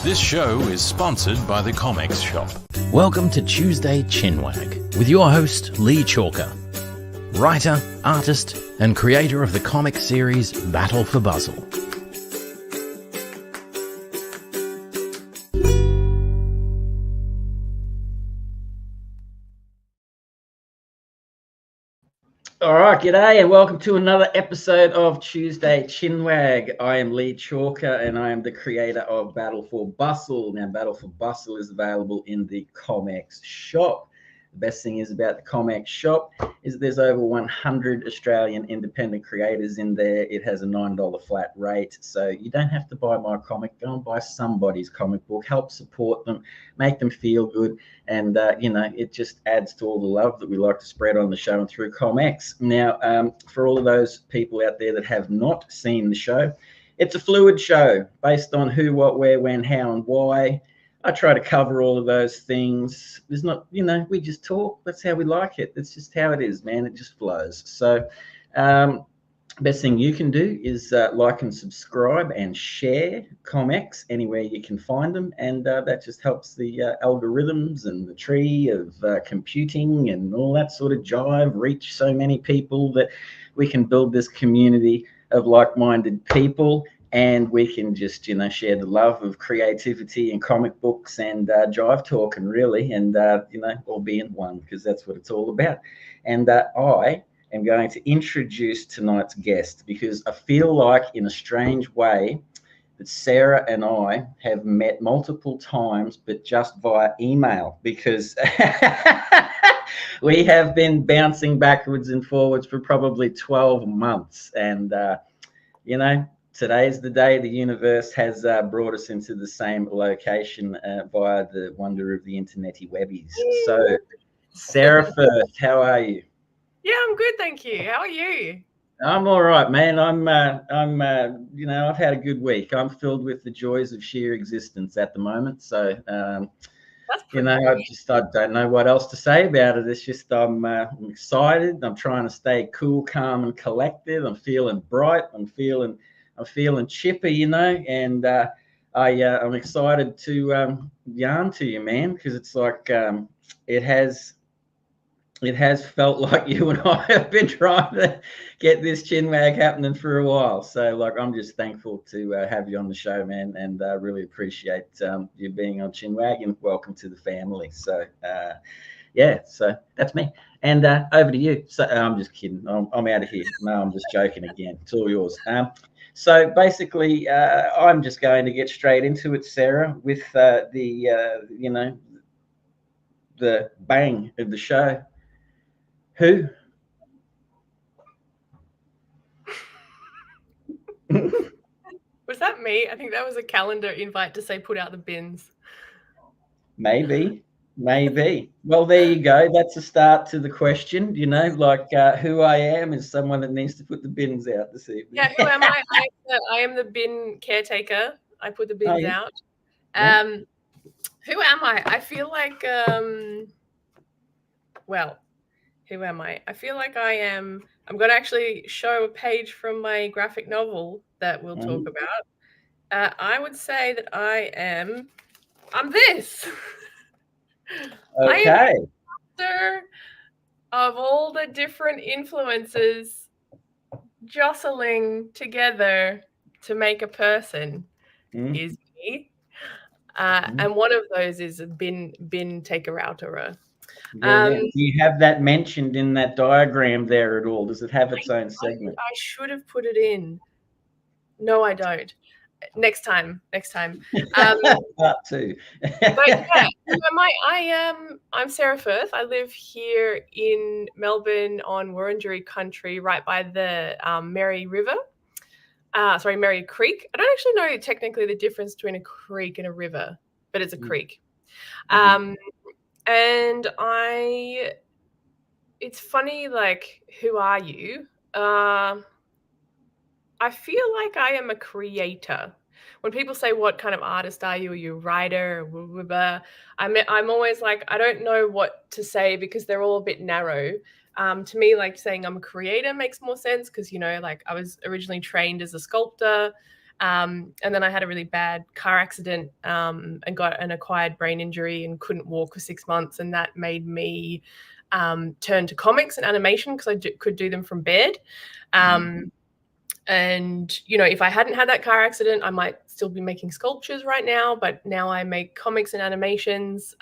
This show is sponsored by the Comics Shop. Welcome to Tuesday Chinwag with your host, Leigh Chalker, writer, artist, and creator of the comic series Battle for Buzzle. All right, g'day and welcome to another episode of Tuesday Chinwag. I am Leigh Chalker and I am the creator of Battle for Bustle. Now, Battle for Bustle is available in the Comics Shop. The best thing is about the Comics Shop is there's over 100 Australian independent creators in there. It has a $9 flat rate, so you don't have to buy my comic. Go and buy somebody's comic book. Help support them, make them feel good, and it just adds to all the love that we like to spread on the show and through comics. Now, for all of those people out there that have not seen the show, it's a fluid show based on who, what, where, when, how, and why. I try to cover all of those things. There's not, we just talk. That's how we like it. That's just how it is, man. It just flows. So best thing you can do is like and subscribe and share comics anywhere you can find them. And that just helps the algorithms and the tree of computing and all that sort of jive reach so many people that we can build this community of like-minded people. And we can just, share the love of creativity and comic books and jive talking, really, and, all be in one, because that's what it's all about. And I am going to introduce tonight's guest because I feel like, in a strange way, that Sarah and I have met multiple times, but just via email, because we have been bouncing backwards and forwards for probably 12 months. And, today's the day the universe has brought us into the same location via the wonder of the internety webbies. So, Sarah Firth, how are you? Yeah, I'm good, thank you. How are you? I'm all right, man. I've had a good week. I'm filled with the joys of sheer existence at the moment. So, That's I pretty don't know what else to say about it. It's just I'm excited. I'm trying to stay cool, calm, and collected. I'm feeling bright. I'm feeling chipper, and I'm excited to yarn to you, man, because it's like it has felt like you and I have been trying to get this Chinwag happening for a while. So, I'm just thankful to have you on the show, man, and really appreciate you being on Chinwag, and welcome to the family. So, so that's me. And over to you. So I'm just kidding. I'm out of here. No, I'm just joking again. It's all yours. So basically, I'm just going to get straight into it, Sarah, with the bang of the show. Who? Was that me? I think that was a calendar invite to say put out the bins. Maybe. Well, there you go. That's a start to the question. Who I am is someone that needs to put the bins out this evening. Yeah, who am I? I am the bin caretaker. I put the bins out. Yeah. Who am I? I feel like, who am I? I feel like I'm going to actually show a page from my graphic novel that we'll talk about. I would say that I'm this. Okay. I am a master of all the different influences jostling together to make a person is me. And one of those is a bin taker outerer. Do you have that mentioned in that diagram there at all? Does it have its own segment? I should have put it in. No, I don't. Next time. Part two. But yeah, I'm Sarah Firth. I live here in Melbourne on Wurundjeri country, right by the Mary Creek. I don't actually know technically the difference between a creek and a river, but it's a creek. And it's funny, like, who are you? I feel like I am a creator. When people say, what kind of artist are you? Are you a writer? I'm always like, I don't know what to say because they're all a bit narrow. To me, like saying I'm a creator makes more sense because, I was originally trained as a sculptor And then I had a really bad car accident and got an acquired brain injury and couldn't walk for 6 months. And that made me turn to comics and animation because I could do them from bed. And, you know, if I hadn't had that car accident, I might still be making sculptures right now. But now I make comics and animations.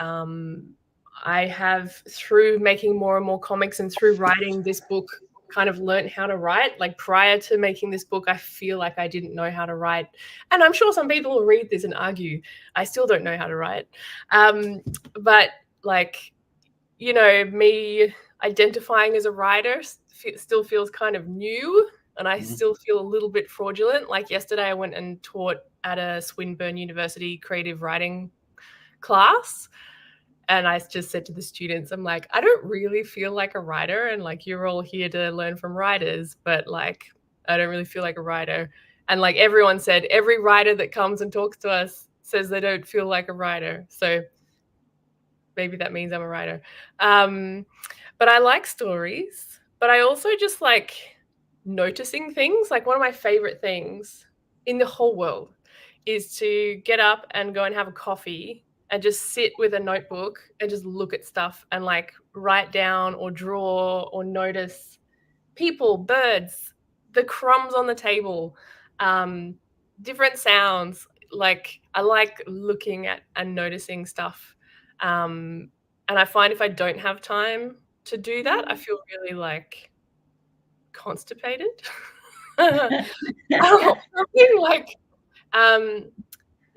I have, through making more and more comics and through writing this book, kind of learned how to write. Like prior to making this book, I feel like I didn't know how to write. And I'm sure some people will read this and argue, I still don't know how to write. But like, you know, me identifying as a writer still feels kind of new. And I still feel a little bit fraudulent. Like yesterday, I went and taught at a Swinburne University creative writing class. And I just said to the students, I'm like, I don't really feel like a writer. And like, you're all here to learn from writers, but like, I don't really feel like a writer. And like everyone said, every writer that comes and talks to us says they don't feel like a writer. So maybe that means I'm a writer. But I like stories, but I also just like noticing things. Like one of my favorite things in the whole world is to get up and go and have a coffee and just sit with a notebook and just look at stuff and like write down or draw or notice people, birds, the crumbs on the table, different sounds. Like I like looking at and noticing stuff. And I find if I don't have time to do that, I feel really like constipated.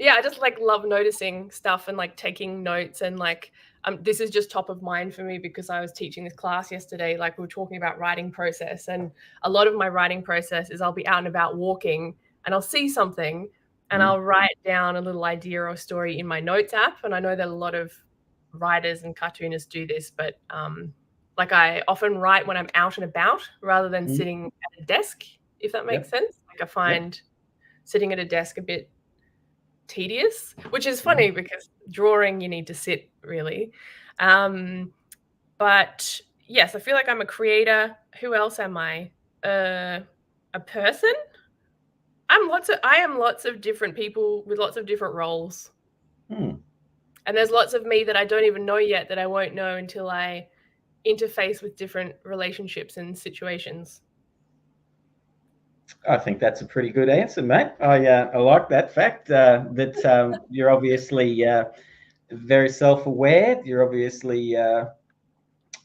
Yeah, I just like love noticing stuff and like taking notes and like this is just top of mind for me because I was teaching this class yesterday. Like we were talking about writing process, and a lot of my writing process is I'll be out and about walking and I'll see something and I'll write down a little idea or story in my notes app. And I know that a lot of writers and cartoonists do this, but like I often write when I'm out and about rather than sitting at a desk, if that makes sense. Like I find sitting at a desk a bit tedious, which is funny because drawing you need to sit really. But yes, I feel like I'm a creator. Who else am I? A person? I am lots of different people with lots of different roles. And there's lots of me that I don't even know yet that I won't know until I interface with different relationships and situations. I think that's a pretty good answer, mate. I like that fact that you're obviously very self-aware. You're obviously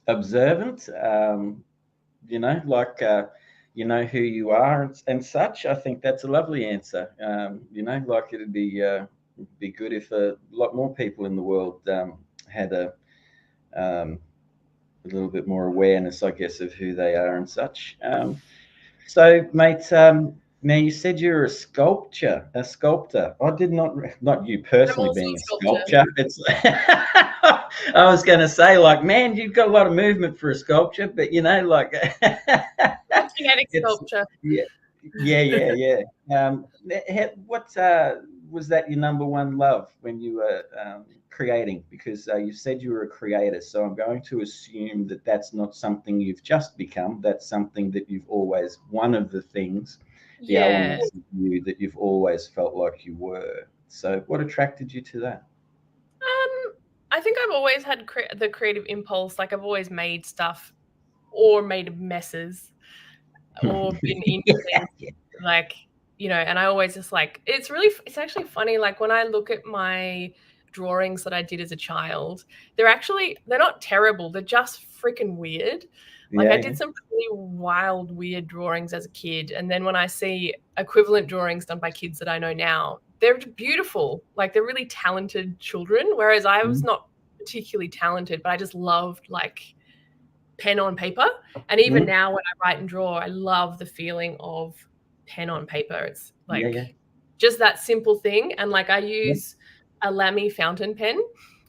observant. You know, like you know who you are and such. I think that's a lovely answer. You know, like it'd be good if a lot more people in the world had a little bit more awareness, I guess, of who they are and such. So, mate, now you said you're a sculptor. I did not you personally being a sculptor. It's I was going to say, like, man, you've got a lot of movement for a sculpture, but you know, like, kinetic sculpture. Yeah. What was that your number one love when you were creating? Because you said you were a creator, so I'm going to assume that that's not something you've just become. That's something that you've always, one of the things, the elements of you that you've always felt like you were. So what attracted you to that? I think I've always had the creative impulse. Like I've always made stuff or made messes or been into things. Like, you know, and I always just like, it's actually funny. Like when I look at my drawings that I did as a child, they're not terrible. They're just freaking weird. Like I did some really wild, weird drawings as a kid. And then when I see equivalent drawings done by kids that I know now, they're beautiful. Like they're really talented children. Whereas I was not particularly talented, but I just loved like pen on paper. And even now when I write and draw, I love the feeling of pen on paper. It's like just that simple thing. And like I use a Lamy fountain pen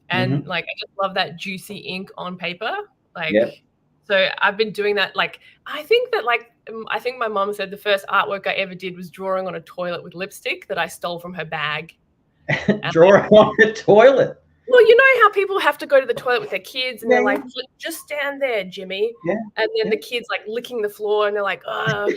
and like I just love that juicy ink on paper. Like so I've been doing that. Like I think my mom said the first artwork I ever did was drawing on a toilet with lipstick that I stole from her bag. Drawing on a toilet? Well, you know how people have to go to the toilet with their kids and they're like, just stand there, Jimmy. And then the kids like licking the floor and they're like, oh.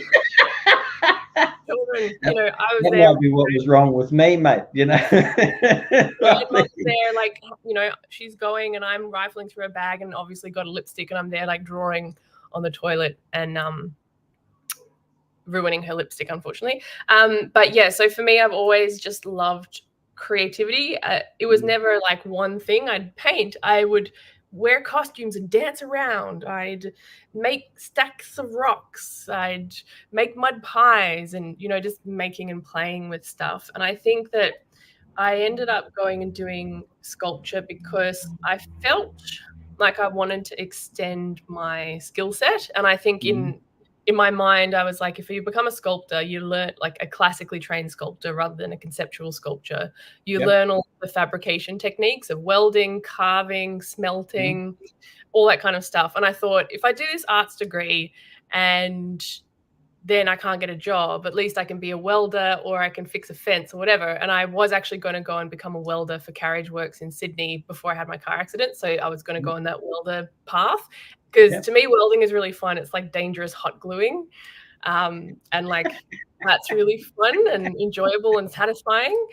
children. You know, I was That there. might be what was wrong with me, mate. You know. Yeah, and Mum's there, like, you know, she's going, and I'm rifling through a bag, and obviously got a lipstick, and I'm there like drawing on the toilet, and ruining her lipstick, unfortunately. But yeah, so for me, I've always just loved creativity. It was never like one thing. I'd paint, I would wear costumes and dance around, I'd make stacks of rocks, I'd make mud pies, and, you know, just making and playing with stuff. And I think that I ended up going and doing sculpture because I felt like I wanted to extend my skill set. And I think in my mind, I was like, if you become a sculptor, you learn, like a classically trained sculptor rather than a conceptual sculpture, you learn all the fabrication techniques of welding, carving, smelting, all that kind of stuff. And I thought, if I do this arts degree and then I can't get a job, at least I can be a welder, or I can fix a fence or whatever. And I was actually going to go and become a welder for Carriage Works in Sydney before I had my car accident. So I was going to go on that welder path, because to me, welding is really fun. It's like dangerous hot gluing. And like, that's really fun and enjoyable and satisfying.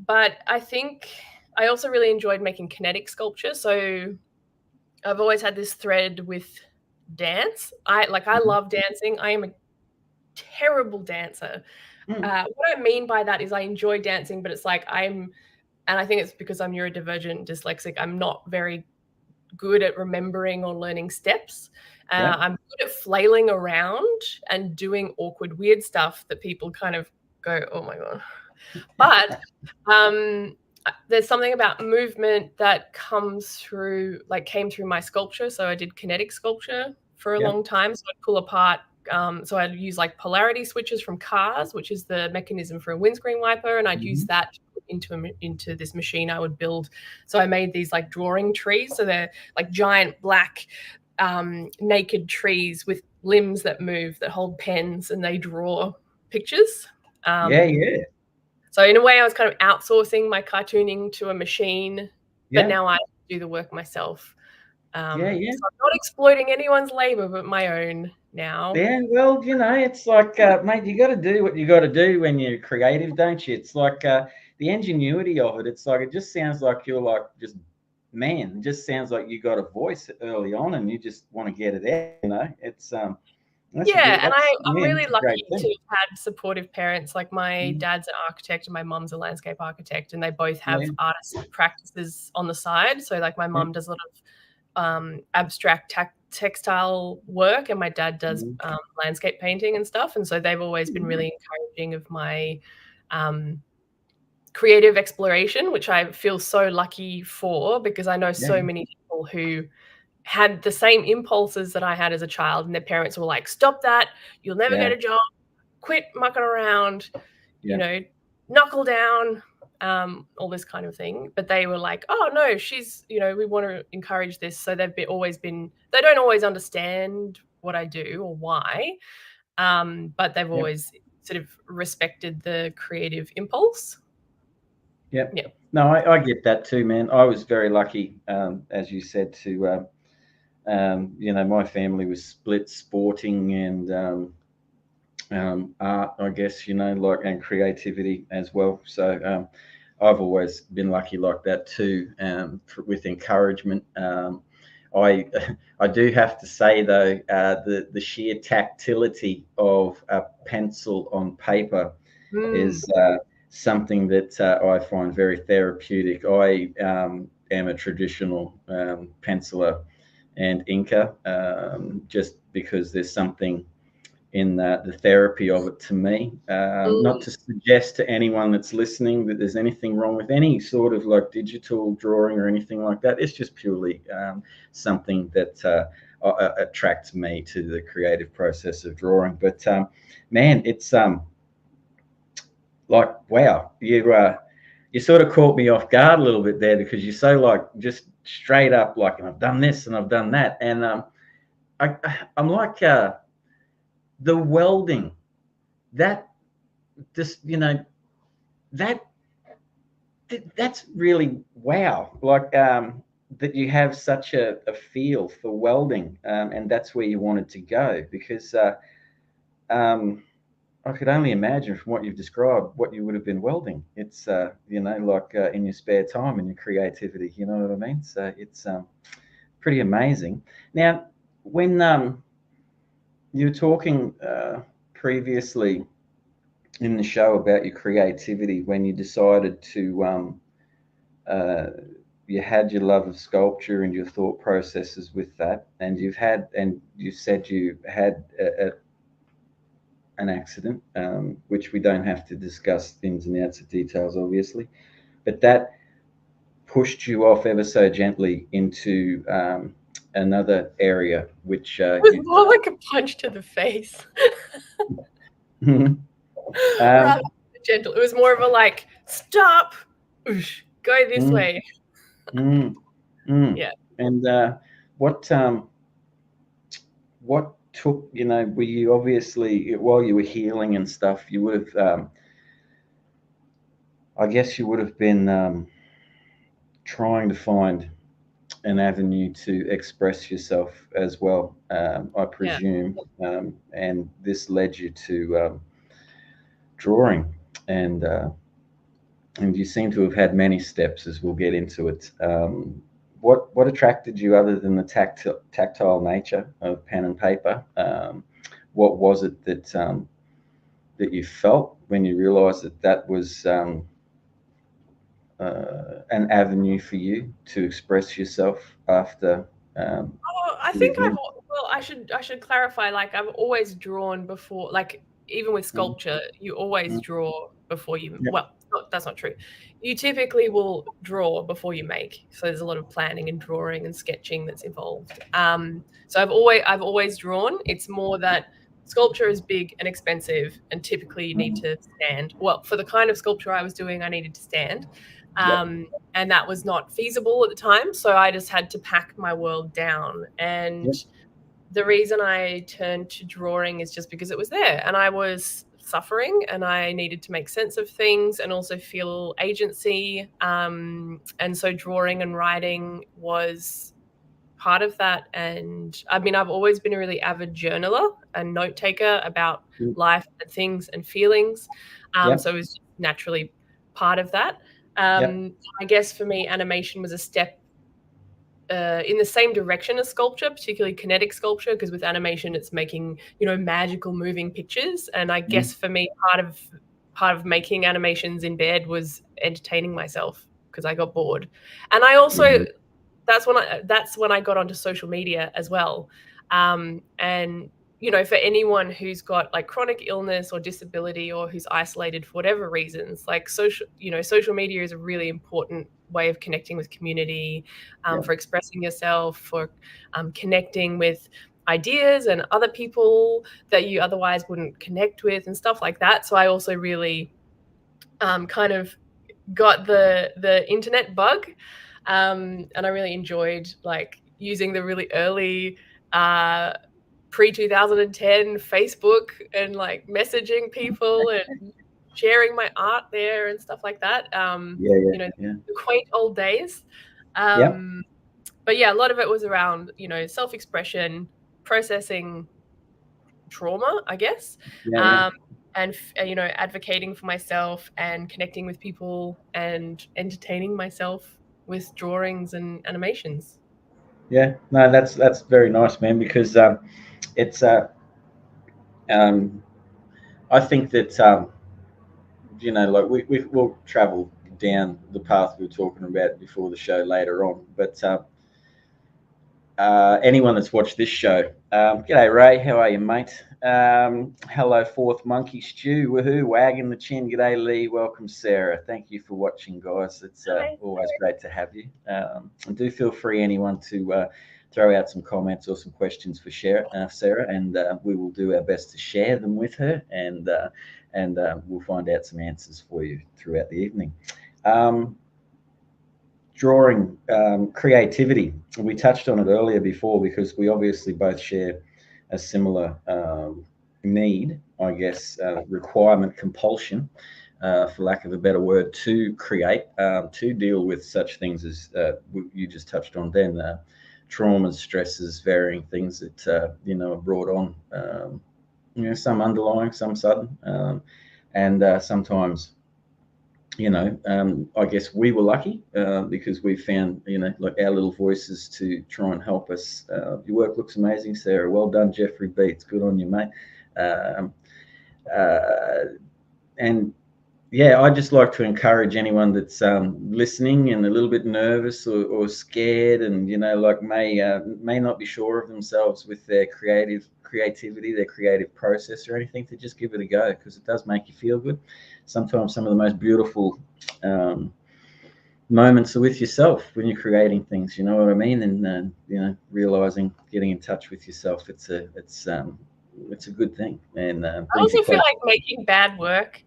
But I think I also really enjoyed making kinetic sculpture. So I've always had this thread with dance. I love dancing. I am a terrible dancer. What I mean by that is I enjoy dancing, but it's like and I think it's because I'm neurodivergent, dyslexic. I'm not very good at remembering or learning steps. I'm good at flailing around and doing awkward, weird stuff that people kind of go, oh my God. But there's something about movement that came through my sculpture. So I did kinetic sculpture for a long time. So I'd pull apart. So I'd use like polarity switches from cars, which is the mechanism for a windscreen wiper, and I'd use that into this machine I would build. So I made these like drawing trees. So they're like giant black naked trees with limbs that move, that hold pens, and they draw pictures. So in a way, I was kind of outsourcing my cartooning to a machine, but now I do the work myself. So I'm not exploiting anyone's labor, but my own now. Yeah, well, you know, it's like, mate, you got to do what you got to do when you're creative, don't you? It's like the ingenuity of it. It's like, it just sounds like you're like just, man, it just sounds like you got a voice early on and you just want to get it out, you know? It's I'm really lucky to have had supportive parents. Like my dad's an architect and my mum's a landscape architect, and they both have artist practices on the side. So like my mum does a lot of abstract textile work, and my dad does landscape painting and stuff. And so they've always been really encouraging of my creative exploration, which I feel so lucky for, because I know so many people who had the same impulses that I had as a child, and their parents were like, stop that, you'll never get a job, quit mucking around, you know, knuckle down, all this kind of thing. But they were like, oh no, she's, you know, we want to encourage this. So they don't always understand what I do or why, but they've always sort of respected the creative impulse. No, I get that too, man. I was very lucky, as you said, to you know, my family was split, sporting and art, I guess, you know, like, and creativity as well. So I've always been lucky like that too, with encouragement. I do have to say though, the sheer tactility of a pencil on paper is something that I find very therapeutic. I am a traditional penciler and inker, just because there's something in the therapy of it to me. Not to suggest to anyone that's listening that there's anything wrong with any sort of like digital drawing or anything like that. It's just purely something that attracts me to the creative process of drawing. But man, it's like, wow, you sort of caught me off guard a little bit there, because you're so like just straight up like, and I've done this and I've done that, and I'm like the welding, that just, you know, that's really wow, like that you have such a feel for welding, and that's where you wanted to go, because I could only imagine from what you've described what you would have been welding. It's like in your spare time and your creativity. You know what I mean? So it's pretty amazing. Now, when you were talking previously in the show about your creativity, when you decided to you had your love of sculpture and your thought processes with that, and you said you had an accident, which we don't have to discuss ins and outs of details, obviously, but that pushed you off ever so gently into another area, which It was more like a punch to the face. um, Rather than gentle. It was more of a like, stop, oosh, go this way. Yeah. And what took, were you obviously, while you were healing and stuff, you would have, I guess you would have been trying to find an avenue to express yourself as well, I presume. And this led you to drawing, and you seem to have had many steps, as we'll get into it. What attracted you other than the tactile nature of pen and paper? What was it that you felt when you realised that was an avenue for you to express yourself after? I think I should clarify. Like, I've always drawn before. Like, even with sculpture, you always draw before you. Yep. Well, that's not true. You typically will draw before you make. So there's a lot of planning and drawing and sketching that's involved. So I've always drawn. It's more that sculpture is big and expensive, and typically you need to stand. Well, for the kind of sculpture I was doing, I needed to stand. And that was not feasible at the time. So I just had to pack my world down. And the reason I turned to drawing is just because it was there and I was suffering and I needed to make sense of things and also feel agency. And so drawing and writing was part of that. And I mean, I've always been a really avid journaler and note taker about life and things and feelings. So it was naturally part of that. I guess for me, animation was a step in the same direction as sculpture, particularly kinetic sculpture, because with animation, it's making, magical moving pictures. And I guess for me, part of making animations in bed was entertaining myself because I got bored. And I also, that's when I got onto social media as well. And for anyone who's got like chronic illness or disability or who's isolated for whatever reasons, like social media is a really important way of connecting with community, for expressing yourself, for connecting with ideas and other people that you otherwise wouldn't connect with and stuff like that. So I also really kind of got the internet bug, and I really enjoyed like using the really early pre-2010 Facebook and like messaging people and sharing my art there and stuff like that. The quaint old days. But yeah, a lot of it was around, self-expression, processing trauma, I guess. And advocating for myself and connecting with people and entertaining myself with drawings and animations. Yeah, no, that's very nice, man, because it's I think that like we'll travel down the path we were talking about before the show later on, but anyone that's watched this show, g'day Ray, how are you, mate? Hello, Fourth Monkey Stew, woohoo, wagging the chin. G'day Leigh, welcome Sarah. Thank you for watching, guys. It's always great to have you. And do feel free, anyone, to throw out some comments or some questions for Sarah, and we will do our best to share them with her, and we'll find out some answers for you throughout the evening. Drawing, creativity. We touched on it earlier before because we obviously both share a similar need, I guess, requirement, compulsion, for lack of a better word, to create, to deal with such things as you just touched on then, traumas, stresses, varying things that, are brought on some underlying, some sudden, and sometimes, I guess we were lucky because we found, like our little voices to try and help us. Your work looks amazing, Sarah. Well done, Jeffrey Beats. Good on you, mate. And yeah, I just like to encourage anyone that's listening and a little bit nervous or scared, and may not be sure of themselves with their creativity, their creative process, or anything, to just give it a go, because it does make you feel good. Sometimes some of the most beautiful moments are with yourself when you're creating things. You know what I mean? And realizing, getting in touch with yourself. It's a good thing. And I also feel like making bad work.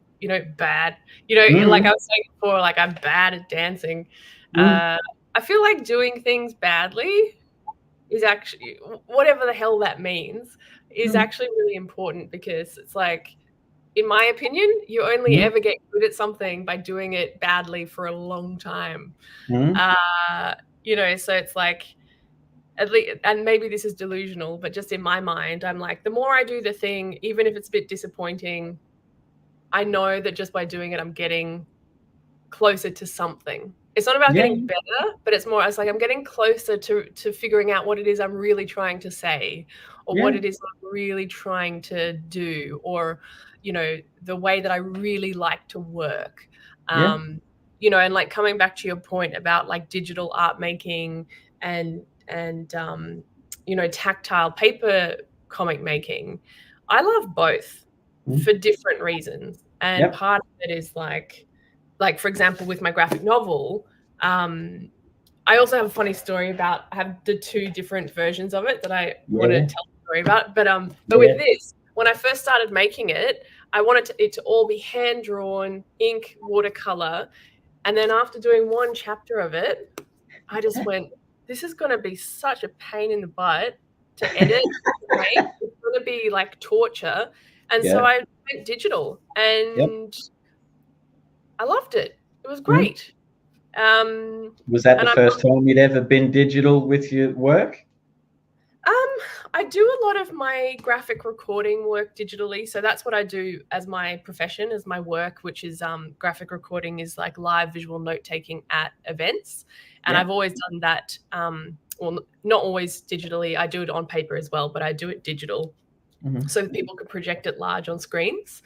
Bad. Like I was saying before, like I'm bad at dancing. I feel like doing things badly is actually, whatever the hell that means, is actually really important, because it's like, in my opinion, you only ever get good at something by doing it badly for a long time. So it's like, at least, and maybe this is delusional, but just in my mind, I'm like, the more I do the thing, even if it's a bit disappointing, I know that just by doing it, I'm getting closer to something. It's not about getting better, but it's more, it's like I'm getting closer to figuring out what it is I'm really trying to say, or what it is I'm really trying to do, or, the way that I really like to work. And like coming back to your point about like digital art making and tactile paper comic making, I love both for different reasons. And part of it is like for example, with my graphic novel, I also have a funny story about, I have the two different versions of it that I want to tell the story about. But with this, when I first started making it, I wanted it to all be hand drawn, ink, watercolor. And then after doing one chapter of it, I just went, this is going to be such a pain in the butt to edit. It's going to be like torture. And so I went digital, and I loved it. It was great. Was that the first time you'd ever been digital with your work? I do a lot of my graphic recording work digitally. So that's what I do as my profession, as my work, which is graphic recording is like live visual note taking at events. And I've always done that. Well, not always digitally. I do it on paper as well, but I do it digital so that people can project it large on screens.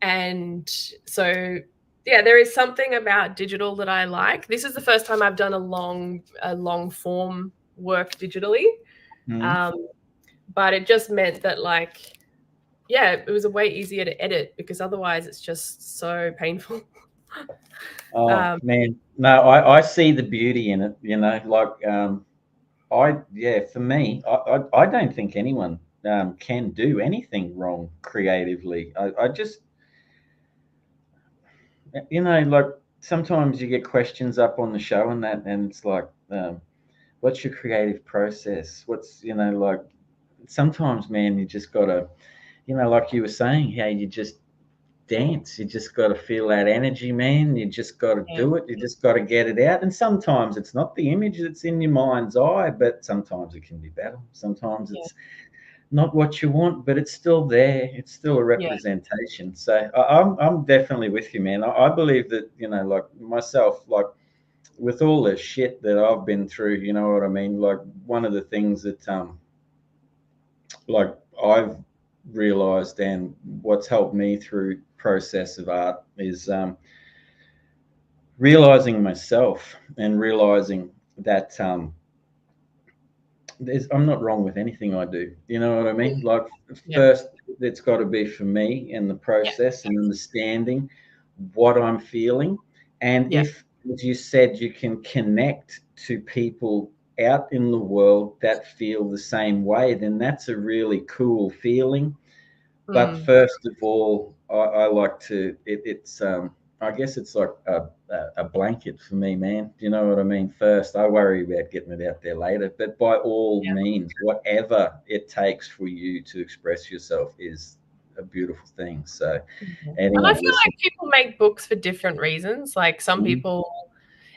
And so, yeah, there is something about digital that I like. This is the first time I've done a long form work digitally. But it just meant that, like, it was a way easier to edit, because otherwise it's just so painful. Man, no, I see the beauty in it, for me, I don't think anyone can do anything wrong creatively. I just, like sometimes you get questions up on the show and that, and it's like, what's your creative process? What's, like, sometimes, man, you just gotta, like you were saying, hey, you just dance. You just got to feel that energy, man. You just got to do it. You just got to get it out. And sometimes it's not the image that's in your mind's eye, but sometimes it can be better. Sometimes it's not what you want, but it's still there. It's still a representation. So I'm definitely with you, man. I believe that, like myself, like with all the shit that I've been through, you know what I mean? Like one of the things that, like I've realized, and what's helped me through process of art is realizing myself and realizing that I'm not wrong with anything I do. You know what I mean? Like first, it's got to be for me and the process and understanding what I'm feeling. And if, as you said, you can connect to people out in the world that feel the same way, then that's a really cool feeling. But first of all, I like to, it's I guess it's like a blanket for me, man. Do you know what I mean? First, I worry about getting it out there later. But by all means, whatever it takes for you to express yourself is a beautiful thing. So, and I feel like people make books for different reasons. Like some people,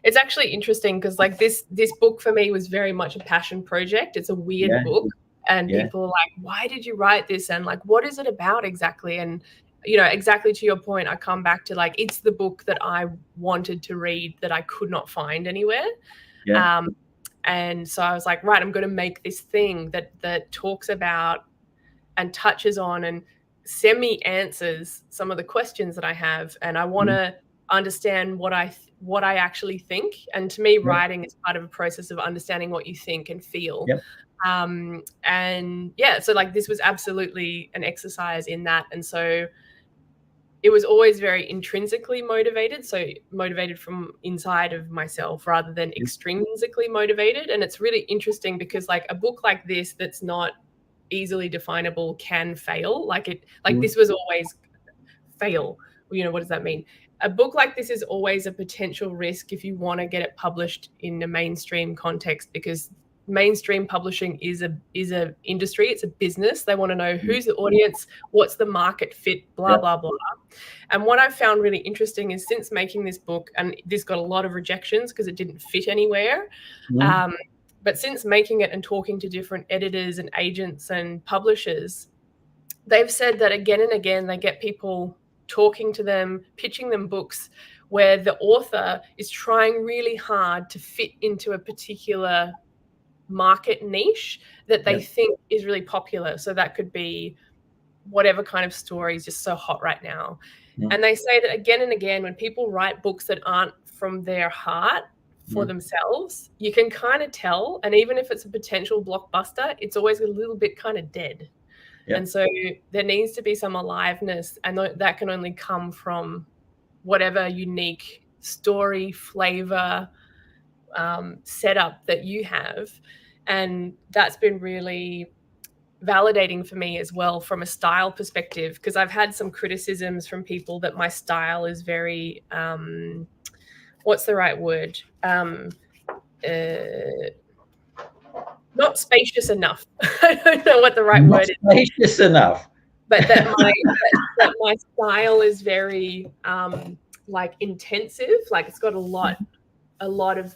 it's actually interesting because like this book for me was very much a passion project. It's a weird book. And people are like, why did you write this? And like, what is it about exactly? And, you know, exactly to your point, I come back to like, it's the book that I wanted to read that I could not find anywhere. Yeah. And so I was like, right, I'm going to make this thing that talks about and touches on and semi-answers some of the questions that I have. And I want to understand what I actually think. And to me, writing is part of a process of understanding what you think and feel. And yeah, so like this was absolutely an exercise in that. And so it was always very intrinsically motivated, so motivated from inside of myself rather than extrinsically motivated. And it's really interesting because like a book like this that's not easily definable can fail. This was always fail. You know, what does that mean? A book like this is always a potential risk if you want to get it published in a mainstream context, because mainstream publishing is a industry, it's a business. They want to know who's the audience, what's the market fit, blah blah blah. And what I've found really interesting is since making this book, and this got a lot of rejections because it didn't fit anywhere, but since making it and talking to different editors and agents and publishers, they've said that again and again they get people talking to them, pitching them books where the author is trying really hard to fit into a particular market niche that they think is really popular. So that could be whatever kind of story is just so hot right now. And they say that again and again, when people write books that aren't from their heart for themselves, you can kind of tell. And even if it's a potential blockbuster, it's always a little bit kind of dead. And so there needs to be some aliveness, and that can only come from whatever unique story, flavor, setup that you have. And that's been really validating for me as well from a style perspective, because I've had some criticisms from people that my style is very, what's the right word? Not spacious enough. I don't know what the right word is. Spacious enough. But that my style is very like intensive. Like it's got a lot of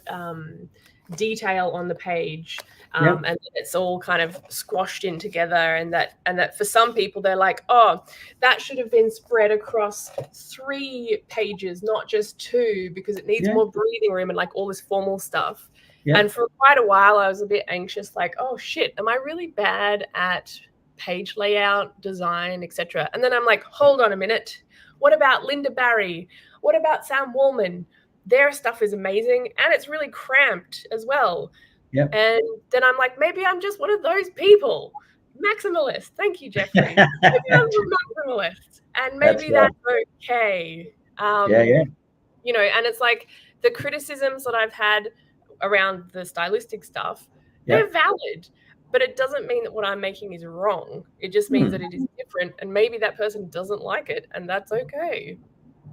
detail on the page, and it's all kind of squashed in together. And that for some people they're like, oh, that should have been spread across 3 pages, not just 2, because it needs more breathing room and like all this formal stuff. And for quite a while, I was a bit anxious, like, oh shit, am I really bad at page layout, design, etc.? And then I'm like, hold on a minute. What about Linda Barry? What about Sam Woolman? Their stuff is amazing, and it's really cramped as well. And then I'm like, maybe I'm just one of those people. Maximalist. Thank you, Jeffrey. Maybe I'm a maximalist, and maybe that's okay. You know, and it's like the criticisms that I've had around the stylistic stuff, they're valid, but it doesn't mean that what I'm making is wrong. It just means that it is different, and maybe that person doesn't like it, and that's okay.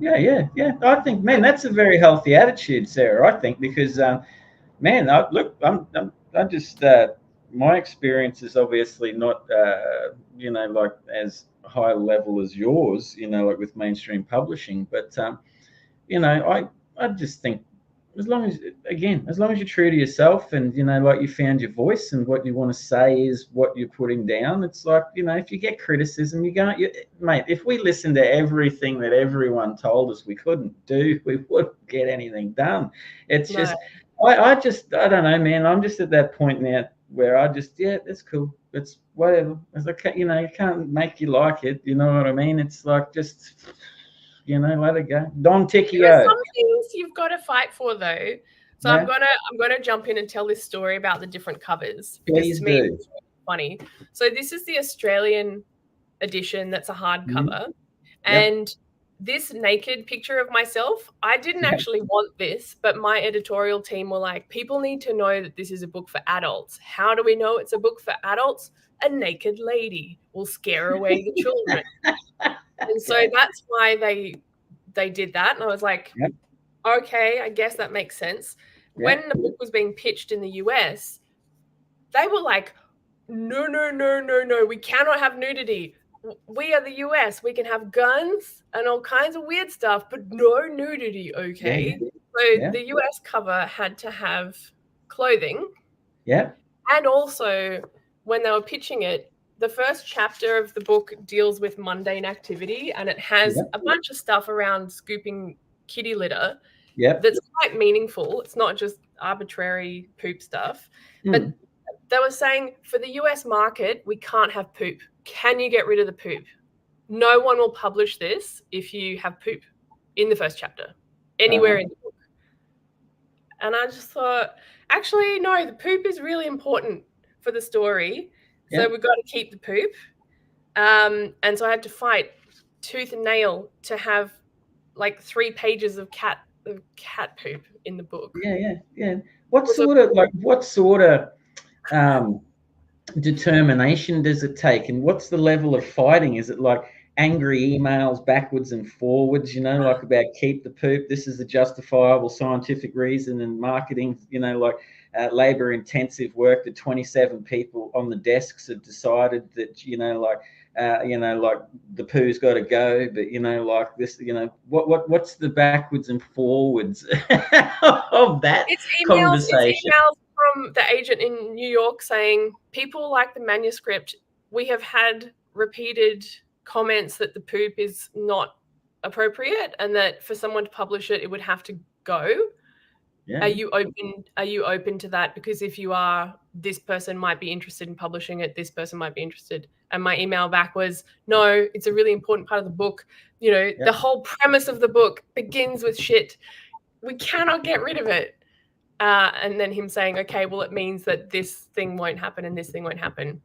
I think, man, that's a very healthy attitude, Sarah. I think because, man, I just my experience is obviously not, you know, like as high level as yours, you know, like with mainstream publishing, but you know, I just think as long as you're true to yourself and, you know, like you found your voice and what you want to say is what you're putting down. It's like, you know, if you get criticism, mate, if we listened to everything that everyone told us we couldn't do, we wouldn't get anything done. It's just, I don't know, man. I'm just at that point now where I just, that's cool. It's whatever. It's like, you know, you can't make you like it. You know what I mean? It's like, just, you know, let it go. Don Ticchio. There are some things you've got to fight for, though. So I'm gonna jump in and tell this story about the different covers, because Please to me do. it's funny. So this is the Australian edition. That's a hardcover, and this naked picture of myself, I didn't actually want this, but my editorial team were like, people need to know that this is a book for adults. How do we know it's a book for adults? A naked lady will scare away the children. And so that's why they did that. And I was like, okay, I guess that makes sense. When the book was being pitched in the US, they were like, no, we cannot have nudity. We are the US. We can have guns and all kinds of weird stuff, but no nudity, okay? So the US cover had to have clothing. And also when they were pitching it, the first chapter of the book deals with mundane activity, and it has a bunch of stuff around scooping kitty litter that's quite meaningful. It's not just arbitrary poop stuff. But they were saying, for the US market, we can't have poop. Can you get rid of the poop? No one will publish this if you have poop in the first chapter, anywhere in the book. And I just thought, actually, no, the poop is really important for the story. So we've got to keep the poop. And so I had to fight tooth and nail to have like 3 pages of cat poop in the book. Yeah. What sort of determination does it take, and what's the level of fighting? Is it like angry emails backwards and forwards, like about keep the poop, this is a justifiable scientific reason, and marketing, like labor intensive work that 27 people on the desks have decided that, like the poo's got to go, but like this, what's the backwards and forwards of that conversation? It's emails from the agent in New York saying, people like the manuscript. We have had repeated comments that the poop is not appropriate and that for someone to publish it, it would have to go. Are you open to that? Because if you are, this person might be interested in publishing it. This person might be interested. And my email back was, no, it's a really important part of the book. The whole premise of the book begins with shit. We cannot get rid of it. And then him saying, okay, well, it means that this thing won't happen and this thing won't happen.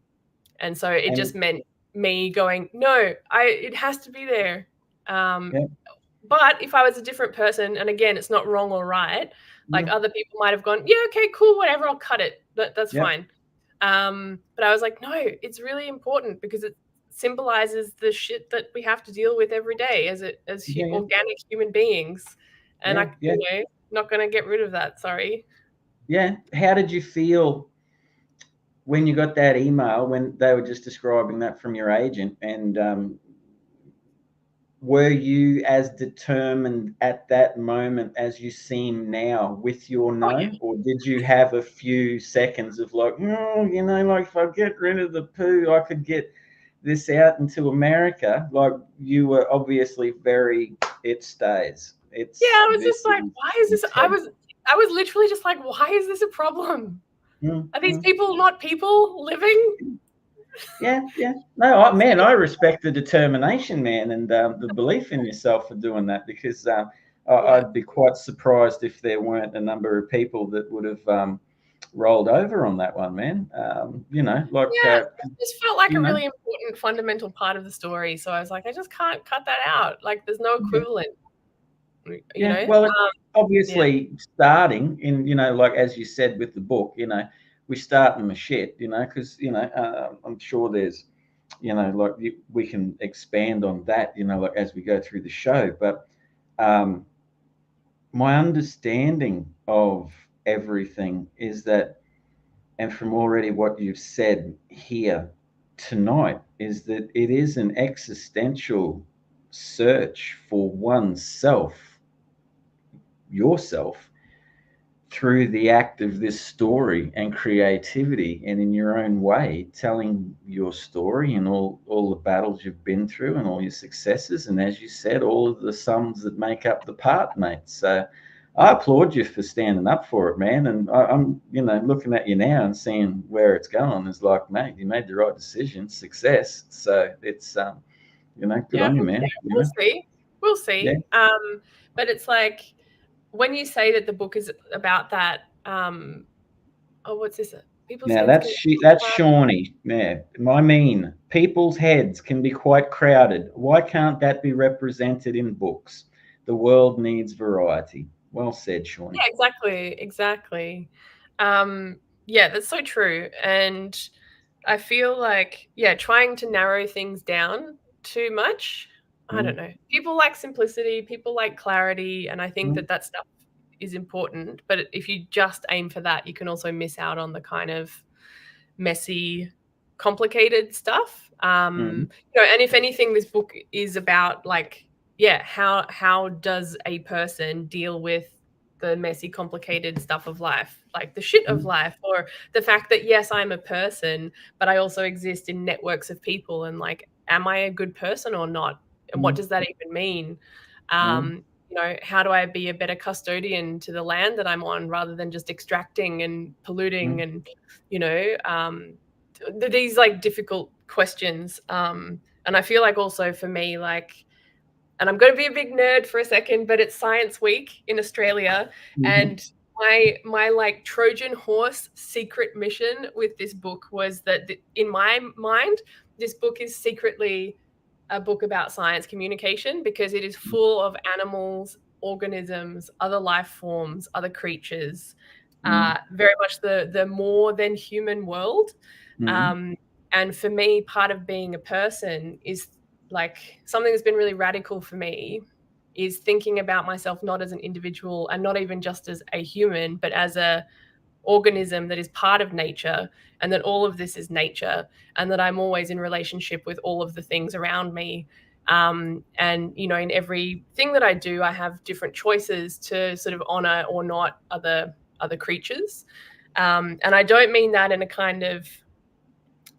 And so it just meant me going, no, it has to be there. But if I was a different person, and again, it's not wrong or right, like other people might have gone, yeah, okay, cool, whatever, I'll cut it. That's fine. But I was like, no, it's really important because it symbolizes the shit that we have to deal with every day as organic human beings. And not going to get rid of that. Sorry. Yeah. How did you feel when you got that email, when they were just describing that from your agent? And were you as determined at that moment as you seem now with your no? Or did you have a few seconds of like, like if I get rid of the poo, I could get this out into America? Like, you were obviously it stays. I was just like, why is this? I was literally just like, why is this a problem? Are these people not people living? Yeah. No, I respect the determination, man, and the belief in yourself for doing that, because I'd be quite surprised if there weren't a number of people that would have rolled over on that one, man. It just felt like a really important fundamental part of the story. So I was like, I just can't cut that out. Like, there's no equivalent. Well, obviously starting in, like as you said with the book, we start in the shit, because I'm sure there's, we can expand on that, like as we go through the show. But my understanding of everything is that, and from already what you've said here tonight, is that it is an existential search for oneself, yourself, through the act of this story and creativity, and in your own way telling your story and all the battles you've been through and all your successes, and as you said, all of the sums that make up the part, mate. So I applaud you for standing up for it, man. And I'm looking at you now and seeing where it's going. It's like, mate, you made the right decision. Success. So it's good on you, man. We'll see. Yeah. But it's like, when you say that the book is about that, what's this? Now that's Shawnee. Yeah, I mean, people's heads can be quite crowded. Why can't that be represented in books? The world needs variety. Well said, Shawnee. Yeah, exactly. That's so true. And I feel like, trying to narrow things down too much, I don't know. People like simplicity, people like clarity, and I think that stuff is important. But if you just aim for that, you can also miss out on the kind of messy, complicated stuff. And if anything, this book is about like, how does a person deal with the messy, complicated stuff of life, like the shit of life, or the fact that, yes, I'm a person, but I also exist in networks of people. And like, am I a good person or not? And what does that even mean? You know, how do I be a better custodian to the land that I'm on rather than just extracting and polluting and, you know, these like difficult questions. And I feel like also for me, like, and I'm going to be a big nerd for a second, but it's Science Week in Australia, and my like Trojan horse secret mission with this book was that in my mind, this book is secretly a book about science communication, because it is full of animals, organisms, other life forms, other creatures, very much the more than human world. And for me, part of being a person is like something that's been really radical for me is thinking about myself not as an individual and not even just as a human, but as a organism that is part of nature, and that all of this is nature, and that I'm always in relationship with all of the things around me. And, you know, in everything that I do, I have different choices to sort of honor or not other creatures. And I don't mean that in a kind of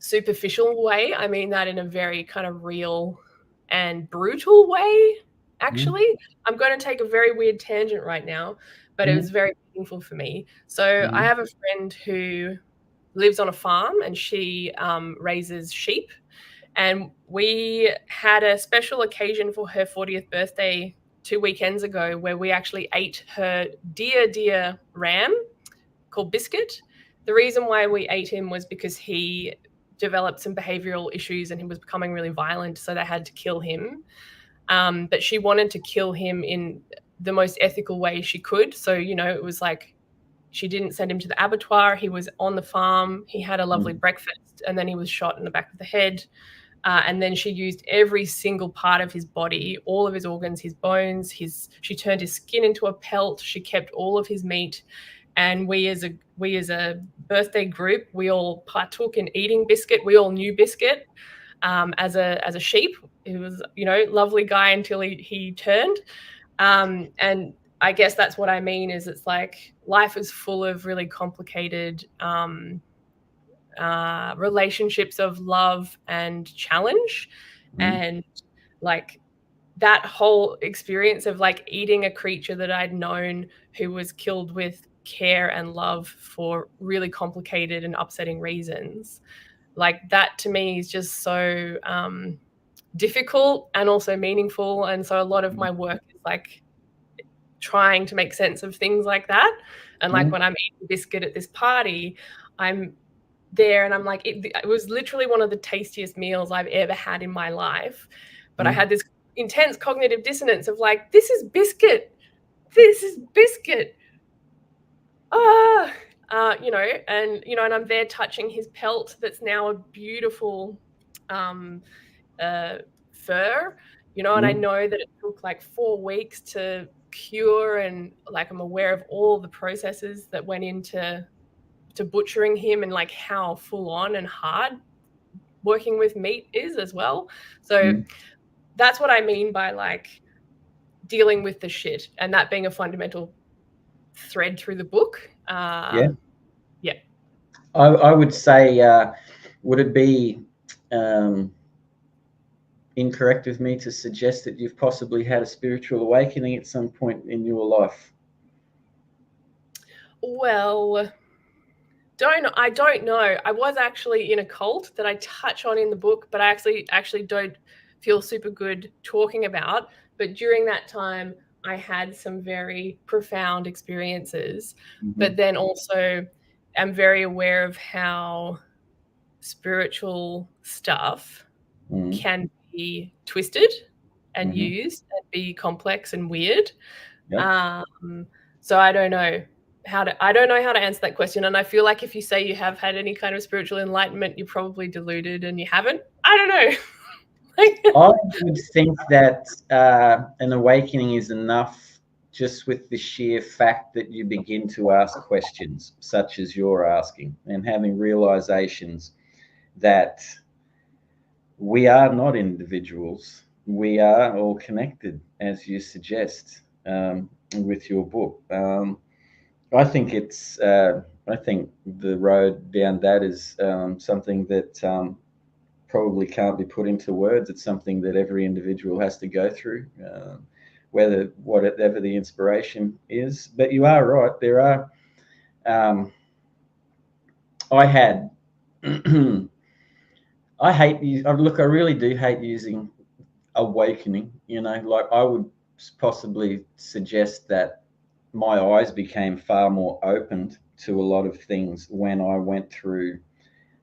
superficial way. I mean that in a very kind of real and brutal way, actually. I'm going to take a very weird tangent right now, but it was very meaningful for me. So I have a friend who lives on a farm, and she raises sheep. And we had a special occasion for her 40th birthday 2 weekends ago, where we actually ate her dear ram called Biscuit. The reason why we ate him was because he developed some behavioral issues and he was becoming really violent, so they had to kill him. But she wanted to kill him in the most ethical way she could. So, you know, it was like she didn't send him to the abattoir. He was on the farm. He had a lovely breakfast, and then he was shot in the back of the head. And then she used every single part of his body, all of his organs, his bones, she turned his skin into a pelt. She kept all of his meat. And we as a birthday group, we all partook in eating Biscuit. We all knew Biscuit as a sheep. He was, you know, lovely guy until he turned. And I guess that's what I mean, is it's like life is full of really complicated relationships of love and challenge. And like that whole experience of like eating a creature that I'd known who was killed with care and love for really complicated and upsetting reasons, like that to me is just so difficult and also meaningful. And so a lot of my work is like trying to make sense of things like that. And like when I'm eating Biscuit at this party, I'm there and I'm like, it was literally one of the tastiest meals I've ever had in my life. But I had this intense cognitive dissonance of like, this is Biscuit. You know, and I'm there touching his pelt that's now a beautiful fur, you know, and I know that it took like 4 weeks to cure, and like I'm aware of all the processes that went into butchering him, and like how full on and hard working with meat is as well. So that's what I mean by like dealing with the shit, and that being a fundamental thread through the book. Yeah. I would say, would it be incorrect of me to suggest that you've possibly had a spiritual awakening at some point in your life? Well, I don't know. I was actually in a cult that I touch on in the book, but I actually don't feel super good talking about. But during that time, I had some very profound experiences, but then also am very aware of how spiritual stuff can be twisted and used and be complex and weird. So I don't know how to answer that question. And I feel like if you say you have had any kind of spiritual enlightenment, you're probably deluded and you haven't. I don't know. I would think that an awakening is enough just with the sheer fact that you begin to ask questions such as you're asking, and having realizations that we are not individuals. We are all connected, as you suggest. with your book. I think I think the road down that is something that probably can't be put into words. It's something that every individual has to go through, whatever the inspiration is. But you are right. There are. I had. I hate you. Look, I really do hate using awakening. Like I would possibly suggest that my eyes became far more opened to a lot of things when I went through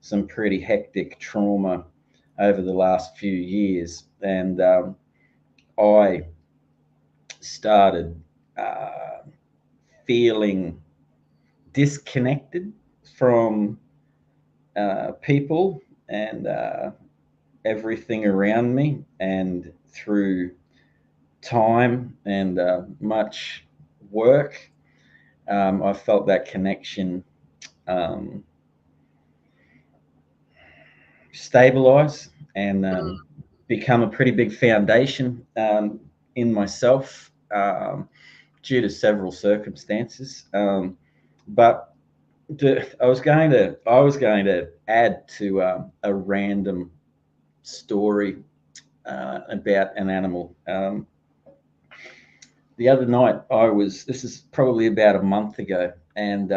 some pretty hectic trauma over the last few years, and I started feeling disconnected from people and everything around me, and through time and much work, I felt that connection stabilize and become a pretty big foundation in myself, due to several circumstances. But I was going to add to a random story about an animal. The other night this is probably about a month ago, and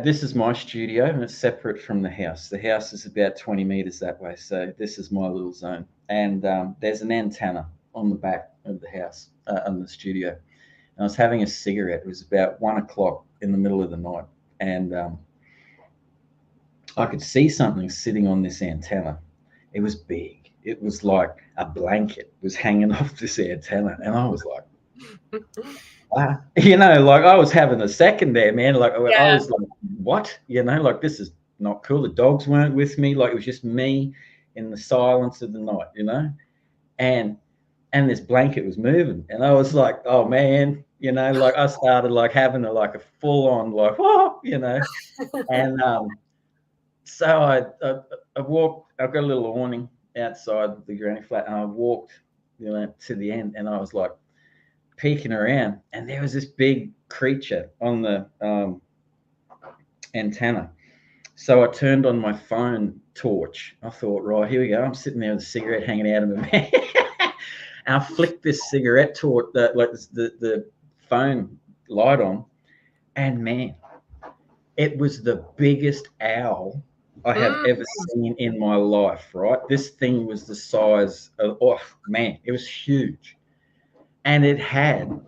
this is my studio, and it's separate from the house. The house is about 20 meters that way, so this is my little zone. And there's an antenna on the back of the house, on the studio. And I was having a cigarette. It was about 1 o'clock in the middle of the night, and I could see something sitting on this antenna. It was big. It was like a blanket was hanging off this antenna, and I was like, wow. Like I was having a second there, man. Like I was like, what? Like this is not cool. The dogs weren't with me. Like it was just me in the silence of the night, and this blanket was moving, and I was like, oh man, like I started like having a full on like, whoa, and so I walked. I've got a little awning outside the granny flat, and I walked, to the end, and I was like peeking around, and there was this big creature on the antenna. So I turned on my phone torch. I thought, right, here we go. I'm sitting there with a cigarette hanging out of my mouth. And I flicked this cigarette torch, the phone light on, and man, it was the biggest owl I have ever seen in my life, right? This thing was the size of, it was huge. And it had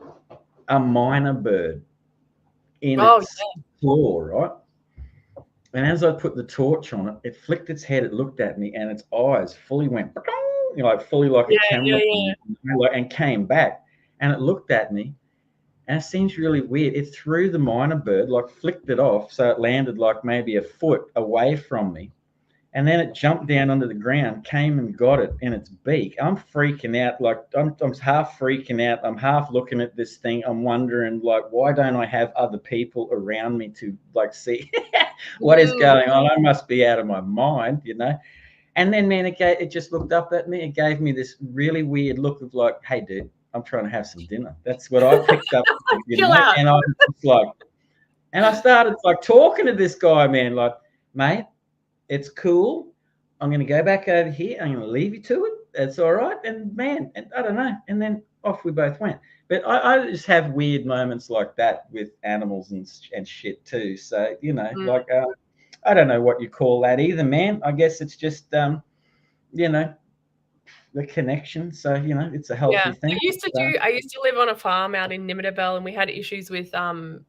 a minor bird in its claw, right? And as I put the torch on it, it flicked its head, it looked at me, and its eyes fully went, fully like a camera, and came back. And it looked at me, and it seems really weird. It threw the minor bird, like flicked it off, so it landed like maybe a foot away from me. And then it jumped down onto the ground, came and got it in its beak. I'm freaking out, like I'm half freaking out. I'm half looking at this thing. I'm wondering, like, why don't I have other people around me to like see what is going on? I must be out of my mind, And then, man, it just looked up at me. It gave me this really weird look of like, hey, dude, I'm trying to have some dinner. That's what I picked up. And I was just like, and I started like talking to this guy, man, like, mate, it's cool. I'm going to go back over here. I'm going to leave you to it. That's all right. And man, I don't know. And then off we both went. But I just have weird moments like that with animals and shit too. So, like, I don't know what you call that either, man. I guess it's just, the connection. So, it's a healthy thing. I used to live on a farm out in Nimidabel, and we had issues with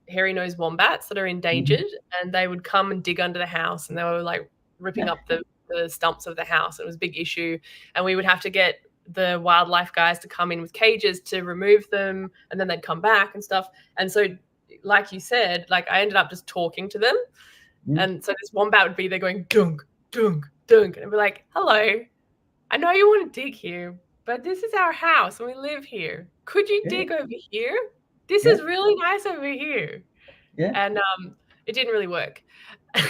hairy-nosed wombats that are endangered, and they would come and dig under the house, and they were like ripping up the stumps of the house. It was a big issue, and we would have to get the wildlife guys to come in with cages to remove them, and then they'd come back and stuff. And so, like you said, like I ended up just talking to them, and so this wombat would be there going dunk, dunk, dunk, and I'd be like, hello, I know you want to dig here, but this is our house and we live here. Could you dig over here? This is really nice over here. Yeah. And it didn't really work. I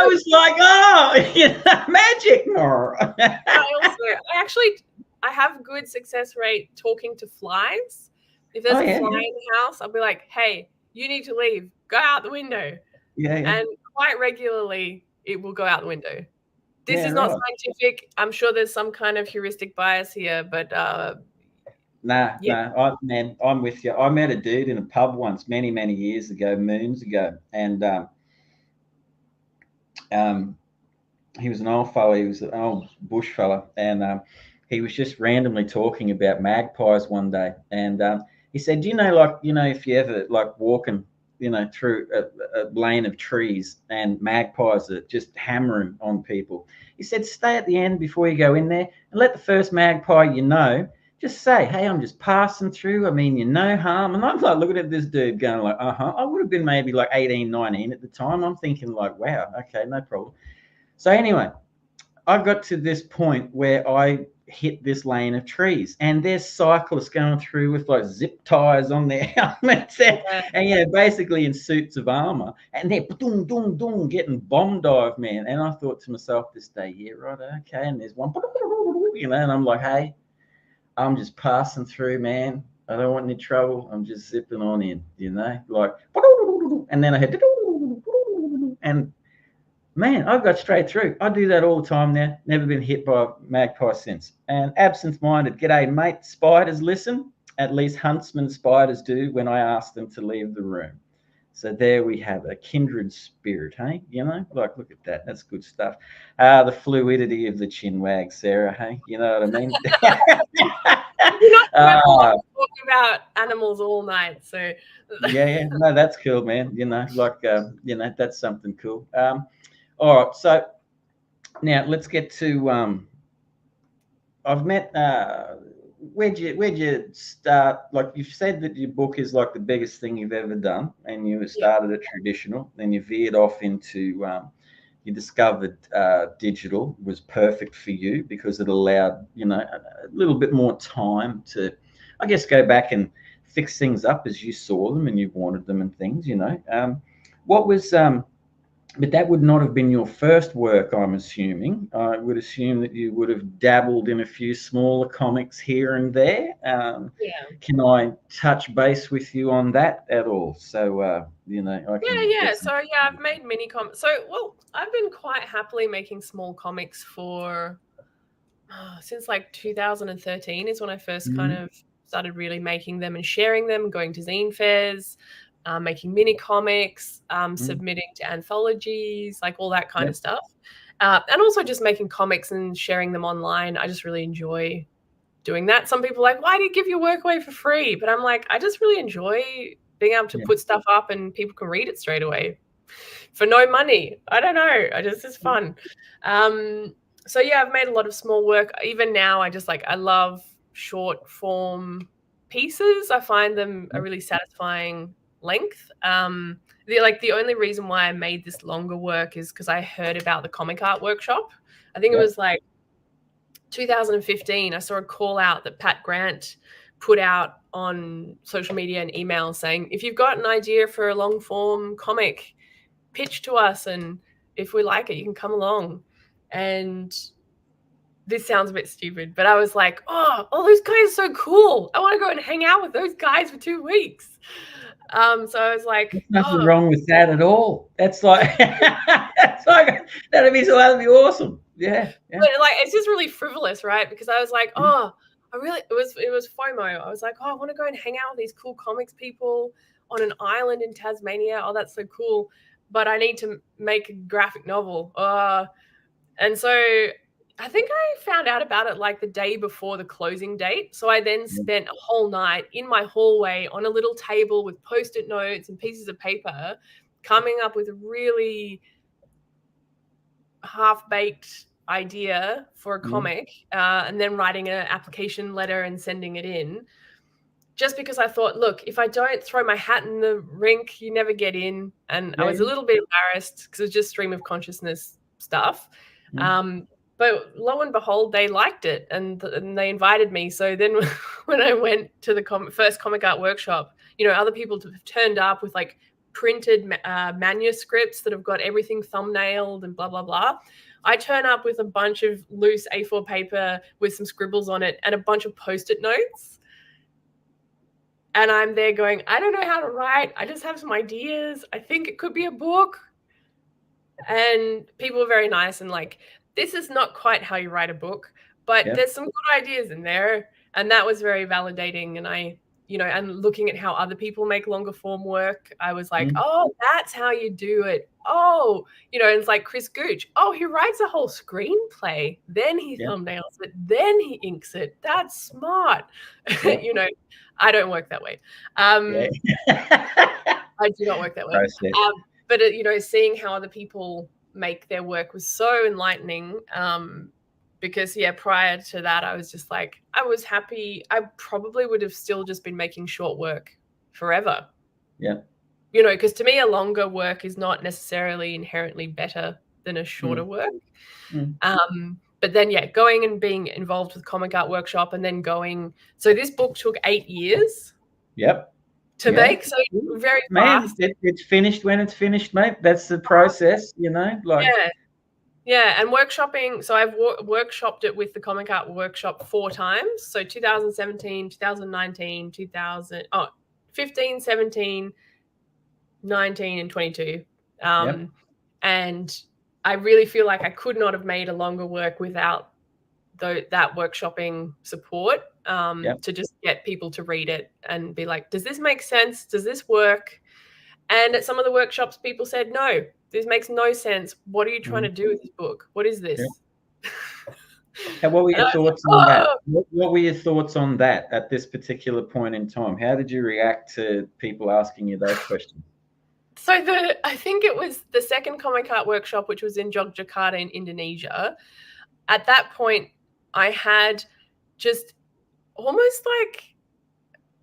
was like, magic. I I have good success rate talking to flies. If there's a fly in the house, I'll be like, hey, you need to leave. Go out the window. Yeah. And quite regularly, it will go out the window. This is not right. scientific. I'm sure there's some kind of heuristic bias here, but Nah, yeah. man, I'm with you. I met a dude in a pub once, many, many years ago, moons ago, and he was an old fella. He was an old bush fella, and he was just randomly talking about magpies one day, and he said, "Do you know, like, if you ever like walking, through a lane of trees and magpies are just hammering on people," he said, "stay at the end before you go in there and let the first magpie just say, hey, I'm just passing through. I mean, no harm." And I'm like looking at this dude going like, I would have been maybe like 18, 19 at the time. I'm thinking like, wow, okay, no problem. So anyway, I got to this point where I hit this lane of trees, and there's cyclists going through with like zip ties on their helmets, and basically in suits of armor, and they're doom, doom, doom, getting bomb dive, man. And I thought to myself this day, yeah, right, okay. And there's one, and I'm like, hey, I'm just passing through, man. I don't want any trouble. I'm just zipping on in, like, and then I had, and man, I got straight through. I do that all the time now. Never been hit by a magpie since. And absent-minded, g'day, mate. Spiders listen. At least huntsman spiders do when I ask them to leave the room. So there we have a kindred spirit, hey? Like, look at that. That's good stuff. The fluidity of the chinwag, Sarah, hey? You know what I mean? You're not talking about animals all night, so. Yeah. No, that's cool, man. That's something cool. All right, so now let's get to I've met where'd you start? Like, you've said that your book is like the biggest thing you've ever done, and you started at traditional, then you veered off into you discovered digital was perfect for you because it allowed a little bit more time to, I guess, go back and fix things up as you saw them and you wanted them and things. What was but that would not have been your first work, I'm assuming. I would assume that you would have dabbled in a few smaller comics here and there. Can I touch base with you on that at all? So, I can. So, I've made mini comics. So, I've been quite happily making small comics for since like 2013 is when I first kind of started really making them and sharing them, going to zine fairs. Making mini comics, submitting to anthologies, like all that kind of stuff. And also just making comics and sharing them online. I just really enjoy doing that. Some people are like, why do you give your work away for free? But I'm like, I just really enjoy being able to put stuff up and people can read it straight away for no money. I don't know. It's fun. So I've made a lot of small work. Even now, I love short form pieces. I find them a really satisfying length. The only reason why I made this longer work is because I heard about the comic art workshop. I think it was like 2015. I saw a call out that Pat Grant put out on social media and email saying, if you've got an idea for a long form comic, pitch to us, and if we like it, you can come along. And this sounds a bit stupid, but I was like, oh, those guys are so cool. I want to go and hang out with those guys for 2 weeks. So I was like, there's nothing wrong with that at all. That's like, that'd be awesome. Yeah. But it's just really frivolous, right? Because I was like, it was FOMO. I was like, I want to go and hang out with these cool comics people on an island in Tasmania. Oh, that's so cool. But I need to make a graphic novel. And so I think I found out about it like the day before the closing date. So I then spent a whole night in my hallway on a little table with Post-it notes and pieces of paper, coming up with a really half-baked idea for a comic, and then writing an application letter and sending it in. Just because I thought, look, if I don't throw my hat in the rink, you never get in. And I was a little bit embarrassed because it was just stream of consciousness stuff. But lo and behold, they liked it and they invited me. So then when I went to the first comic art workshop, other people have turned up with like printed manuscripts that have got everything thumbnailed and blah, blah, blah. I turn up with a bunch of loose A4 paper with some scribbles on it and a bunch of Post-it notes. And I'm there going, I don't know how to write. I just have some ideas. I think it could be a book. And people were very nice and like, this is not quite how you write a book, but there's some good ideas in there. And that was very validating. And I, and looking at how other people make longer form work, I was like, oh, that's how you do it. Oh, and it's like Chris Gooch. Oh, he writes a whole screenplay. Then he thumbnails it. Then he inks it. That's smart. I don't work that way. I do not work that way. But, seeing how other people make their work was so enlightening. Because prior to that, I was just like, I was happy. I probably would have still just been making short work forever. Yeah. Because to me, a longer work is not necessarily inherently better than a shorter work. But then, going and being involved with Comic Art Workshop and then going. So this book took 8 years. To make, so very fast. It's finished when it's finished, mate. That's the process, Yeah, and workshopping. So I've workshopped it with the Comic Art Workshop 4 times. So 2017, 2019, 15, 17, 19, and 22. And I really feel like I could not have made a longer work without that workshopping support to just get people to read it and be like, does this make sense? Does this work? And at some of the workshops, people said, no, this makes no sense. What are you trying to do with this book? What is this? And what were your thoughts on that? What were your thoughts on that at this particular point in time? How did you react to people asking you those questions? So I think it was the second Comic Art Workshop, which was in Yogyakarta in Indonesia. At that point, I had just almost like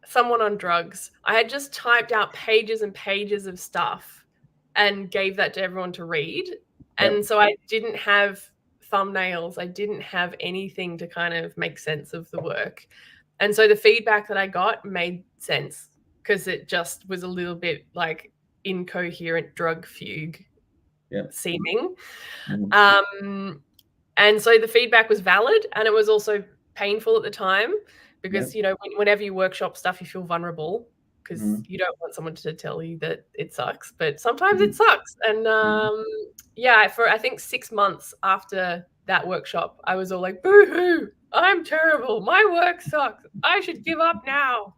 someone on drugs. I had just typed out pages and pages of stuff and gave that to everyone to read. And so I didn't have thumbnails. I didn't have anything to kind of make sense of the work. And so the feedback that I got made sense because it just was a little bit like incoherent drug fugue seeming. And so the feedback was valid and it was also painful at the time because, whenever you workshop stuff, you feel vulnerable because you don't want someone to tell you that it sucks, but sometimes it sucks. And for I think 6 months after that workshop, I was all like, boo-hoo, I'm terrible. My work sucks. I should give up now.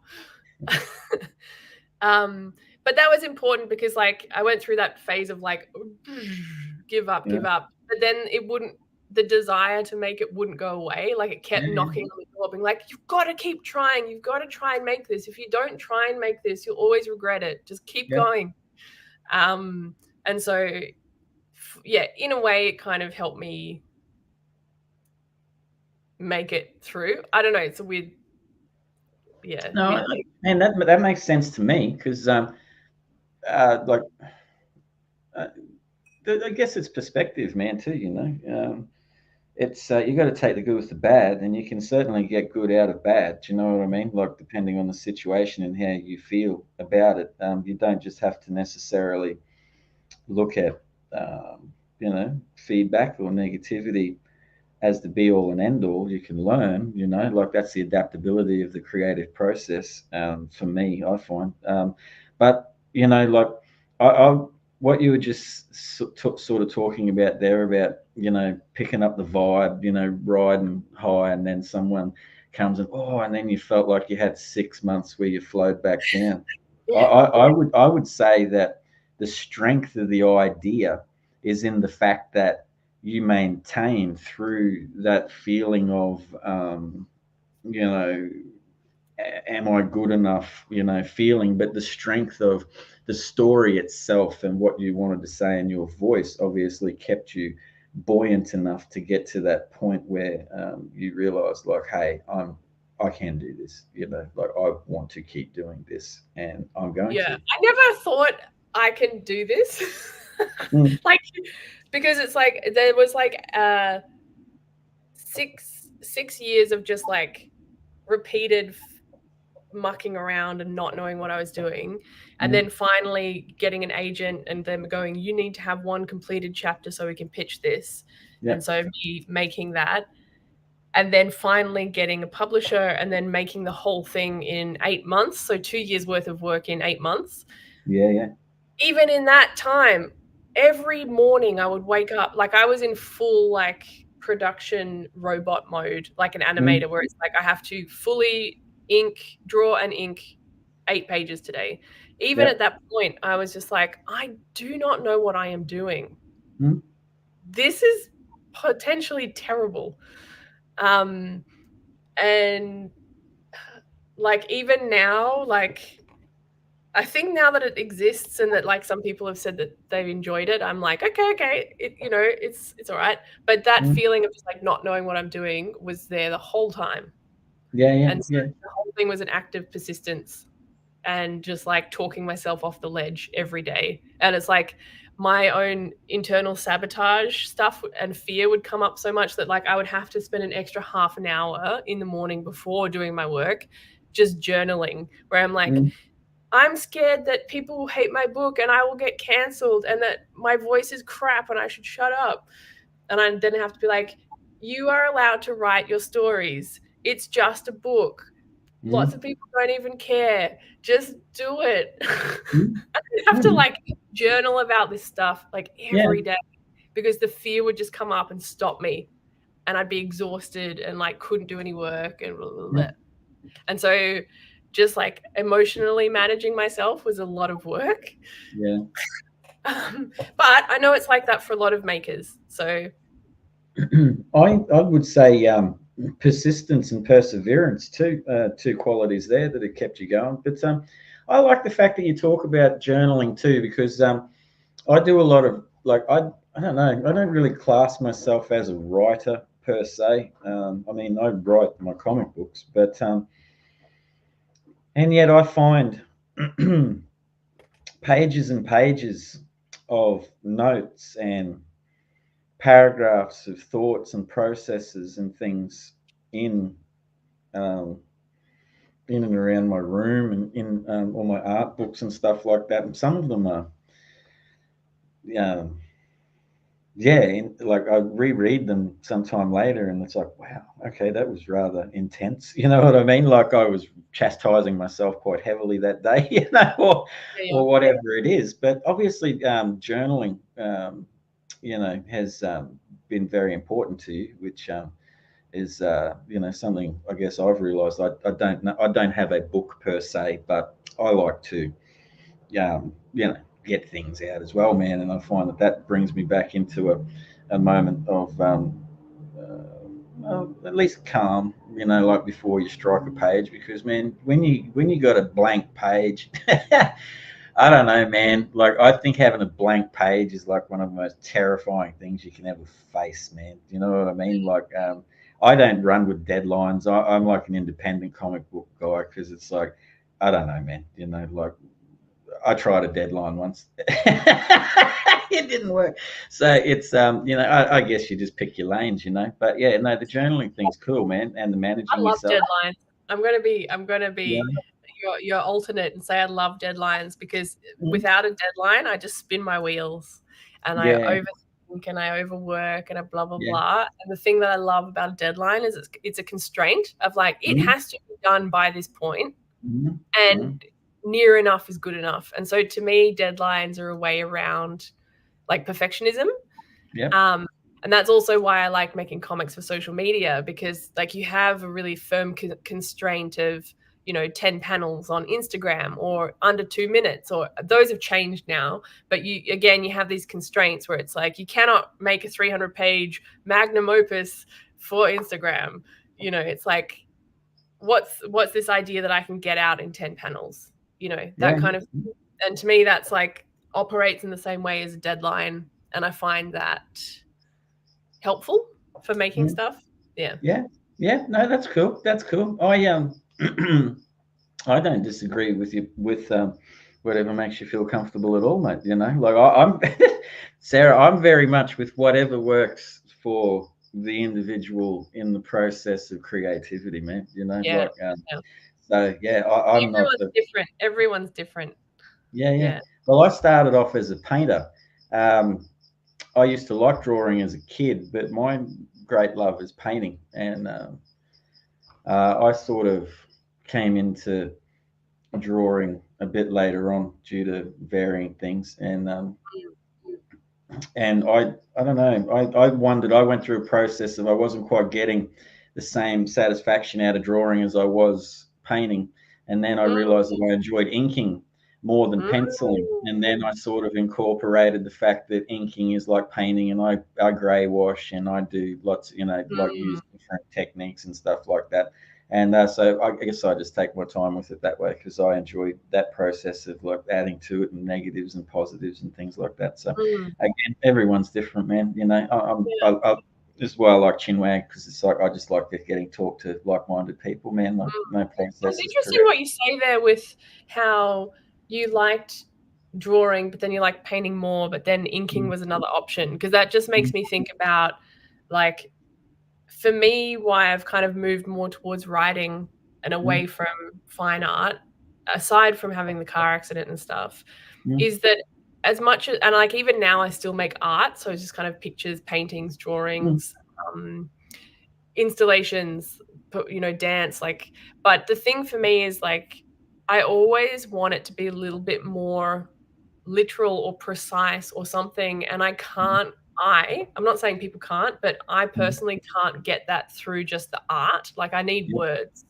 But that was important because like I went through that phase of like, give up. But then the desire to make it wouldn't go away. Like it kept knocking on the door, being like, you've got to keep trying. You've got to try and make this. If you don't try and make this, you'll always regret it. Just keep going. And so, in a way, it kind of helped me make it through. I don't know. It's a weird, No, and that makes sense to me because, I guess it's perspective, man, too. It's you got to take the good with the bad, and you can certainly get good out of bad. Do you know what I mean? Like depending on the situation and how you feel about it, you don't just have to necessarily look at feedback or negativity as the be all and end all. You can learn, like that's the adaptability of the creative process. For me, I find, but like I what you were just sort of talking about there about, picking up the vibe, riding high, and then someone comes and then you felt like you had 6 months where you flowed back down. I would say that the strength of the idea is in the fact that you maintain through that feeling of, am I good enough, feeling, but the strength of the story itself and what you wanted to say in your voice obviously kept you buoyant enough to get to that point where you realized like, hey, I can do this, like I want to keep doing this and I'm going to. I never thought I can do this. Like, because it's like, there was like 6 years of just like repeated mucking around and not knowing what I was doing. And then finally getting an agent and them going, you need to have one completed chapter so we can pitch this. And so me making that, and then finally getting a publisher and then making the whole thing in 8 months. So 2 years worth of work in 8 months. Yeah. Even in that time, every morning I would wake up, like I was in full like production robot mode, like an animator, where it's like I have to fully draw and ink 8 pages today. Even at that point, I was just like, I do not know what I am doing. This is potentially terrible. And like even now, like I think now that it exists and that like some people have said that they've enjoyed it, I'm like, okay, it's all right. But that feeling of just like not knowing what I'm doing was there the whole time. And so the whole thing was an act of persistence and just like talking myself off the ledge every day. And it's like my own internal sabotage stuff and fear would come up so much that like I would have to spend an extra half an hour in the morning before doing my work just journaling, where I'm like, I'm scared that people will hate my book and I will get cancelled and that my voice is crap and I should shut up. And I then have to be like, you are allowed to write your stories. It's just a book. Lots of people don't even care. Just do it. I have to like journal about this stuff like every day because the fear would just come up and stop me and I'd be exhausted and like couldn't do any work and blah, blah, blah. And so just like emotionally managing myself was a lot of work. But I know it's like that for a lot of makers. So I would say persistence and perseverance too, two qualities there that have kept you going. But I like the fact that you talk about journaling too, because I do a lot of like I don't know, I don't really class myself as a writer per se. I mean, I write my comic books, but and yet I find pages and pages of notes and paragraphs of thoughts and processes and things in and around my room and in all my art books and stuff like that. And some of them are, like I reread them sometime later and it's like, wow, okay, that was rather intense. You know what I mean? Like I was chastising myself quite heavily that day, you know, or whatever it is. But obviously journaling, has been very important to you, which is something I guess I've realised. I don't have a book per se, but I like to get things out as well, man. And I find that brings me back into a moment of at least calm, like before you strike a page. Because man, when you got a blank page, I don't know, man. Like I think having a blank page is like one of the most terrifying things you can ever face, man. You know what I mean? Like I don't run with deadlines. I'm like an independent comic book guy because it's like, I don't know, man. Like I tried a deadline once. It didn't work. So it's, I guess you just pick your lanes, But yeah, no, the journaling thing's cool, man. And the managing I love yourself. deadlines. I'm going to be your alternate and say I love deadlines because without a deadline, I just spin my wheels and I overthink and I overwork and I blah, blah, blah. And the thing that I love about a deadline is it's a constraint of like, it has to be done by this point. And near enough is good enough. And so to me, deadlines are a way around like perfectionism. And that's also why I like making comics for social media, because like you have a really firm constraint of, 10 panels on Instagram or under 2 minutes, or those have changed now. But you have these constraints where it's like, you cannot make a 300-page magnum opus for Instagram. It's like, what's this idea that I can get out in 10 panels? That kind of, and to me, that's like operates in the same way as a deadline. And I find that helpful for making stuff. No, that's cool. I don't disagree with you with whatever makes you feel comfortable at all, mate. Like I'm Sarah, I'm very much with whatever works for the individual in the process of creativity, man. So yeah, I'm not. Everyone's different. Everyone's different. Yeah. Well, I started off as a painter. I used to like drawing as a kid, but my great love is painting, and I sort of came into drawing a bit later on due to varying things, and I don't know. I wondered. I went through a process of I wasn't quite getting the same satisfaction out of drawing as I was painting, and then I realized that I enjoyed inking more than penciling, and then I sort of incorporated the fact that inking is like painting, and I grey wash and I do lots, like use different techniques and stuff like that. And so I guess I just take my time with it that way because I enjoy that process of like adding to it and negatives and positives and things like that. So again, everyone's different, man. This is why I like Chinwag, because it's like I just like getting talk to like-minded people, man. Like no process. It's interesting what you say there with how you liked drawing, but then you like painting more, but then inking was another option, because that just makes me think about, like, for me, why I've kind of moved more towards writing and away from fine art, aside from having the car accident and stuff, is that as much as, and like even now I still make art, so it's just kind of pictures, paintings, drawings, installations, dance, like, but the thing for me is like I always want it to be a little bit more literal or precise or something, and I'm not saying people can't, but I personally can't get that through just the art. Like I need words.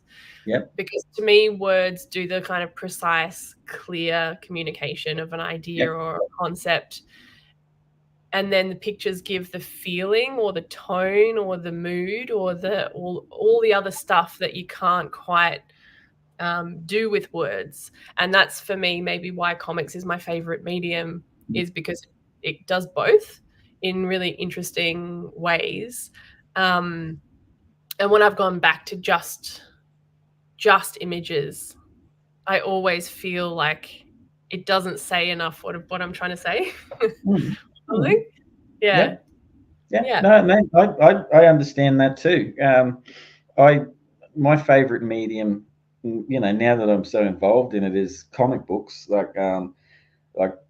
Yep. Because to me, words do the kind of precise, clear communication of an idea or a concept. And then the pictures give the feeling or the tone or the mood or all the other stuff that you can't quite do with words. And that's, for me, maybe why comics is my favorite medium, is because it does both in really interesting ways. And when I've gone back to just images, I always feel like it doesn't say enough what I'm trying to say. Yeah. No, I understand that too. My favorite medium, now that I'm so involved in it, is comic books. Like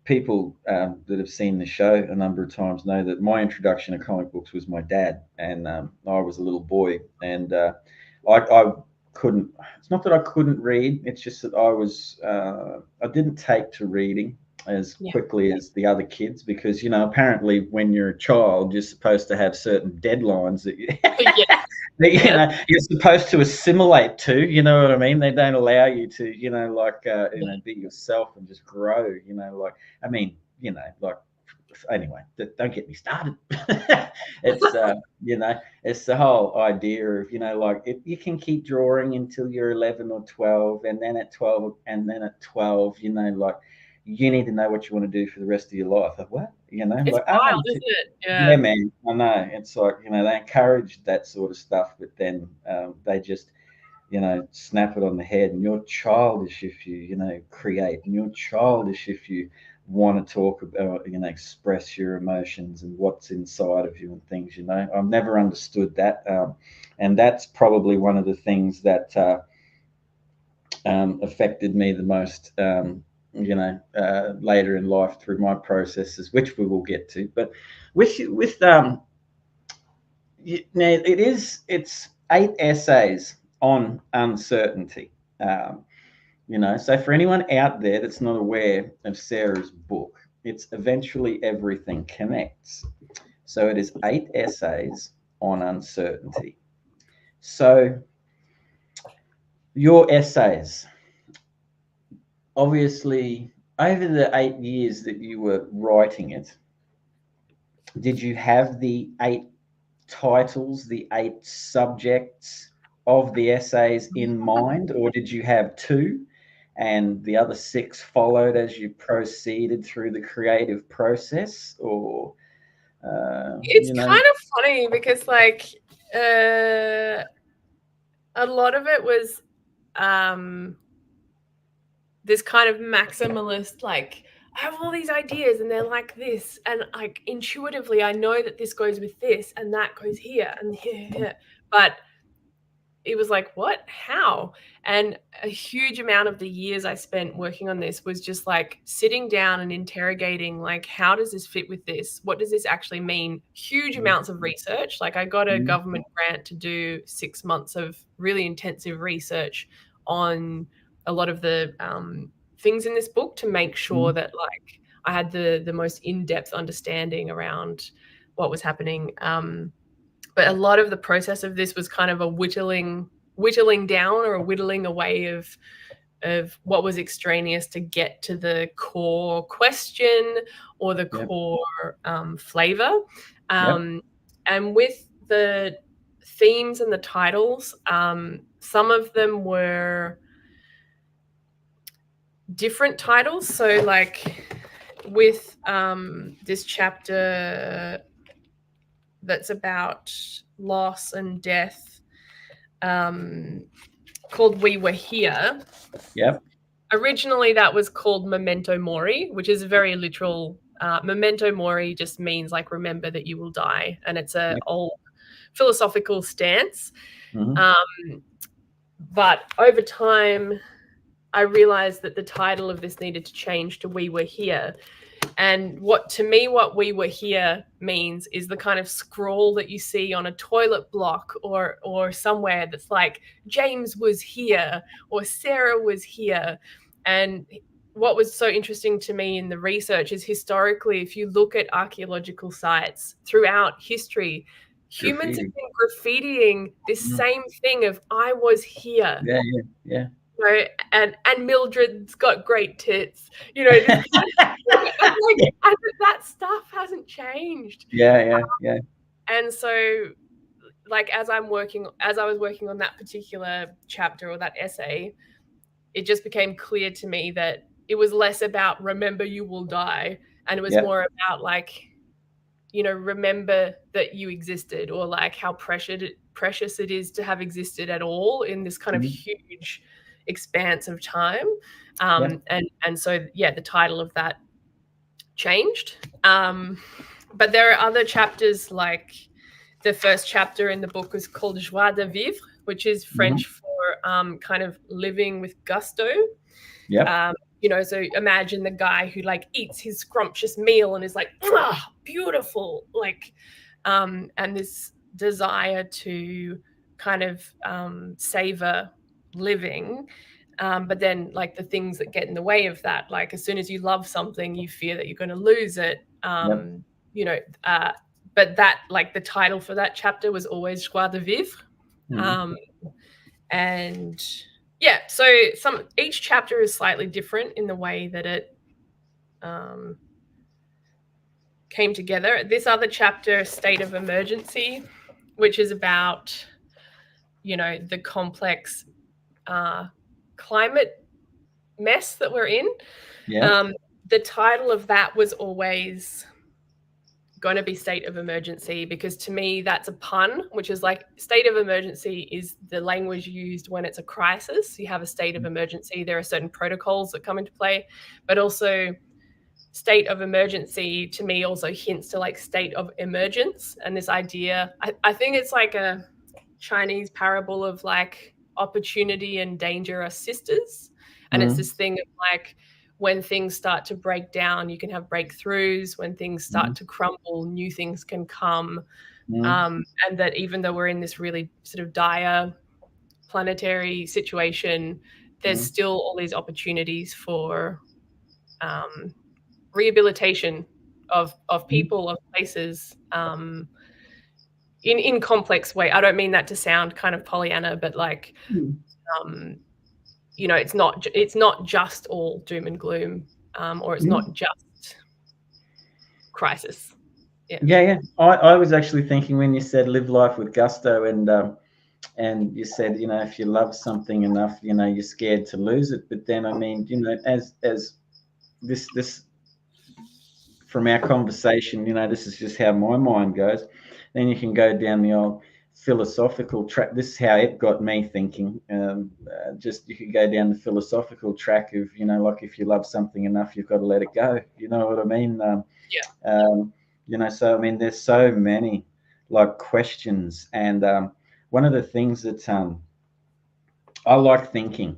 people that have seen the show a number of times know that my introduction to comic books was my dad, and I was a little boy, and I couldn't. It's not that I couldn't read; it's just that I didn't take to reading as quickly as the other kids, because apparently when you're a child you're supposed to have certain deadlines that you you're supposed to assimilate to, you know what I mean? They don't allow you to be yourself and just grow, anyway, don't get me started. It's the whole idea of if you can keep drawing until you're 11 or 12, and then at 12 you need to know what you want to do for the rest of your life. Like, what? It's wild, isn't it? Yeah, man. I know. It's like, they encourage that sort of stuff, but then they just, snap it on the head. And you're childish if you, create. And you're childish if you want to talk about, express your emotions and what's inside of you and things, I've never understood that. And that's probably one of the things that affected me the most, later in life through my processes, which we will get to. But now it's 8 essays on uncertainty. So for anyone out there that's not aware of Sarah's book, it's Eventually Everything Connects. So it is 8 essays on uncertainty. So your essays, obviously, over the 8 years that you were writing it, did you have the 8 titles, the 8 subjects of the essays in mind, or did you have 2 and the other 6 followed as you proceeded through the creative process? Or it's kind of funny because a lot of it was this kind of maximalist, like, I have all these ideas and they're like this, and like intuitively I know that this goes with this and that goes here and here. But it was like, what? How? And a huge amount of the years I spent working on this was just like sitting down and interrogating, like, how does this fit with this? What does this actually mean? Huge amounts of research. Like, I got a government grant to do 6 months of really intensive research on a lot of the things in this book to make sure that, like, I had the most in-depth understanding around what was happening. But a lot of the process of this was kind of a whittling down, or a whittling away of what was extraneous to get to the core question or the core flavor. And with the themes and the titles, some of them were different titles. So like with this chapter that's about loss and death, called We Were Here. Yep. Originally that was called Memento Mori, which is a very literal, Memento Mori just means like remember that you will die. And it's a old philosophical stance. But over time, I realized that the title of this needed to change to We Were Here. And what We Were Here means is the kind of scroll that you see on a toilet block or somewhere that's like, James was here or Sarah was here. And what was so interesting to me in the research is historically, if you look at archaeological sites throughout history, humans have been graffitiing this same thing of I was here. Yeah. You know, and Mildred's got great tits. You know, just and that stuff hasn't changed. Yeah. And so, like, as I was working on that particular chapter or that essay, it just became clear to me that it was less about remember you will die, and it was more about like, you know, remember that you existed, or like how precious it is to have existed at all in this kind of huge expanse of time. And so the title of that changed. But there are other chapters, like the first chapter in the book was called Joie de Vivre, which is French for kind of living with gusto. You know, so imagine the guy who like eats his scrumptious meal and is like, beautiful, like, and this desire to kind of savor living. But then like the things that get in the way of that, like as soon as you love something, you fear that you're going to lose it. You know, but that, like, the title for that chapter was always Joie de Vivre. And so each chapter is slightly different in the way that it came together. This other chapter, State of Emergency, which is about, you know, the complex climate mess that we're in. The title of that was always going to be State of Emergency, because to me that's a pun, which is like, state of emergency is the language used when it's a crisis. You have a state of emergency, there are certain protocols that come into play, but also state of emergency to me also hints to like state of emergence. And this idea, I think it's like a Chinese parable of like opportunity and danger are sisters. And it's this thing of like, when things start to break down, you can have breakthroughs. When things start to crumble, new things can come. And that even though we're in this really sort of dire planetary situation, there's still all these opportunities for rehabilitation of people, of places, in complex way. I don't mean that to sound kind of Pollyanna, but like, you know, it's not just all doom and gloom, or it's not just crisis. I was actually thinking when you said live life with gusto, and you said, you know, if you love something enough, you know, you're scared to lose it. But then, I mean, you know, as this from our conversation, you know, this is just how my mind goes. Then you can go down the old philosophical track. This is how it got me thinking. Just you could go down the philosophical track of, you know, like if you love something enough, you've got to let it go. You know what I mean? You know, so I mean, there's so many like questions, and one of the things that I like thinking,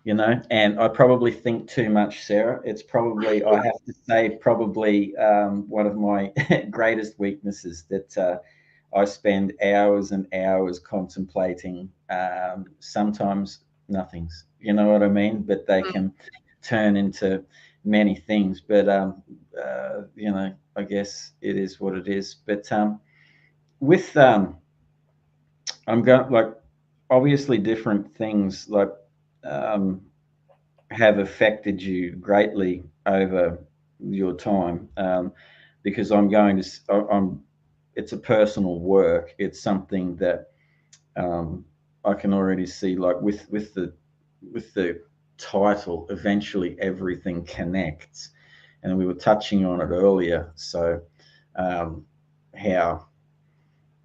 and I probably think too much, Sarah. It's probably, I have to say, probably one of my greatest weaknesses, that I spend hours and hours contemplating, sometimes nothings, you know what I mean? But they can turn into many things. But, I guess it is what it is. But with, I'm going, like, obviously different things, like, um, have affected you greatly over your time, because I'm it's a personal work. It's something that, I can already see, like, with the title, eventually everything connects, and we were touching on it earlier. So, how,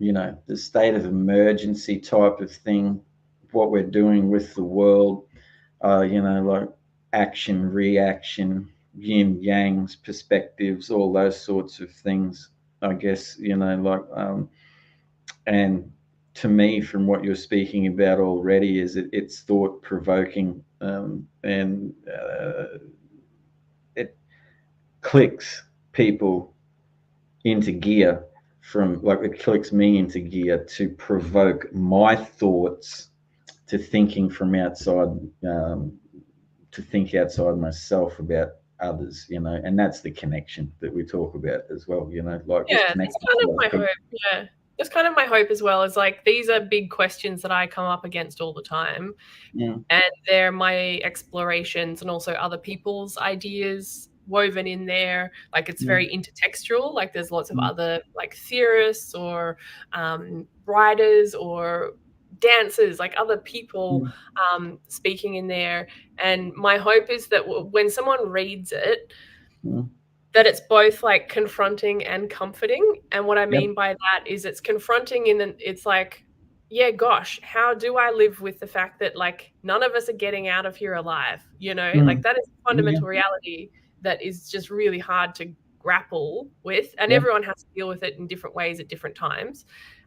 the state of emergency type of thing, what we're doing with the world, like action, reaction, yin yangs, perspectives, all those sorts of things. I guess, and to me, from what you're speaking about already, is it's thought provoking, and it clicks people into gear, from, like, it clicks me into gear to provoke my thoughts to thinking from outside, to think outside myself about others, and that's the connection that we talk about as well, like this Yeah, connection. that's kind of my hope. Yeah, that's kind of my hope as well. Is like, these are big questions that I come up against all the time, Yeah. and they're my explorations and also other people's ideas woven in there. Like, it's very intertextual. Like, there's lots of other, like, theorists or writers or dancers, like other people speaking in there. And my hope is that when someone reads it, that it's both, like, confronting and comforting. And what I Yep. mean by that is, it's confronting in that it's like, yeah, gosh, how do I live with the fact that, like, none of us are getting out of here alive? Like, that is a fundamental reality that is just really hard to grapple with, and Yep. everyone has to deal with it in different ways at different times.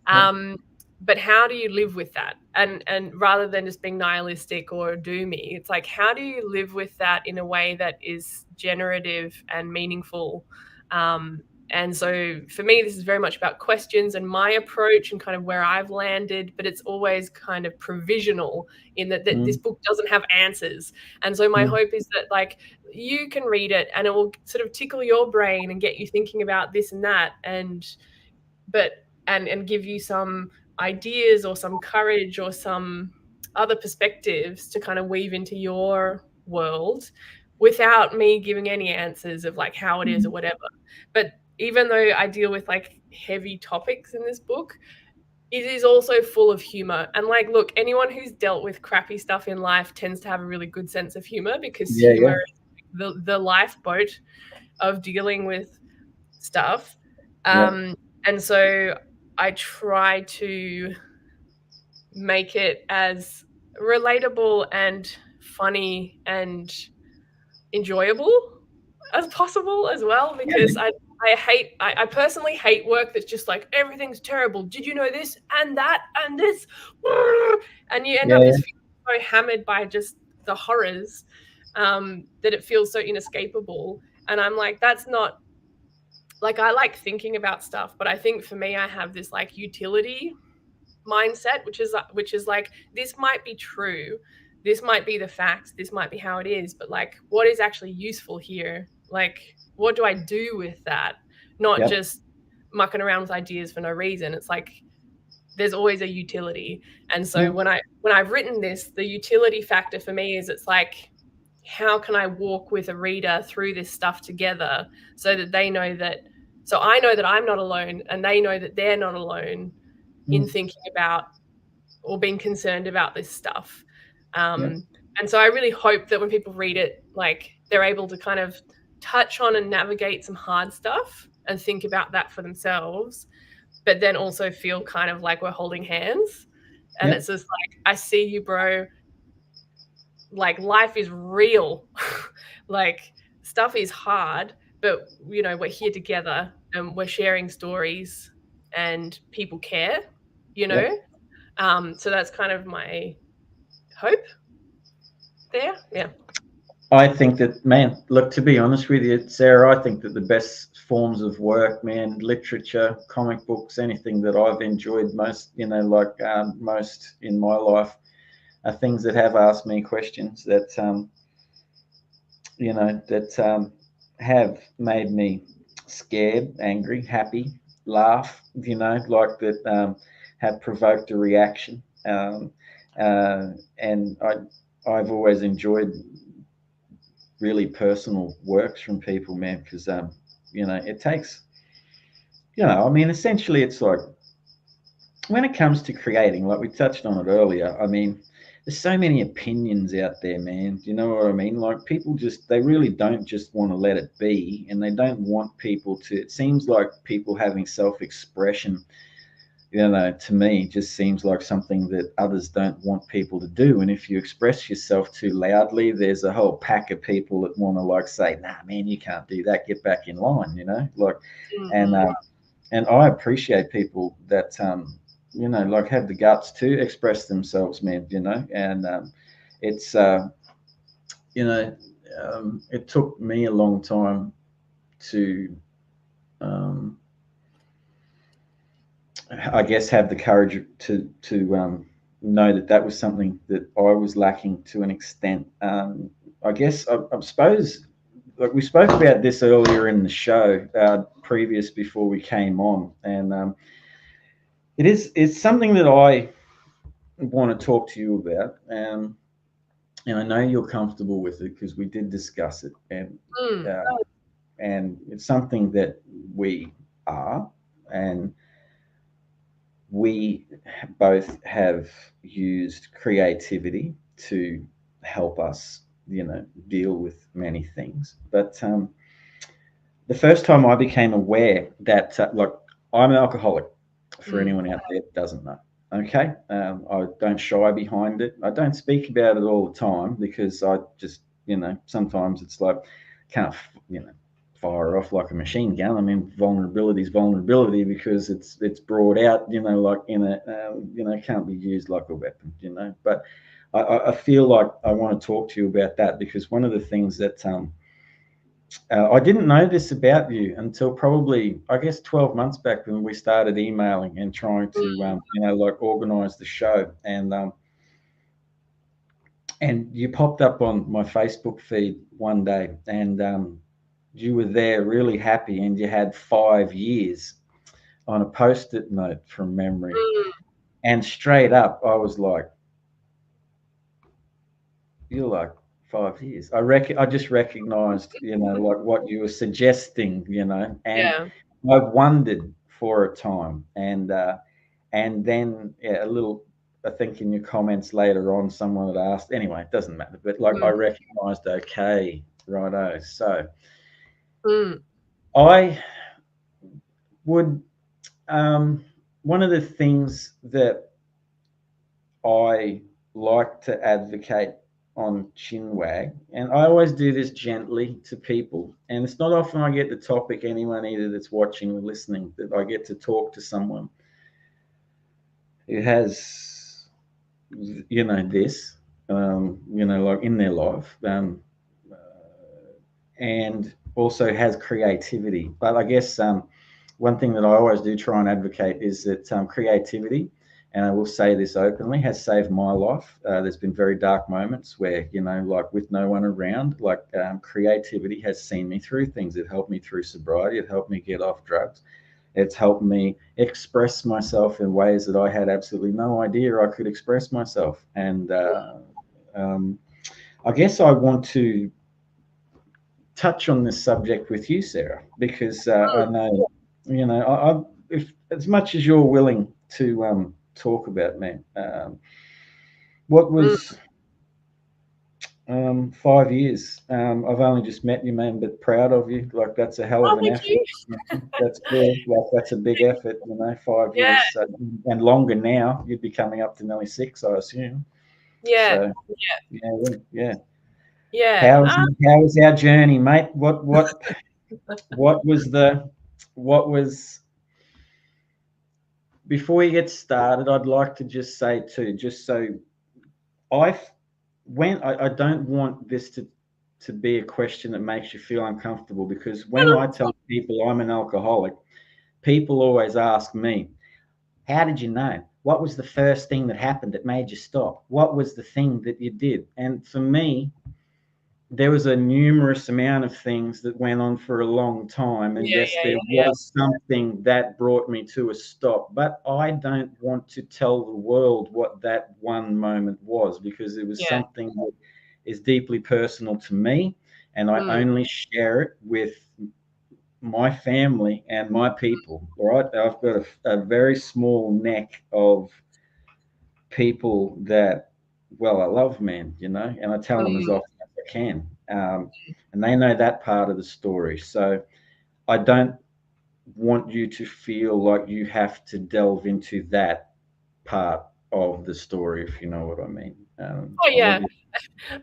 Yep. But how do you live with that? And rather than just being nihilistic or doomy, it's like, how do you live with that in a way that is generative and meaningful? And so for me, this is very much about questions and my approach and kind of where I've landed, but it's always kind of provisional in that this book doesn't have answers. And so my hope is that, like, you can read it and it will sort of tickle your brain and get you thinking about this and that, and give you some ideas or some courage or some other perspectives to kind of weave into your world, without me giving any answers of, like, how it is or whatever. But even though I deal with, like, heavy topics in this book, it is also full of humor. And, like, look, anyone who's dealt with crappy stuff in life tends to have a really good sense of humor, because humor is the lifeboat of dealing with stuff. And so I try to make it as relatable and funny and enjoyable as possible as well, because I personally hate work that's just like, everything's terrible. Did you know this and that and this? And you end up just feeling so hammered by just the horrors, that it feels so inescapable. And I'm like, that's not, like, I like thinking about stuff, but I think for me, I have this, like, utility mindset, which is like, this might be true, this might be the facts, this might be how it is, but, like, what is actually useful here? Like, what do I do with that? Not just mucking around with ideas for no reason. It's like, there's always a utility. And so when I've written this, the utility factor for me is, it's like, how can I walk with a reader through this stuff together, so that they know that, so I know that I'm not alone, and they know that they're not alone in thinking about or being concerned about this stuff. And so I really hope that when people read it, like, they're able to kind of touch on and navigate some hard stuff and think about that for themselves, but then also feel kind of like we're holding hands. And it's just like, I see you, bro. Like, life is real. Like, stuff is hard, but, we're here together and we're sharing stories and people care, So that's kind of my hope. there. Yeah. I think that, man, look, to be honest with you, Sarah, I think that the best forms of work, man, literature, comic books, anything that I've enjoyed most, most in my life are things that have asked me questions that, have made me scared, angry, happy, laugh, like that, have provoked a reaction. And I've always enjoyed really personal works from people, man, because it takes, I mean, essentially it's like when it comes to creating, like we touched on it earlier, I mean, there's so many opinions out there, man. Do you know what I mean? Like people they really don't just want to let it be, and they don't want people to, it seems like people having self-expression, to me just seems like something that others don't want people to do. And if you express yourself too loudly, there's a whole pack of people that want to like say, nah, man, you can't do that, get back in line, like, and I appreciate people that, like have the guts to express themselves, man, and it's, it took me a long time to, I guess, have the courage to know that that was something that I was lacking to an extent. I guess I suppose, like we spoke about this earlier in the show, previous before we came on, and it's something that I want to talk to you about, and I know you're comfortable with it because we did discuss it, and it's something that we are, and we both have used creativity to help us, deal with many things. But the first time I became aware that, like, I'm an alcoholic, for anyone out there that doesn't know. Okay, I don't shy behind it. I don't speak about it all the time because I just, sometimes it's like can't, fire off like a machine gun. I mean, vulnerability is vulnerability because it's brought out, like in a, can't be used like a weapon, But I feel like I want to talk to you about that because one of the things that I didn't know this about you until probably, I guess, 12 months back when we started emailing and trying to, like organize the show. And you popped up on my Facebook feed one day, and you were there really happy, and you had 5 years on a post-it note from memory. And straight up, I was like, you're like 5 years. I just recognized, like what you were suggesting, and I wondered for a time, and then a little, I think in your comments later on, someone had asked. Anyway, it doesn't matter, but like I recognized, okay, righto. So I would, one of the things that I like to advocate on Chinwag, and I always do this gently to people, and it's not often I get the topic, anyone either that's watching or listening, that I get to talk to someone who has, this, like in their life, and also has creativity. But I guess one thing that I always do try and advocate is that creativity, and I will say this openly, has saved my life. There's been very dark moments where, like with no one around, like creativity has seen me through things. It helped me through sobriety. It helped me get off drugs. It's helped me express myself in ways that I had absolutely no idea I could express myself. And I guess I want to touch on this subject with you, Sarah, because I know, if as much as you're willing to talk about, man, what was 5 years? I've only just met you, man, but proud of you. Like that's a hell of an effort. That's good. Like that's a big effort, 5 years and longer now. You'd be coming up to nearly 6, I assume. So, yeah. How was our journey, mate? What was before you get started, I'd like to just say too, just so when I don't want this to be a question that makes you feel uncomfortable, because when I tell people I'm an alcoholic, people always ask me, how did you know? What was the first thing that happened that made you stop? What was the thing that you did? And for me, there was a numerous amount of things that went on for a long time. And yes, there Yeah. was something that brought me to a stop. But I don't want to tell the world what that one moment was, because it was Yeah. something that is deeply personal to me. And I only share it with my family and my people. All right. I've got a very small neck of people that, well, I love, man, and I tell them as often as I can. And they know that part of the story. So I don't want you to feel like you have to delve into that part of the story, if you know what I mean. Oh yeah.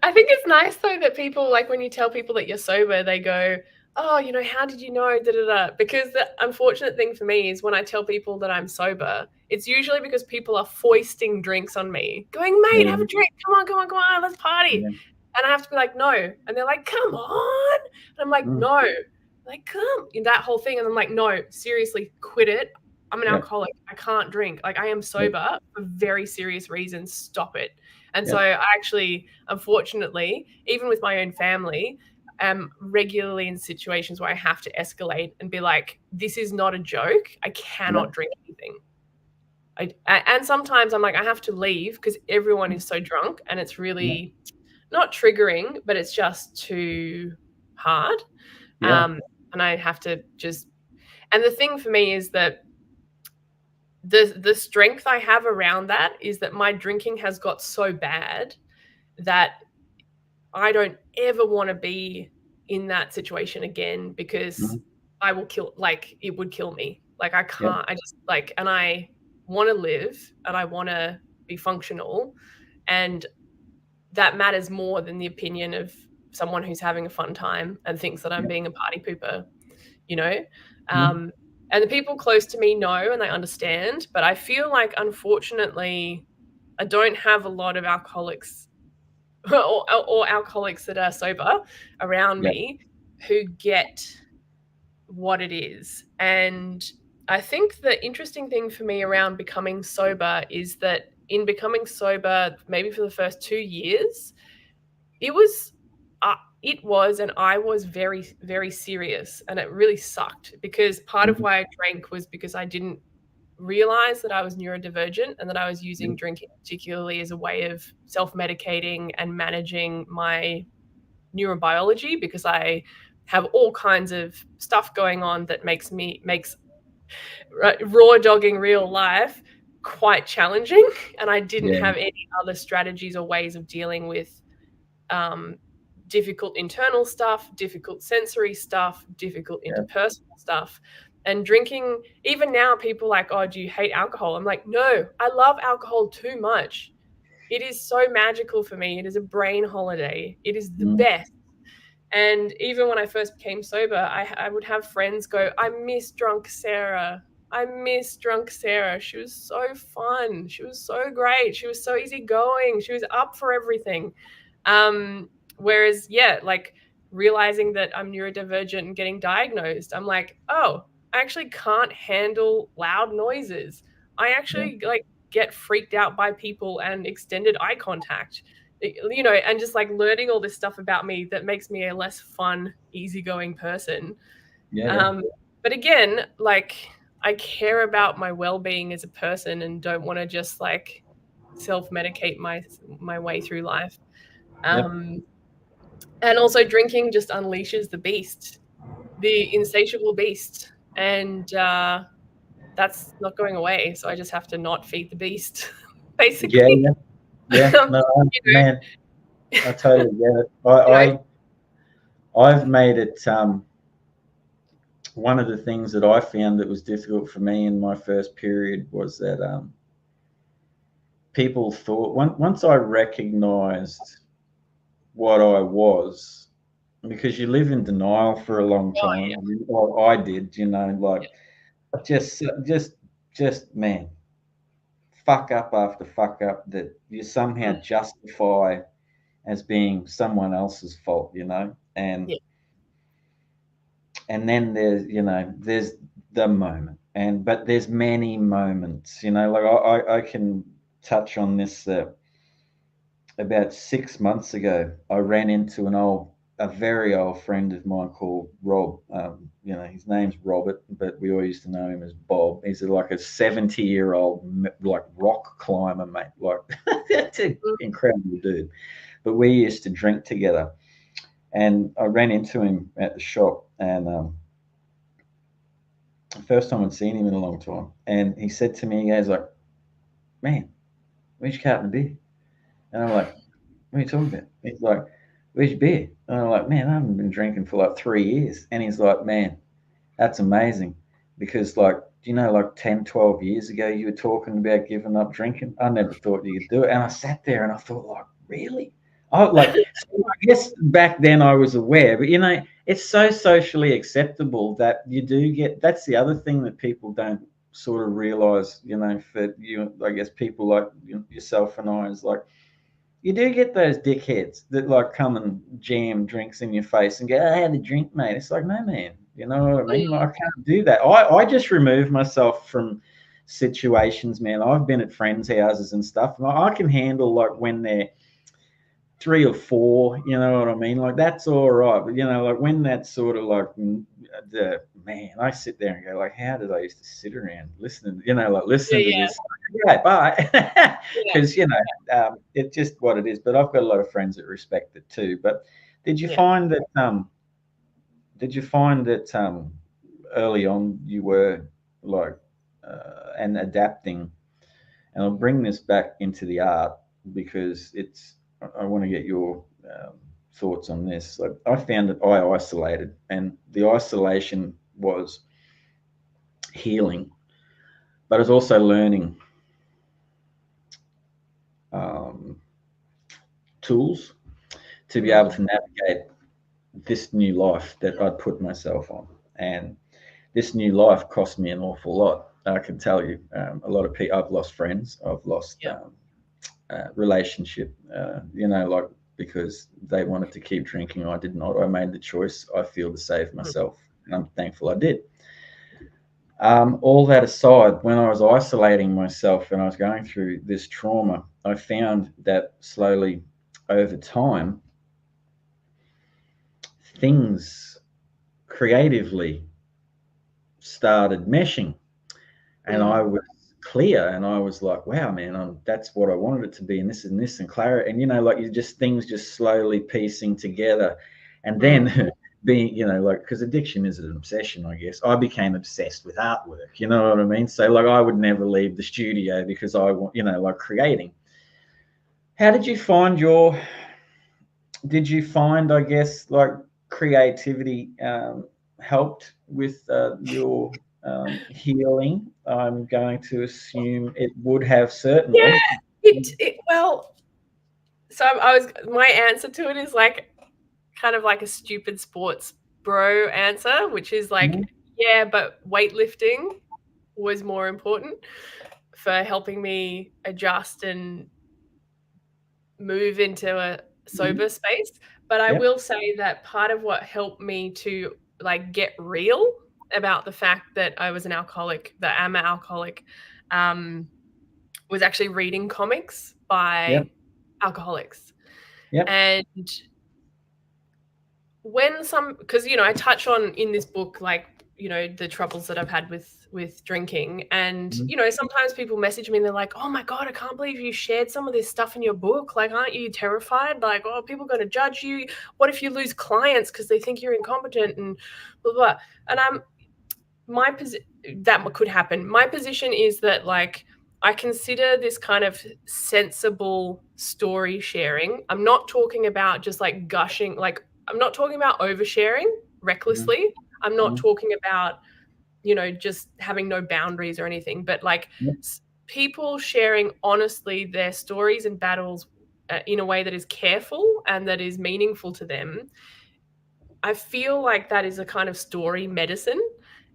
I think it's nice though that people, like, when you tell people that you're sober, they go, oh, how did you know? Da, da, da. Because the unfortunate thing for me is when I tell people that I'm sober, it's usually because people are foisting drinks on me, going, mate, have a drink. Come on, let's party. Yeah. And I have to be like, no. And they're like, come on. And I'm like, no. Like, come. That whole thing. And I'm like, no, seriously, quit it. I'm an alcoholic. I can't drink. Like, I am sober for very serious reasons. Stop it. And so I actually, unfortunately, even with my own family, am regularly in situations where I have to escalate and be like, this is not a joke. I cannot drink anything. And sometimes I'm like, I have to leave because everyone is so drunk and it's really not triggering, but it's just too hard. And I have to just, and the thing for me is that the strength I have around that is that my drinking has got so bad that I don't ever want to be in that situation again, because I will it would kill me. Like, I can't, I just and I want to live and I want to be functional, and that matters more than the opinion of someone who's having a fun time and thinks that I'm being a party pooper, and the people close to me know and they understand, but I feel like, unfortunately, I don't have a lot of alcoholics or alcoholics that are sober around me who get what it is. And I think the interesting thing for me around becoming sober is that in becoming sober, maybe for the first 2 years, it was and I was very, very serious, and it really sucked, because part of why I drank was because I didn't realize that I was neurodivergent and that I was using drinking particularly as a way of self-medicating and managing my neurobiology, because I have all kinds of stuff going on that makes raw dogging real life quite challenging, and I didn't have any other strategies or ways of dealing with difficult internal stuff, difficult sensory stuff, difficult interpersonal stuff. And drinking, even now, people are like, oh, do you hate alcohol? I'm like, no, I love alcohol too much. It is so magical for me. It is a brain holiday. It is the best. And even when I first became sober, I would have friends go, I miss drunk Sarah. I miss drunk Sarah. She was so fun. She was so great. She was so easygoing. She was up for everything. Whereas, realizing that I'm neurodivergent and getting diagnosed, I'm like, oh, I actually can't handle loud noises. I actually get freaked out by people and extended eye contact, and just learning all this stuff about me that makes me a less fun, easygoing person. But again, I care about my well-being as a person and don't want to just self-medicate my way through life. And also, drinking just unleashes the beast, the insatiable beast, and that's not going away. So I just have to not feed the beast, basically. No, man, I totally get it. I've made it. One of the things that I found that was difficult for me in my first period was that people thought, once I recognized what I was, because you live in denial for a long time. Well, I did, just man, fuck up after fuck up that you somehow justify as being someone else's fault, and and then there's the moment, but there's many moments, like I can touch on this. About 6 months ago, I ran into a very old friend of mine called Rob. His name's Robert, but we all used to know him as Bob. He's like a 70-year-old like rock climber, mate. Like that's an incredible dude. But we used to drink together, and I ran into him at the shop, and first time I'd seen him in a long time. And he said to me, he goes like, "Man, where's your carton of beer?" And I'm like, "What are you talking about?" He's like, "Where's your beer?" And I'm like, "Man, I haven't been drinking for like 3 years." And he's like, "Man, that's amazing. Because like, do you know, like 10, 12 years ago, you were talking about giving up drinking? I never thought you could do it." And I sat there and I thought like, really? Oh, like, so I guess back then I was aware, but it's so socially acceptable that you do get, that's the other thing that people don't sort of realize, for you, I guess people like yourself and I, is like, you do get those dickheads that like come and jam drinks in your face and go, "I had a drink, mate." It's like, no, man, you know what I mean? Like, I can't do that. I just remove myself from situations, man. I've been at friends' houses and stuff, and I can handle like when they're 3 or 4, you know what I mean? Like, that's all right. But, like when that's sort of like, I sit there and go like, how did I used to sit around listening, listen to this? Yeah, bye. Because, it's just what it is. But I've got a lot of friends that respect it too. But did you find that, early on you were like, and adapting, and I'll bring this back into the art because I want to get your thoughts on this. Like, I found that I isolated, and the isolation was healing, but it was also learning tools to be able to navigate this new life that I'd put myself on. And this new life cost me an awful lot. I can tell you, a lot of people, I've lost friends, I've lost relationship, like, because they wanted to keep drinking. I did not. I made the choice, I feel, to save myself, and I'm thankful I did. All that aside, when I was isolating myself and I was going through this trauma, I found that slowly over time, things creatively started meshing, and I was clear, and I was like, wow, man, that's what I wanted it to be, and this and this and clarity, and like, things just slowly piecing together. And then being, like, because addiction is an obsession, I guess, I became obsessed with artwork, you know what I mean? So like, I would never leave the studio because I want, like, creating. How did you find I guess, like, creativity helped with your healing? I'm going to assume it would have, certainly. Well, so my answer to it is like kind of like a stupid sports bro answer, which is like, yeah, but weightlifting was more important for helping me adjust and move into a sober space. But I will say that part of what helped me to like get real about the fact that I was an alcoholic, that I'm an alcoholic, was actually reading comics by alcoholics. And when because I touch on in this book, like, the troubles that I've had with drinking, and sometimes people message me and they're like, "Oh my God, I can't believe you shared some of this stuff in your book. Like, aren't you terrified? Like, oh, people are going to judge you. What if you lose clients because they think you're incompetent and blah blah." And that could happen. My position is that, like, I consider this kind of sensible story sharing. I'm not talking about just like gushing, like, I'm not talking about oversharing recklessly. I'm not talking about, just having no boundaries or anything, but like people sharing honestly their stories and battles in a way that is careful and that is meaningful to them. I feel like that is a kind of story medicine.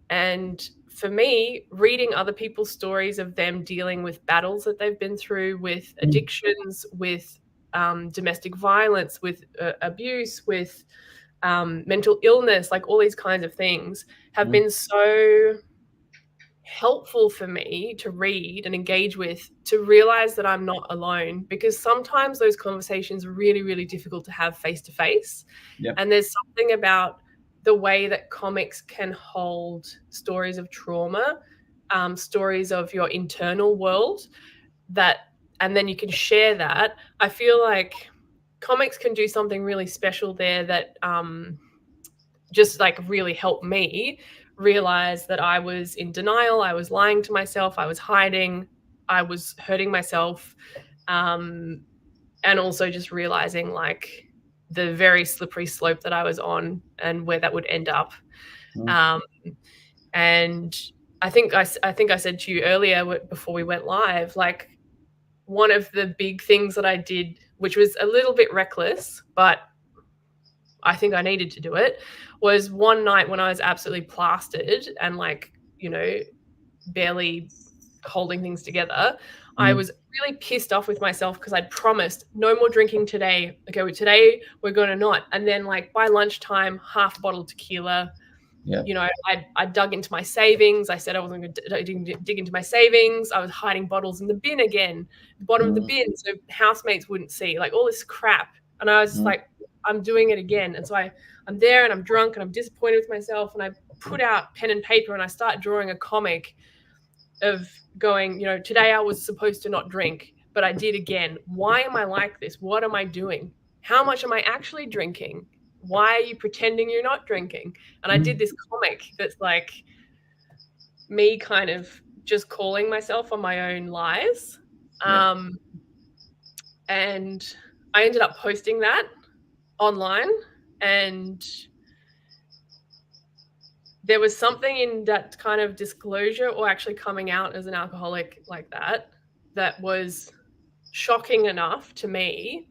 And for me, reading other people's stories of them dealing with battles that they've been through, with addictions, with domestic violence, with abuse, with mental illness, like all these kinds of things have been so helpful for me to read and engage with, to realize that I'm not alone, because sometimes those conversations are really, really difficult to have face to face. And there's something about the way that comics can hold stories of trauma, stories of your internal world, and then you can share that. I feel like comics can do something really special there that just like really helped me realize that I was in denial, I was lying to myself, I was hiding, I was hurting myself, and also just realizing like the very slippery slope that I was on and where that would end up. And I think I said to you earlier before we went live, like one of the big things that I did, which was a little bit reckless, but I think I needed to do it, was one night when I was absolutely plastered and like, you know, barely holding things together. I was really pissed off with myself because I'd promised no more drinking today. Okay, well, today we're going to not. And then like by lunchtime, half a bottle of tequila. You know, I dug into my savings. I said I wasn't going to dig into my savings. I was hiding bottles in the bin again, the bottom of the bin, so housemates wouldn't see, like all this crap. And I was just like, I'm doing it again. And so I'm there and I'm drunk and I'm disappointed with myself. And I put out pen and paper and I start drawing a comic of going, you know, today I was supposed to not drink, but I did again. Why am I like this? What am I doing? How much am I actually drinking? Why are you pretending you're not drinking? And I did this comic that's like me kind of just calling myself on my own lies. And I ended up posting that online, and there was something in that kind of disclosure, or actually coming out as an alcoholic like that was shocking enough to me,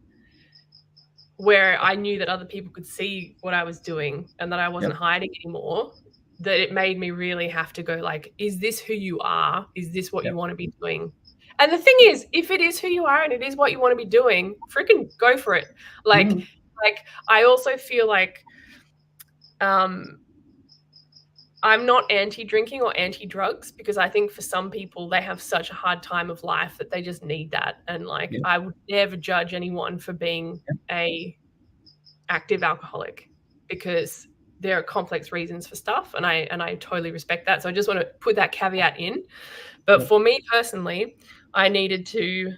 where I knew that other people could see what I was doing and that I wasn't hiding anymore, that it made me really have to go like, is this who you are? Is this what you want to be doing? And the thing is, if it is who you are and it is what you want to be doing, freaking go for it. Like I also feel like I'm not anti-drinking or anti-drugs, because I think for some people they have such a hard time of life that they just need that. And like, I would never judge anyone for being a active alcoholic, because there are complex reasons for stuff. And I totally respect that. So I just want to put that caveat in. But for me personally, I needed to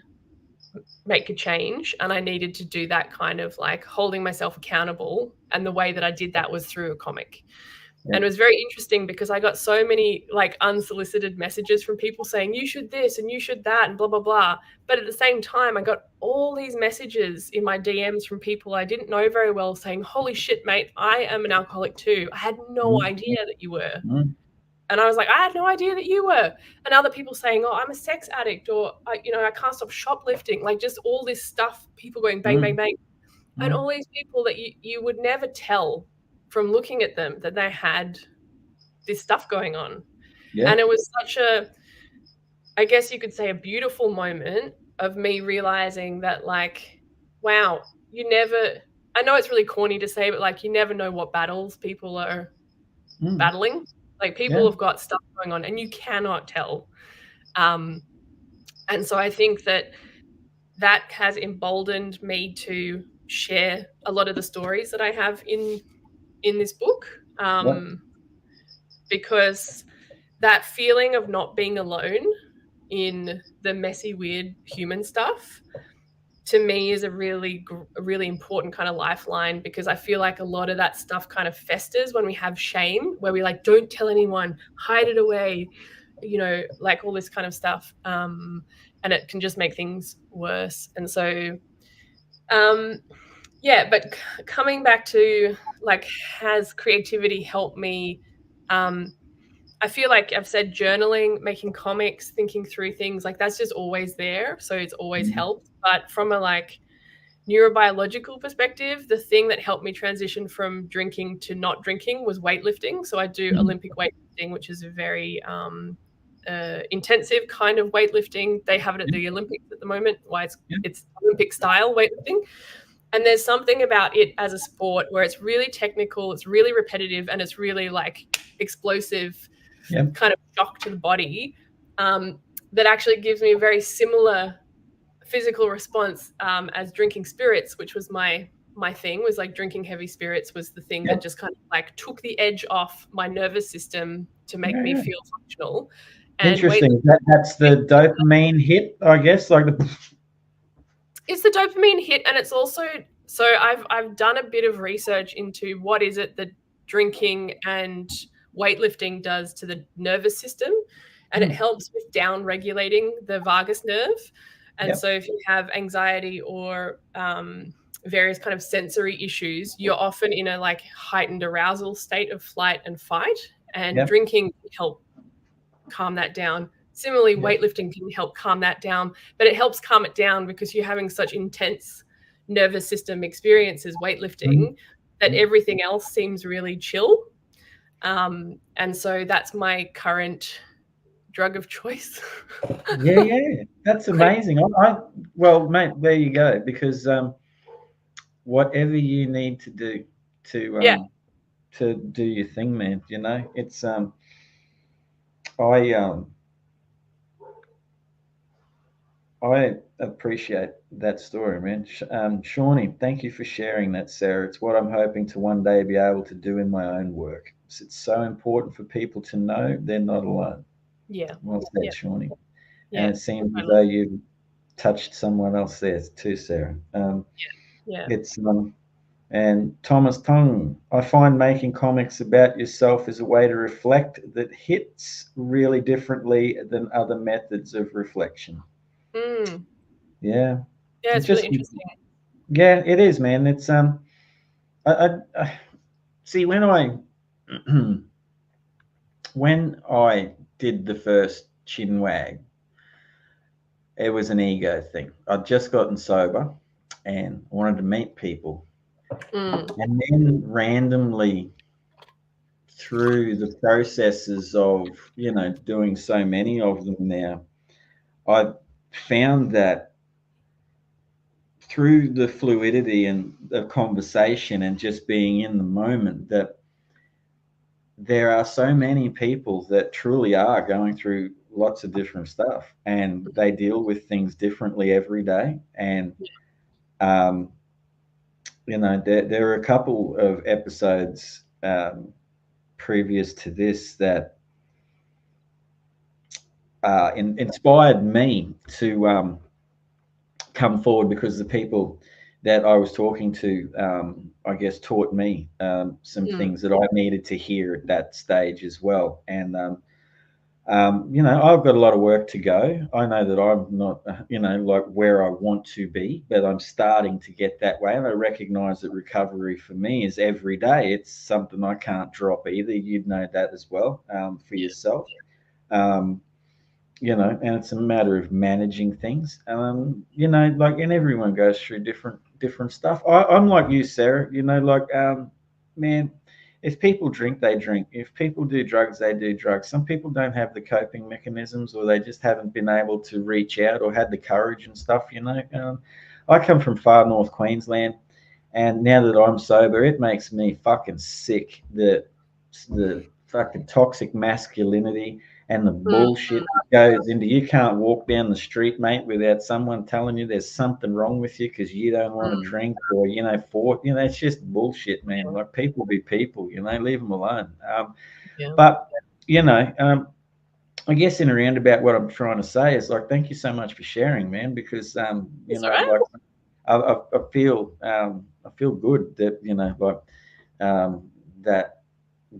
make a change, and I needed to do that kind of like holding myself accountable. And the way that I did that was through a comic. And it was very interesting because I got so many like unsolicited messages from people saying, you should this and you should that and blah, blah, blah. But at the same time, I got all these messages in my DMs from people I didn't know very well saying, holy shit, mate, I am an alcoholic too. I had no idea that you were. And I was like, I had no idea that you were. And other people saying, oh, I'm a sex addict, or, you know, I can't stop shoplifting. Like just all this stuff, people going bang, bang, bang. And all these people that you would never tell from looking at them that they had this stuff going on. And it was such a, I guess you could say, a beautiful moment of me realizing that like, wow, you never, I know it's really corny to say, but like, you never know what battles people are battling. Like people have got stuff going on and you cannot tell. And so I think that has emboldened me to share a lot of the stories that I have in this book, because that feeling of not being alone in the messy, weird human stuff, to me is a really important kind of lifeline, because I feel like a lot of that stuff kind of festers when we have shame, where we like, don't tell anyone, hide it away, you know, like all this kind of stuff. And it can just make things worse. And so, but coming back to like, has creativity helped me? I feel like I've said journaling, making comics, thinking through things, like that's just always there. So it's always helped. But from a like neurobiological perspective, the thing that helped me transition from drinking to not drinking was weightlifting. So I do Olympic weightlifting, which is a very intensive kind of weightlifting. They have it at the Olympics at the moment. Why it's Olympic style weightlifting. And there's something about it as a sport where it's really technical, it's really repetitive, and it's really like explosive kind of shock to the body that actually gives me a very similar physical response as drinking spirits, which was my thing, was like drinking heavy spirits was the thing that just kind of like took the edge off my nervous system to make me feel functional. And interesting. That's the dopamine hit, I guess, like it's the dopamine hit, and it's also I've done a bit of research into what is it that drinking and weightlifting does to the nervous system, and it helps with down regulating the vagus nerve. And so if you have anxiety or various kind of sensory issues, you're often in a like heightened arousal state of flight and fight, and drinking can help calm that down. Similarly, weightlifting can help calm that down, but it helps calm it down because you're having such intense nervous system experiences weightlifting that everything else seems really chill. And so that's my current drug of choice. That's amazing. Well, mate, there you go. Because whatever you need to do to do your thing, man, you know, it's I appreciate that story, man. Shawnee, thank you for sharing that, Sarah. It's what I'm hoping to one day be able to do in my own work. It's so important for people to know they're not alone. Well said, Shawnee. And it seems as though you've touched someone else there too, Sarah. It's and Thomas Tong, I find making comics about yourself is a way to reflect that hits really differently than other methods of reflection. It's really interesting. Yeah, it is, man. It's I see when I did the first Chinwag, it was an ego thing. I'd just gotten sober and wanted to meet people. And then randomly through the processes of, you know, doing so many of them now, I found that through the fluidity and the conversation and just being in the moment, that there are so many people that truly are going through lots of different stuff, and they deal with things differently every day. And you know, there are a couple of episodes previous to this that inspired me to come forward, because the people that I was talking to, I guess, taught me some things that I needed to hear at that stage as well. And you know, I've got a lot of work to go. I know that I'm not, you know, like where I want to be, but I'm starting to get that way. And I recognize that recovery for me is every day. It's something I can't drop either. You'd know that as well for yourself. You know, and it's a matter of managing things. You know, like, and everyone goes through different stuff. I'm like you, Sarah. You know, like, man, if people drink, they drink. If people do drugs, they do drugs. Some people don't have the coping mechanisms, or they just haven't been able to reach out or had the courage and stuff, you know. I come from far north Queensland, and now that I'm sober, it makes me fucking sick. The fucking toxic masculinity and the bullshit that goes into, you can't walk down the street, mate, without someone telling you there's something wrong with you because you don't want to drink, or, you know, it's just bullshit, man. Like, people be people, you know, leave them alone. But, you know, I guess in a roundabout, what I'm trying to say is, like, thank you so much for sharing, man, because, you know, like, I feel good that, you know, like, that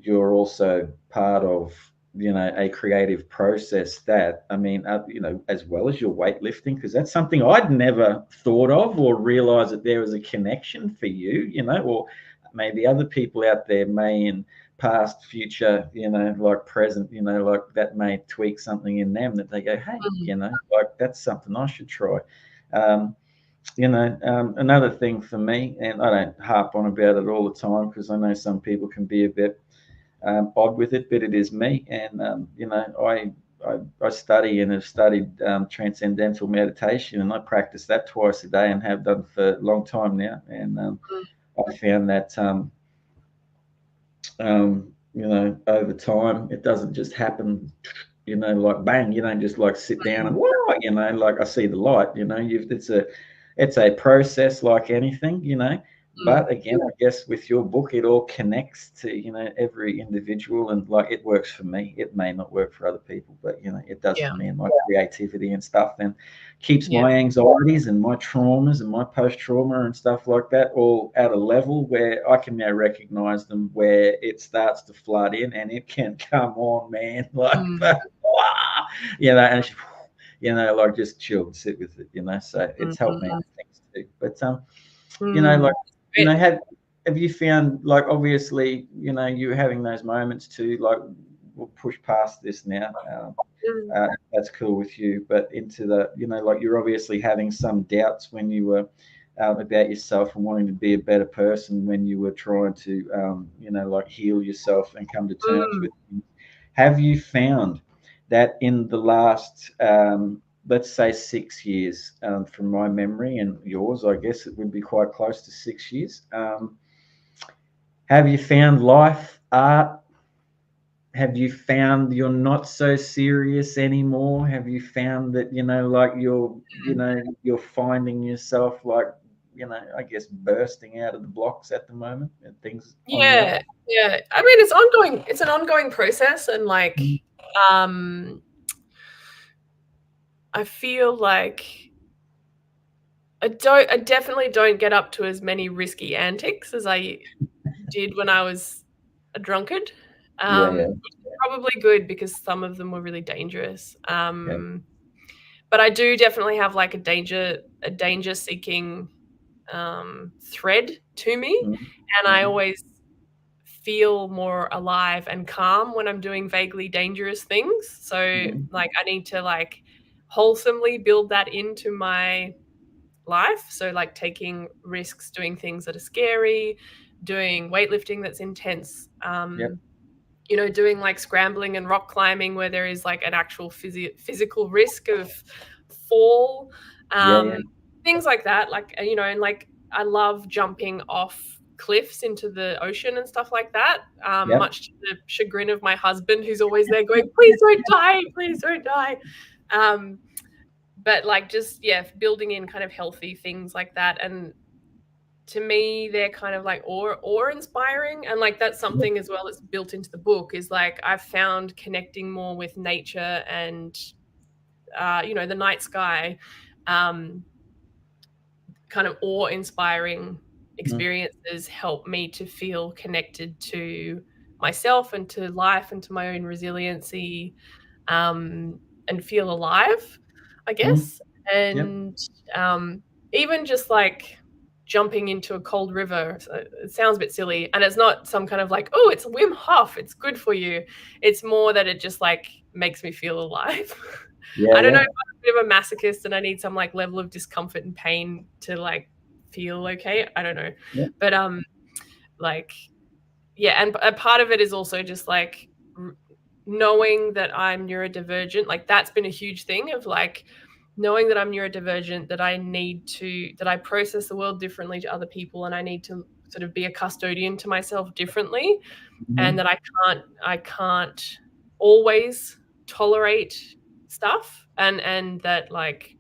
you're also part of, you know, a creative process that, I mean, you know, as well as your weightlifting, because that's something I'd never thought of or realized that there was a connection for you, you know, or maybe other people out there may, in past, future, you know, like present, you know, like that may tweak something in them that they go, hey, you know, like, that's something I should try. You know, another thing for me, and I don't harp on about it all the time because I know some people can be a bit odd with it, but it is me. And you know, I study and have studied transcendental meditation, and I practice that twice a day and have done for a long time now. And I found that over time, it doesn't just happen, like bang. You don't just like sit down and like I see the light. It's a process like anything. But again, I guess with your book, it all connects to every individual, and like it works for me. It may not work for other people, but it does for me and my creativity and stuff, and keeps my anxieties and my traumas and my post-trauma and stuff like that all at a level where I can now recognize them, where it starts to flood in, and it can come on, man, like and like just chill and sit with it, so it's helped me with things too. But have you found, like, obviously, you're having those moments too, like, we'll push past this now. That's cool with you, but into the, like, you're obviously having some doubts when you were about yourself and wanting to be a better person when you were trying to, like, heal yourself and come to terms with things. Have you found that in the last, let's say 6 years, from my memory and yours, I guess it would be quite close to 6 years. Have you found life, art? Have you found you're not so serious anymore? Have you found that, like you're finding yourself, like, I guess bursting out of the blocks at the moment and things? Yeah. I mean, it's ongoing. It's an ongoing process, and like, I feel like I definitely don't get up to as many risky antics as I did when I was a drunkard. Probably good, because some of them were really dangerous. But I do definitely have like a danger seeking thread to me, and I always feel more alive and calm when I'm doing vaguely dangerous things. So like, I need to like wholesomely build that into my life. So like taking risks, doing things that are scary, doing weightlifting that's intense, doing like scrambling and rock climbing where there is like an actual physical risk of fall, things like that. Like, and like, I love jumping off cliffs into the ocean and stuff like that, much to the chagrin of my husband, who's always there going, please don't die. But like, just building in kind of healthy things like that. And to me, they're kind of like awe inspiring, and like that's something as well that's built into the book, is like I've found connecting more with nature and the night sky, kind of awe inspiring experiences help me to feel connected to myself and to life and to my own resiliency, and feel alive, I guess. And even just like jumping into a cold river, it sounds a bit silly, and it's not some kind of like, oh, it's Wim Hof, it's good for you. It's more that it just like makes me feel alive. I don't know if I'm a bit of a masochist and I need some like level of discomfort and pain to like feel okay. I don't know. But like, and a part of it is also just like knowing that I'm neurodivergent. Like, that's been a huge thing of like knowing that I'm neurodivergent, that I process the world differently to other people, and I need to sort of be a custodian to myself differently, and that I can't always tolerate stuff, and that like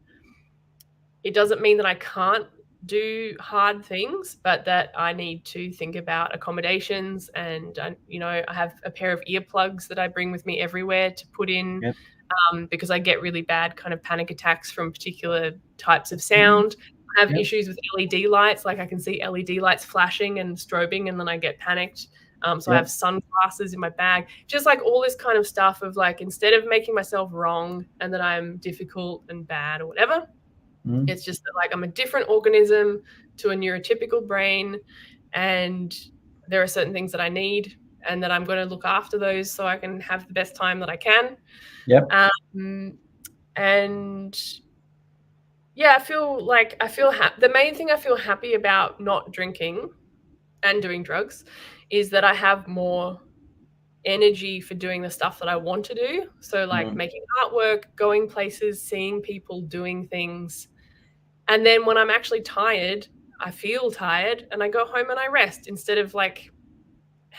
it doesn't mean that I can't do hard things, but that I need to think about accommodations. And I have a pair of earplugs that I bring with me everywhere to put in, because I get really bad kind of panic attacks from particular types of sound. I have issues with LED lights. Like, I can see LED lights flashing and strobing, and then I get panicked. So I have sunglasses in my bag, just like all this kind of stuff of like, instead of making myself wrong and that I'm difficult and bad or whatever, it's just that like I'm a different organism to a neurotypical brain, and there are certain things that I need, and that I'm going to look after those so I can have the best time that I can. And I feel the main thing I feel happy about not drinking and doing drugs is that I have more energy for doing the stuff that I want to do. So like making artwork, going places, seeing people doing things. And then when I'm actually tired, I feel tired and I go home and I rest instead of like,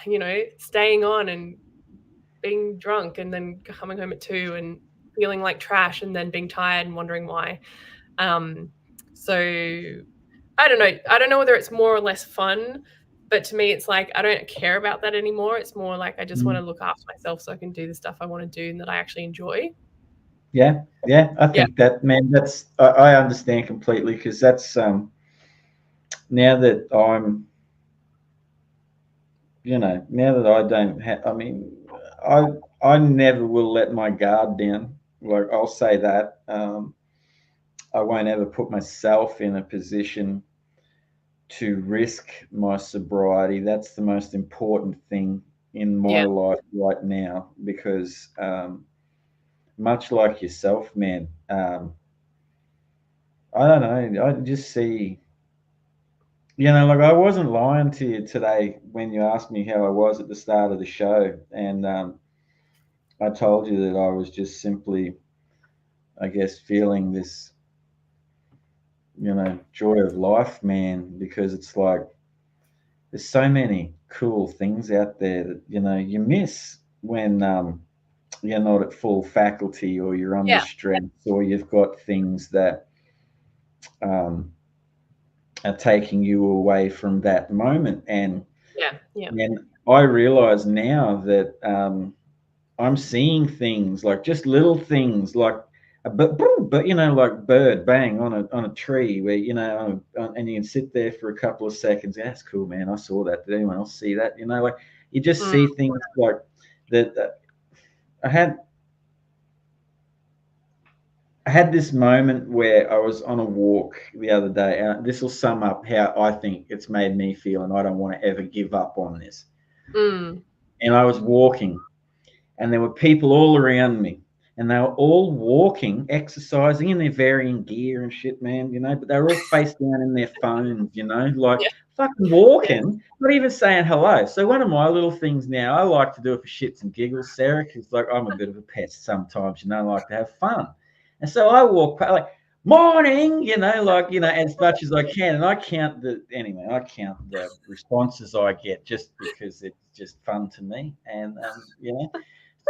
you know, staying on and being drunk and then coming home at 2 and feeling like trash and then being tired and wondering why. So I don't know. I don't know whether it's more or less fun, but to me, it's like I don't care about that anymore. It's more like I just want to look after myself so I can do the stuff I want to do and that I actually enjoy. Yeah, I think that, man, that's I understand completely, because that's now that I'm, you know, now that I don't have, I mean, I never will let my guard down. Like, I'll say that. I won't ever put myself in a position to risk my sobriety. That's the most important thing in my life right now, because much like yourself, man, I don't know. I just see, you know, like, I wasn't lying to you today when you asked me how I was at the start of the show. And I told you that I was just simply, I guess, feeling this, you know, joy of life, man, because it's like there's so many cool things out there that, you know, you miss when you're not at full faculty, or you're under stress, or you've got things that um, are taking you away from that moment. And and I realize now that I'm seeing things, like just little things, like but you know, like bird bang on a tree, where, you know, and you can sit there for a couple of seconds. Yeah, that's cool, man. I saw that. Did anyone else see that? You know, like, you just see things like that. I had this moment where I was on a walk the other day, and this will sum up how I think it's made me feel, and I don't want to ever give up on this. And I was walking, and there were people all around me, and they were all walking, exercising in their varying gear and shit, man, you know, but they were all face down in their phones, you know, like fucking walking, not even saying hello. So one of my little things now, I like to do it for shits and giggles, Sarah, because, like, I'm a bit of a pest sometimes, you know, I like to have fun. And so I walk like, morning, you know, like, you know, as much as I can. And I count the responses I get, just because it's just fun to me. And, you know,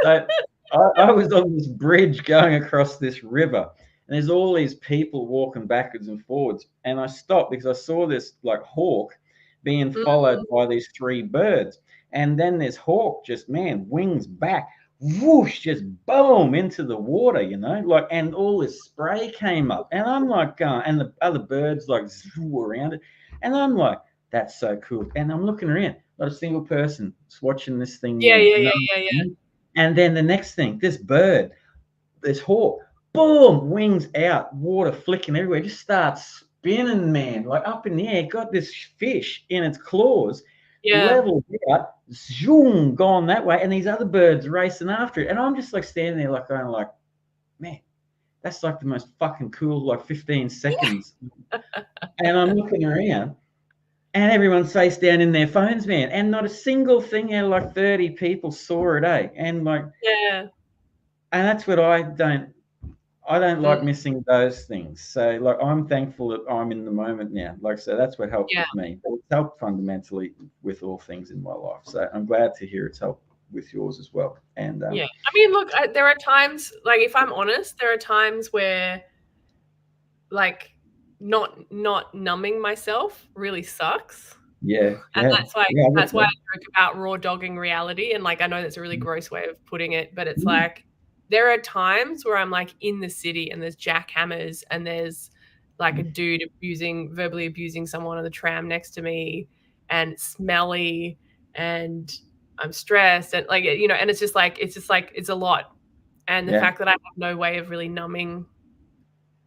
so I was on this bridge going across this river, and there's all these people walking backwards and forwards. And I stopped because I saw this, like, hawk being followed by these 3 birds. And then this hawk just, man, wings back, whoosh, just boom into the water, you know, like, and all this spray came up, and I'm like, and the other birds like zoo around it, and I'm like, that's so cool. And I'm looking around, not a single person is watching this thing. Yeah. And then the next thing, this bird, this hawk, boom, wings out, water flicking everywhere, just starts spinning, man, like up in the air, got this fish in its claws, leveled out, zoom, gone that way, and these other birds racing after it. And I'm just like standing there, like, going like, man, that's like the most fucking cool, like, 15 seconds. And I'm looking around, and everyone's face down in their phones, man, and not a single thing out of like 30 people saw it, eh? And like, and that's what I don't like missing those things. So, like, I'm thankful that I'm in the moment now. Like, so that's what helped with me. But it's helped fundamentally with all things in my life. So I'm glad to hear it's helped with yours as well. And I mean, look, there are times, like, if I'm honest, there are times where, like, not numbing myself really sucks. And that's why I joke about raw dogging reality. And, like, I know that's a really gross way of putting it, but it's like, there are times where I'm, like, in the city and there's jackhammers and there's, like, a dude verbally abusing someone on the tram next to me, and it's smelly and I'm stressed, and, like, you know, and it's just like it's a lot. And the fact that I have no way of really numbing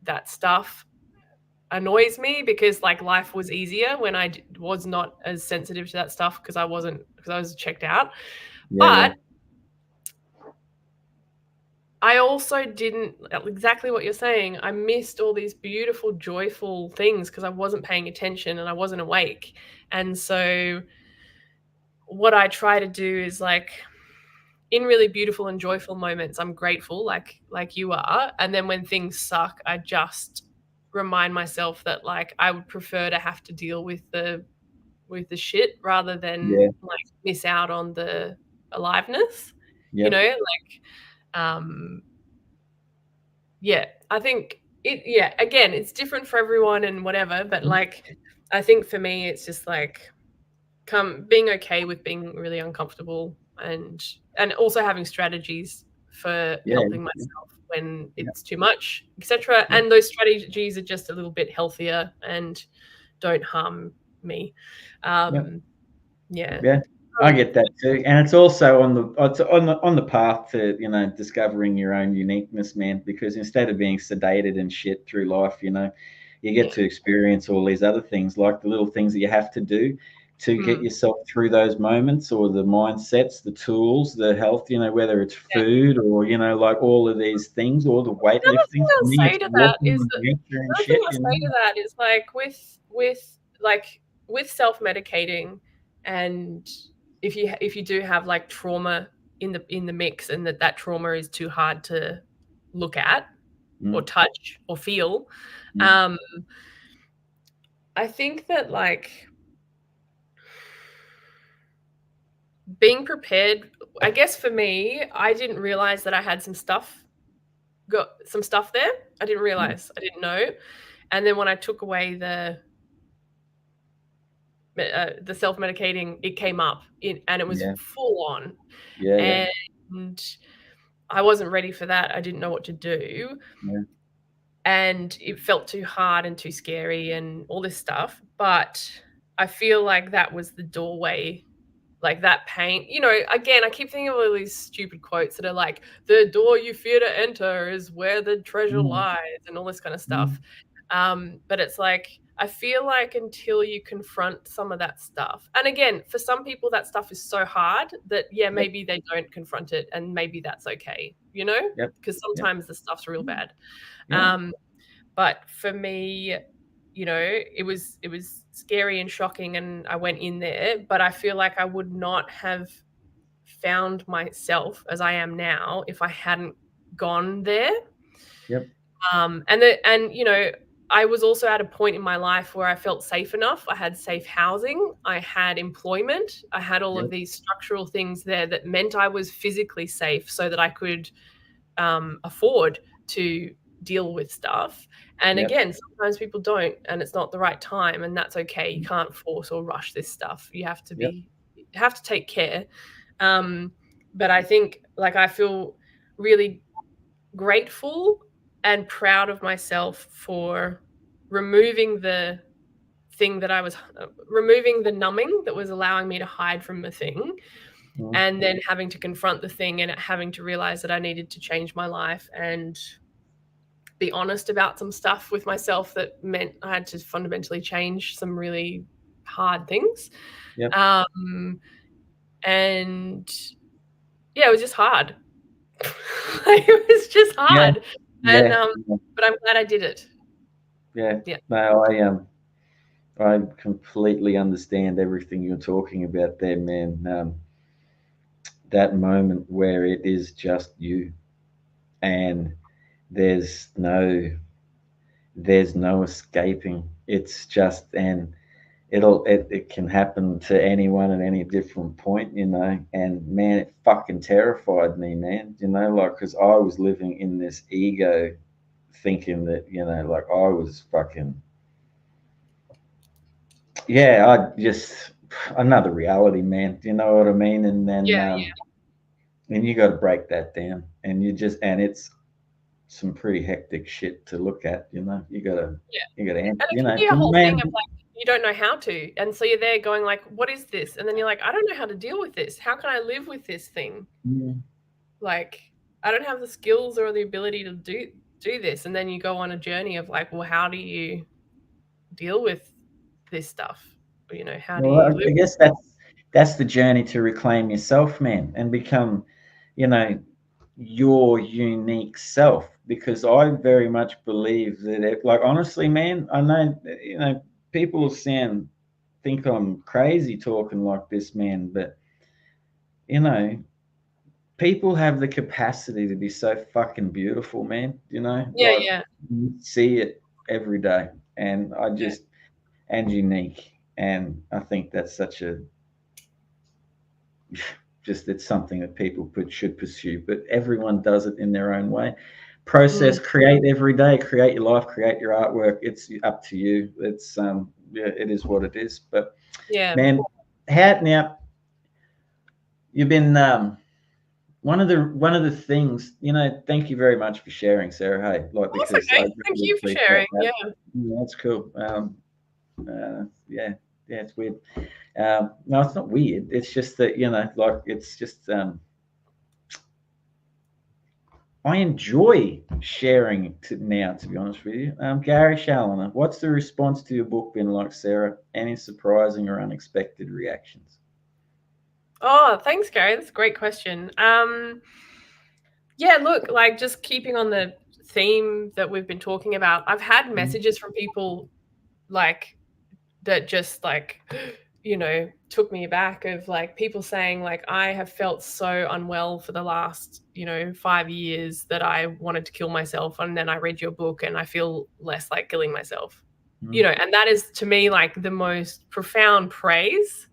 that stuff annoys me, because, like, life was easier when I was not as sensitive to that stuff, because I was checked out. But I also didn't, exactly what you're saying, I missed all these beautiful, joyful things because I wasn't paying attention and I wasn't awake. And so what I try to do is, like, in really beautiful and joyful moments, I'm grateful, like you are. And then when things suck, I just remind myself that like I would prefer to have to deal with the shit rather than like miss out on the aliveness. You know, like yeah, I think again, it's different for everyone and whatever, but like I think for me it's just like being okay with being really uncomfortable and also having strategies for helping myself when it's too much, etc. And those strategies are just a little bit healthier and don't harm me. Yeah, I get that too, and it's also on the path to, you know, discovering your own uniqueness, man. Because instead of being sedated and shit through life, you know, you get to experience all these other things, like the little things that you have to do to get yourself through those moments, or the mindsets, the tools, the health, you know, whether it's food or, you know, like all of these things, or the weightlifting. For me, it's walking in nature and shit. Like with self-medicating, and if you do have like trauma in the mix, and that trauma is too hard to look at or touch or feel, I think that like being prepared, I guess for me, I didn't realize that I had some stuff there. I didn't realize. I didn't know. And then when I took away the self-medicating, it came up and it was full on. And I wasn't ready for that. I didn't know what to do. And it felt too hard and too scary and all this stuff. But I feel like that was the doorway. Like that pain, you know, again, I keep thinking of all these stupid quotes that are like, the door you fear to enter is where the treasure lies, and all this kind of stuff. But it's like, I feel like until you confront some of that stuff, and again, for some people that stuff is so hard that maybe they don't confront it, and maybe that's okay, you know, because sometimes the stuff's real bad. But for me, you know, it was scary and shocking, and I went in there, but I feel like I would not have found myself as I am now if I hadn't gone there. And you know, I was also at a point in my life where I felt safe enough. I had safe housing, I had employment, I had all of these structural things there that meant I was physically safe, so that I could afford to deal with stuff. And again, sometimes people don't, and it's not the right time, and that's okay. You can't force or rush this stuff. You have to have to take care. But I think like I feel really grateful and proud of myself for removing the thing that I was removing the numbing that was allowing me to hide from the thing, and then having to confront the thing and having to realize that I needed to change my life and be honest about some stuff with myself that meant I had to fundamentally change some really hard things. And yeah, it was just hard. It was just hard. And but I'm glad I did it. No, I completely understand everything you're talking about there, man. That moment where it is just you, and there's no escaping. It's just, and it can happen to anyone at any different point, you know. And man, it fucking terrified me, man, you know, like, because I was living in this ego, thinking that, you know, like I was fucking, I just, another reality, man, you know what I mean? And then and you got to break that down, and and it's some pretty hectic shit to look at, you know. You gotta answer, you know, a whole thing of like, you don't know how to, and so you're there going like, what is this? And then you're like, I don't know how to deal with this. How can I live with this thing? Like, I don't have the skills or the ability to do this. And then you go on a journey of like, well, how do you deal with this stuff? You know, how do you live? I guess that's the journey to reclaim yourself, man, and become, you know, your unique self. Because I very much believe that, like, honestly, man, I know, you know, people think I'm crazy talking like this, man, but you know, people have the capacity to be so fucking beautiful, man. You know, Yeah, like yeah. you see it every day, and and unique, and I think that's such a just it's something that people should pursue, but everyone does it in their own way. Process, create every day, create your life, create your artwork. It's up to you. It's yeah, it is what it is. But Yeah. man, now you've been one of the things, thank you very much for sharing, Sarah. Hey, like, That's because I okay. Thank really you for appreciate sharing. that. Yeah. Yeah, that's cool. Yeah, it's weird. No, it's not weird. It's just that, like, it's just I enjoy sharing now, to be honest with you. Gary Challoner, what's the response to your book been like, Sarah? Any surprising or unexpected reactions? Oh, thanks, Gary. That's a great question. Yeah, look, like, just keeping on the theme that we've been talking about, I've had messages from people like that just like took me aback, of like people saying like, I have felt so unwell for the last 5 years that I wanted to kill myself, and then I read your book and I feel less like killing myself. And that is, to me, like the most profound praise.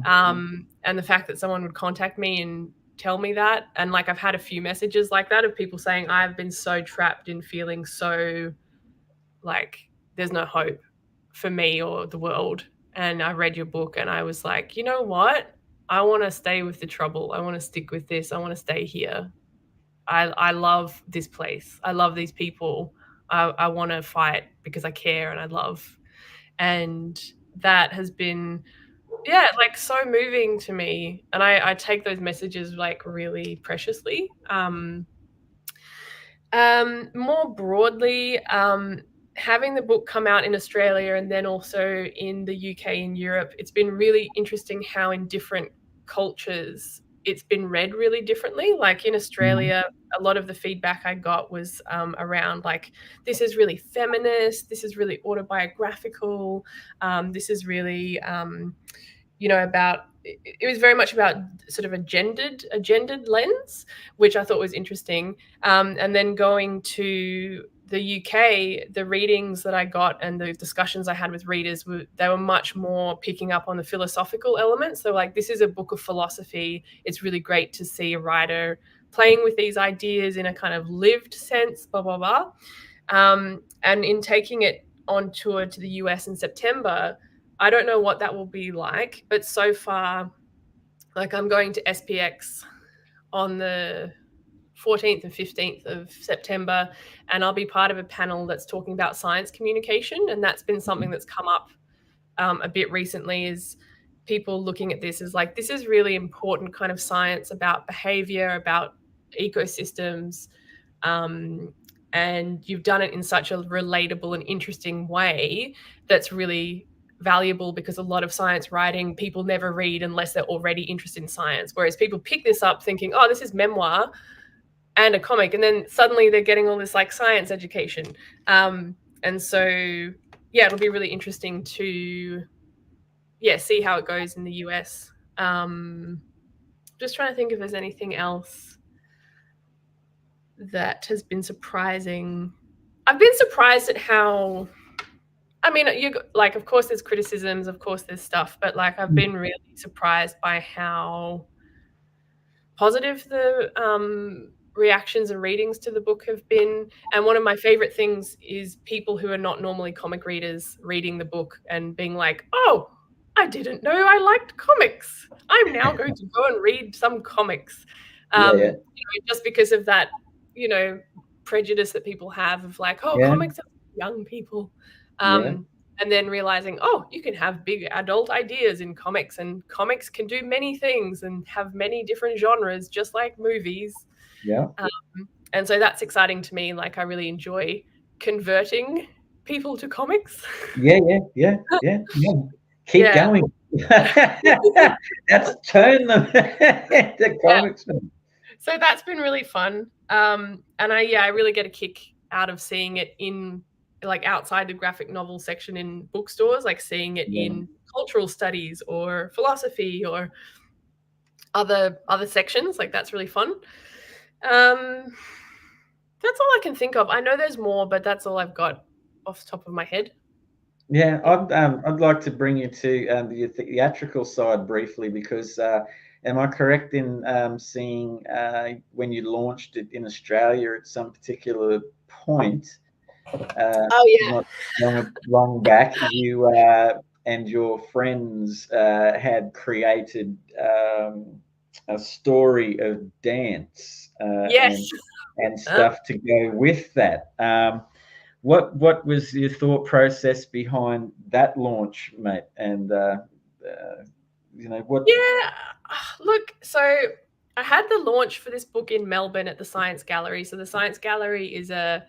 And the fact that someone would contact me and tell me that, and like I've had a few messages like that of people saying, I've been so trapped in feeling so like there's no hope for me or the world, and I read your book and I was like, you know what, I want to stay with the trouble, I want to stick with this, I want to stay here. I love this place, I love these people, I want to fight because I care and I love. And that has been, yeah, like so moving to me, and I take those messages like really preciously. More broadly, having the book come out in Australia and then also in the UK and Europe, it's been really interesting how in different cultures it's been read really differently. Like in Australia, a lot of the feedback I got was around like, this is really feminist, this is really autobiographical, this is really about, it was very much about sort of a gendered lens, which I thought was interesting. And then going to the UK, the readings that I got and the discussions I had with readers they were much more picking up on the philosophical elements. So like, this is a book of philosophy. It's really great to see a writer playing with these ideas in a kind of lived sense, blah, blah, blah. And in taking it on tour to the US in September, I don't know what that will be like, but so far, like I'm going to SPX on the 14th and 15th of September, and I'll be part of a panel that's talking about science communication. And that's been something that's come up a bit recently, is people looking at this as like, this is really important kind of science about behavior, about ecosystems. And you've done it in such a relatable and interesting way that's really valuable, because a lot of science writing people never read unless they're already interested in science. Whereas people pick this up thinking, oh, this is memoir and a comic, and then suddenly they're getting all this like science education. And so, yeah, it'll be really interesting to, see how it goes in the US. Just trying to think if there's anything else that has been surprising. I've been surprised at how, I mean, like, of course there's criticisms, of course there's stuff, but like I've been really surprised by how positive the reactions and readings to the book have been. And one of my favorite things is people who are not normally comic readers reading the book and being like, oh, I didn't know I liked comics, I'm now going to go and read some comics. Just because of that, prejudice that people have of like, oh, comics are for young people. And then realizing, oh, you can have big adult ideas in comics, and comics can do many things and have many different genres, just like movies. And so that's exciting to me. Like, I really enjoy converting people to comics. Yeah. Keep going. That's turn them to comics. So that's been really fun. And I really get a kick out of seeing it in, like, outside the graphic novel section in bookstores, like seeing it in cultural studies or philosophy or other sections. Like that's really fun. That's all I can think of. I know there's more, but that's all I've got off the top of my head. Yeah, I'd like to bring you to the theatrical side briefly because am I correct in seeing when you launched it in Australia at some particular point, Oh yeah. not long back, you and your friends had created a story of dance Yes. and stuff to go with that. What was your thought process behind that launch, mate? And what? Yeah. Look, so I had the launch for this book in Melbourne at the Science Gallery. So the Science Gallery is a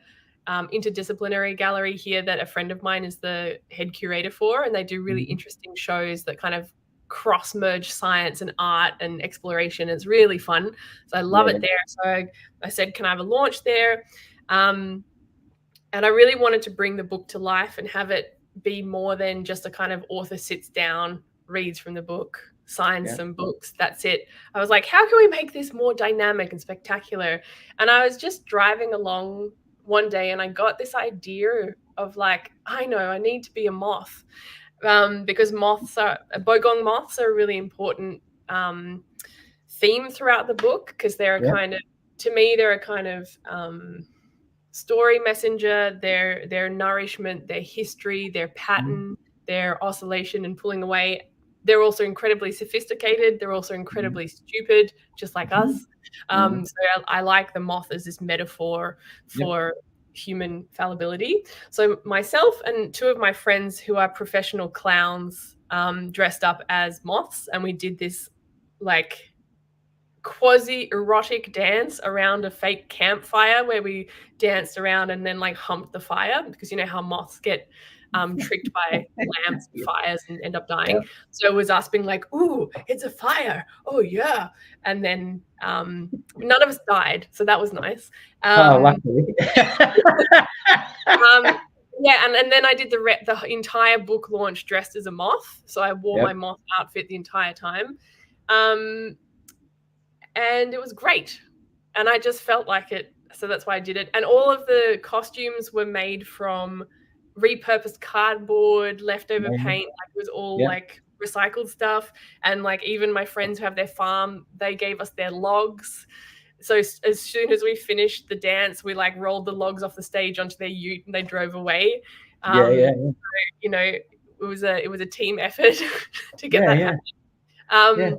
interdisciplinary gallery here that a friend of mine is the head curator for, and they do really interesting shows that kind of cross merge science and art and exploration. It's really fun. So I love it there. So I said, can I have a launch there? And I really wanted to bring the book to life and have it be more than just a kind of author sits down, reads from the book, signs some books, that's it. I was like, how can we make this more dynamic and spectacular? And I was just driving along one day and I got this idea of like, I know I need to be a moth, because bogong moths are a really important theme throughout the book, because they're a kind of, to me, they're a kind of story messenger, their nourishment, their history, their pattern, their oscillation and pulling away. They're also incredibly sophisticated. They're also incredibly stupid, just like us. So I like the moth as this metaphor for human fallibility. So myself and two of my friends who are professional clowns dressed up as moths, and we did this like quasi-erotic dance around a fake campfire where we danced around and then like humped the fire, because you know how moths get tricked by lamps and fires and end up dying. So it was us being like, ooh, it's a fire, oh yeah, and then none of us died, so that was nice. Luckily. Yeah, and then I did the entire book launch dressed as a moth, so I wore my moth outfit the entire time. And it was great. And I just felt like it. So that's why I did it. And all of the costumes were made from repurposed cardboard, leftover paint. Like it was all like recycled stuff. And like even my friends who have their farm, they gave us their logs. So as soon as we finished the dance, we like rolled the logs off the stage onto their ute and they drove away. So, you know, it was a team effort to get that happen.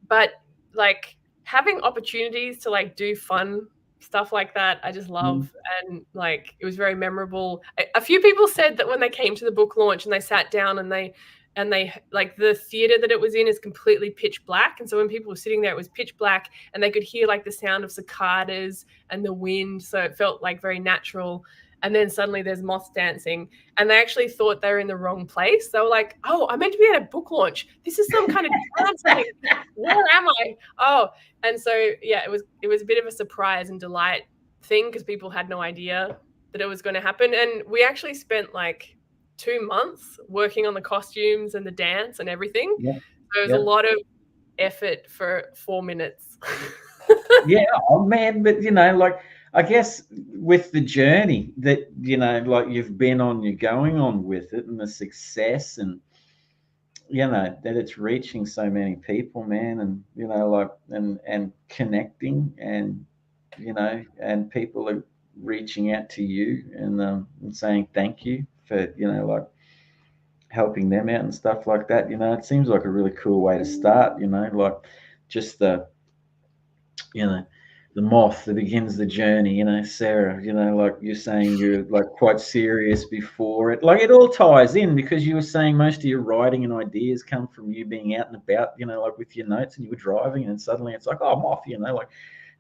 But like having opportunities to like do fun stuff like that, I just love. And like it was very memorable. A few people said that when they came to the book launch and they sat down and they like, the theater that it was in is completely pitch black, and so when people were sitting there it was pitch black and they could hear like the sound of cicadas and the wind, so it felt like very natural. And then suddenly there's moths dancing, and they actually thought they were in the wrong place. They were like, oh, I'm meant to be at a book launch. This is some kind of dance thing. Where am I? Oh, and so, yeah, it was a bit of a surprise and delight thing, because people had no idea that it was going to happen. And we actually spent like 2 months working on the costumes and the dance and everything. So it was a lot of effort for 4 minutes. Oh man, but you know, like, I guess with the journey that, you know, like you've been on, you're going on with it, and the success, and you know that it's reaching so many people, man, and you know, like, and connecting, and you know, and people are reaching out to you and saying thank you for, you know, like helping them out and stuff like that. You know, it seems like a really cool way to start. You know, like just the, you know, the moth that begins the journey, you know, Sarah, you know, like you're saying you're like quite serious before it. Like it all ties in, because you were saying most of your writing and ideas come from you being out and about, you know, like with your notes, and you were driving and suddenly it's like, oh, moth, you know, like,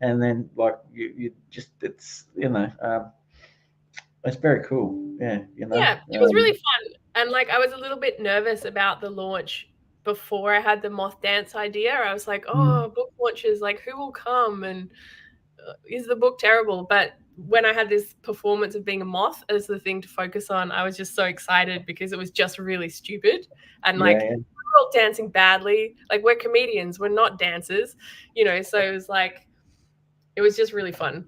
and then like you just, it's, you know, it's very cool. Yeah, you know. Yeah, it was really fun. And like I was a little bit nervous about the launch before I had the moth dance idea. I was like, oh, book launches, like who will come, and is the book terrible? But when I had this performance of being a moth as the thing to focus on, I was just so excited, because it was just really stupid and like we're all dancing badly. Like, we're comedians, we're not dancers, you know. So it was like, it was just really fun.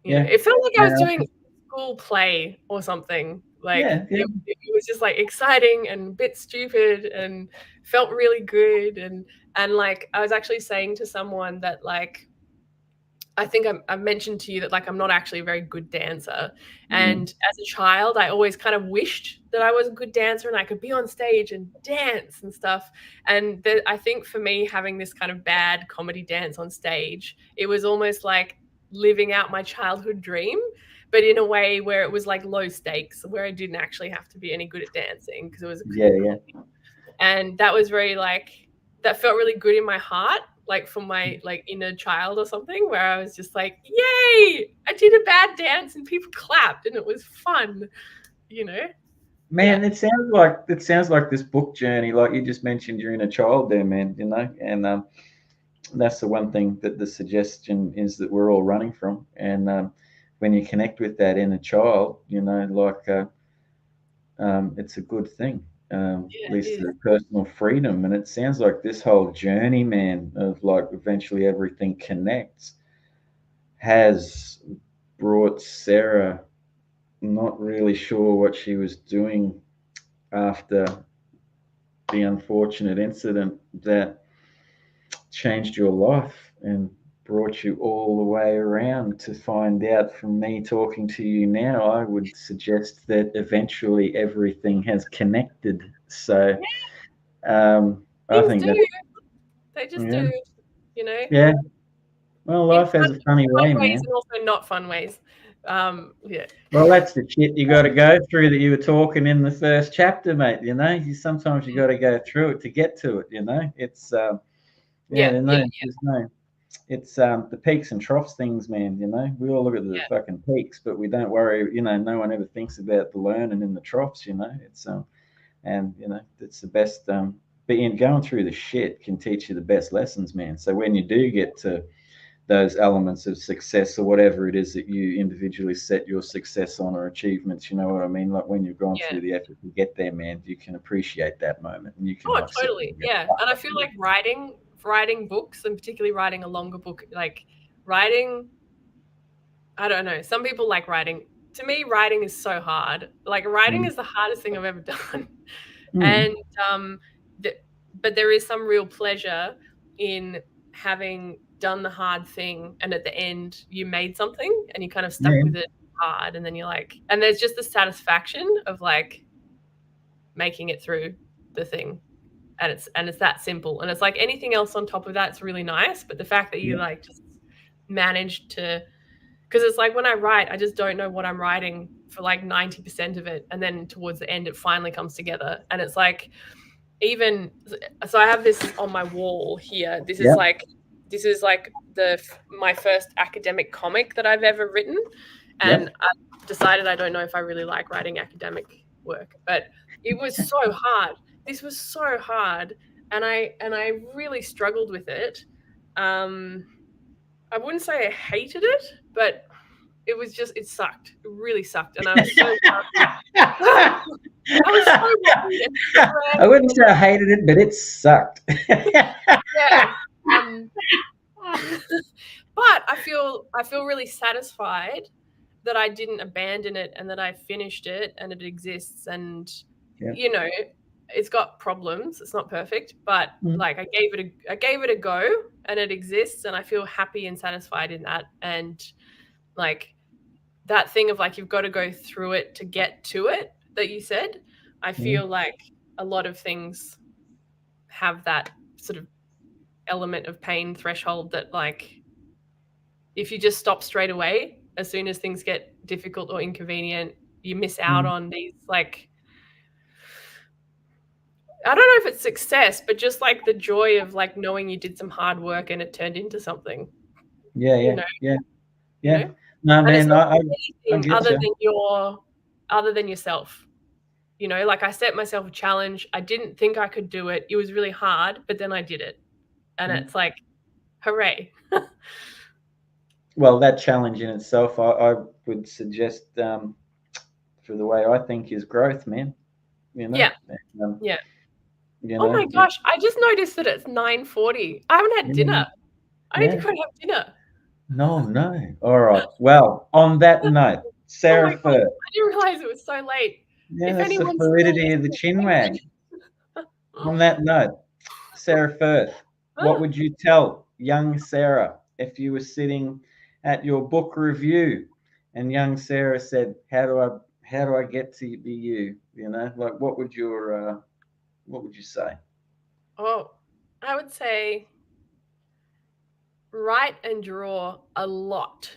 You know, it felt like I was doing a school play or something. Like, it was just like exciting and a bit stupid and felt really good. And like, I was actually saying to someone that, like, I think I mentioned to you that, like, I'm not actually a very good dancer. And as a child, I always kind of wished that I was a good dancer and I could be on stage and dance and stuff. And I think for me, having this kind of bad comedy dance on stage, it was almost like living out my childhood dream, but in a way where it was like low stakes, where I didn't actually have to be any good at dancing because it was and that was very, like, that felt really good in my heart, like, for my, like, inner child or something, where I was just like, yay, I did a bad dance and people clapped and it was fun, you know. Man, it sounds like this book journey, like you just mentioned, your inner child there, man, you know. And that's the one thing that the suggestion is that we're all running from. And when you connect with that inner child, you know, like it's a good thing. Leads to personal freedom. And it sounds like this whole journey, man, of like eventually everything connects, has brought Sarah not really sure what she was doing after the unfortunate incident that changed your life and brought you all the way around to find out. From me talking to you now, I would suggest that eventually everything has connected. So I think that they just do, you know. Yeah. Well, life has a funny way, man. And also not fun ways. Well, that's the shit you got to go through that you were talking in the first chapter, mate. You know, sometimes you got to go through it to get to it. You know, it's it's the peaks and troughs things, man. You know, we all look at the fucking peaks, but we don't worry. You know, no one ever thinks about the learning in the troughs. You know, it's and you know, it's the best. Being going through the shit can teach you the best lessons, man. So when you do get to those elements of success or whatever it is that you individually set your success on or achievements, you know what I mean? Like when you've gone through the effort to get there, man, you can appreciate that moment and you can. Oh, totally. Yeah. And I feel like writing books, and particularly writing a longer book, like writing, I don't know. Some people like writing. To me, writing is so hard. Like, writing is the hardest thing I've ever done. And, but there is some real pleasure in having done the hard thing, and at the end you made something and you kind of stuck with it hard, and then you're like, and there's just the satisfaction of like making it through the thing, and it's that simple. And it's like anything else on top of that's really nice, but the fact that you like just managed to, because it's like when I write, I just don't know what I'm writing for like 90% of it, and then towards the end it finally comes together. And it's like, even so, I have this on my wall here. This is like my first academic comic that I've ever written, and I decided I don't know if I really like writing academic work, but it was so hard. This was so hard, and I really struggled with it. I wouldn't say I hated it, but it was just, it sucked. It really sucked, and I was so I was so worried. I wouldn't say I hated it, but it sucked. But I feel really satisfied that I didn't abandon it, and that I finished it, and it exists. And you know, it's got problems. It's not perfect, but like I gave it a go, and it exists, and I feel happy and satisfied in that. And like that thing of like, you've got to go through it to get to it that you said, I feel like a lot of things have that sort of element of pain threshold, that like if you just stop straight away as soon as things get difficult or inconvenient, you miss out on these, like, I don't know if it's success, but just like the joy of like knowing you did some hard work and it turned into something. You know? No, and man, it's not I anything other than yourself. You know, like I set myself a challenge. I didn't think I could do it. It was really hard, but then I did it. And it's like, hooray. Well, that challenge in itself, I would suggest, for the way I think, is growth, man. You know? You Oh know? my gosh, I just noticed that it's 9:40. I haven't had dinner. I need to Yeah. go and have dinner. No. All right. Well, on that note, Oh Sarah my gosh, Firth. I didn't realize it was so late. Yeah, If that's the anyone's still fluidity of the chinwag. listening. On that note, Sarah Firth, what would you tell young Sarah if you were sitting at your book review and young Sarah said, how do I get to be you? You know, like what would you say? Oh, I would say write and draw a lot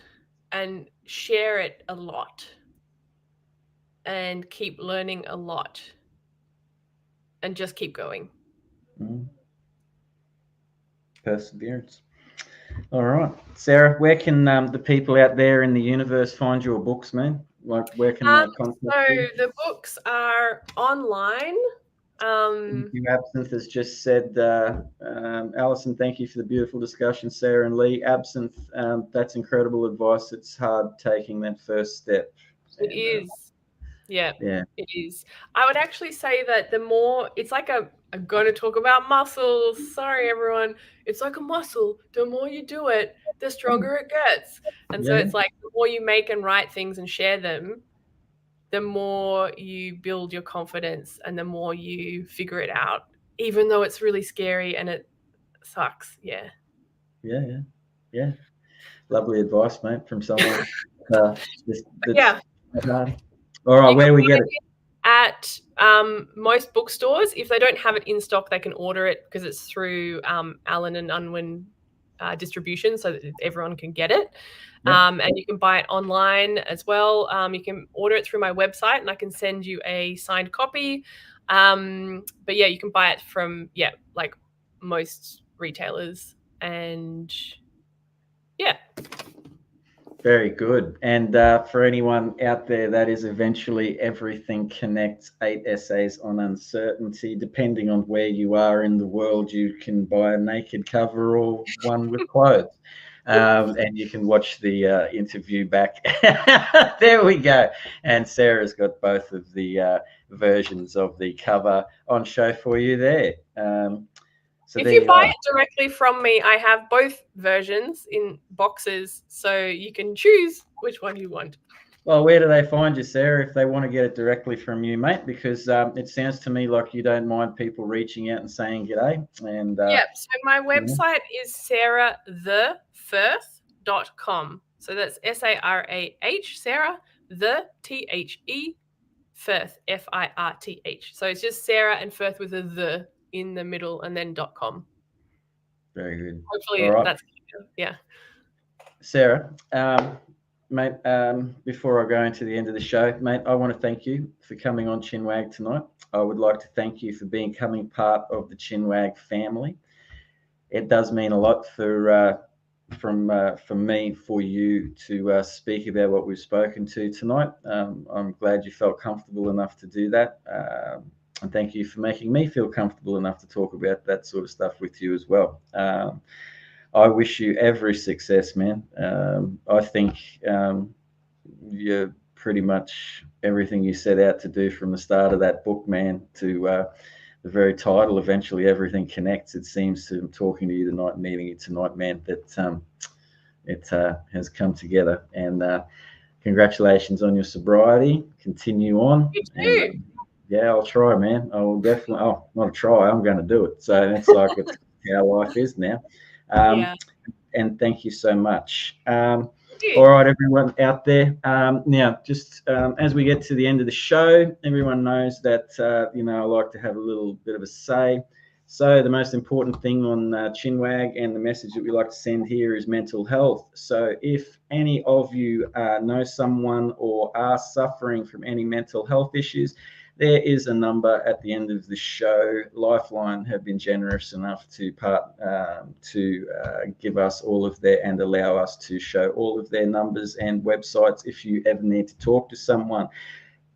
and share it a lot and keep learning a lot and just keep going. Mm, perseverance. All right, Sarah, where can the people out there in the universe find your books, man? Like, where can they contact So you? the books are online. Thank you. Absinthe has just said, Alison, thank you for the beautiful discussion, Sarah and Leigh. Absinthe, that's incredible advice. It's hard taking that first step. It And, is. Yeah, yeah. it is. I would actually say that the more it's like I'm going to talk about muscles. Sorry, everyone. It's like a muscle. The more you do it, the stronger it gets. And so Yeah. it's like the more you make and write things and share them, the more you build your confidence and the more you figure it out, even though it's really scary and it sucks. Yeah. Yeah. Lovely advice, mate, from someone that's Yeah. hard. All right, You where can do we buy get it? it at most bookstores. If they don't have it in stock, they can order it because it's through Allen and Unwin distribution, so that everyone can get it. Yeah. And you can buy it online as well. You can order it through my website, and I can send you a signed copy. But yeah, you can buy it from like most retailers, and yeah. Very good. And for anyone out there, that is eventually Everything Connects, 8 essays on uncertainty. Depending on where you are in the world, you can buy a naked cover or one with clothes. And you can watch the interview back. There we go. And Sarah's got both of the versions of the cover on show for you there. So If there you you buy are. it directly from me, I have both versions in boxes, so you can choose which one you want. Well, where do they find you, Sarah, if they want to get it directly from you, mate? Because it sounds to me like you don't mind people reaching out and saying g'day. And So my website is sarahthefirth.com. So that's SARAH, Sarah, the THE, Firth, FIRTH. So it's just Sarah and Firth with a the in the middle and then .com. very good. Hopefully All right. that's yeah. Sarah, mate, before I go into the end of the show, mate, I want to thank you for coming on Chinwag tonight. I would like to thank you for becoming part of the Chinwag family. It does mean a lot for me, for you to speak about what we've spoken to tonight. I'm glad you felt comfortable enough to do that. And thank you for making me feel comfortable enough to talk about that sort of stuff with you as well. I wish you every success, man. I think you're pretty much everything you set out to do from the start of that book, man, to the very title. Eventually, everything connects. It seems to talking to you tonight, meeting you tonight, man, that it has come together. And congratulations on your sobriety. Continue on. You And too. yeah, I'll try, man. I will definitely. Oh, not try. I'm going to do it. So it's like it's how life is now. Yeah. And thank you so much. You. All right, everyone out there. Now, just as we get to the end of the show, everyone knows that I like to have a little bit of a say. So the most important thing on Chinwag and the message that we like to send here is mental health. So if any of you know someone or are suffering from any mental health issues, there is a number at the end of the show. Lifeline have been generous enough to give us all of their and allow us to show all of their numbers and websites if you ever need to talk to someone.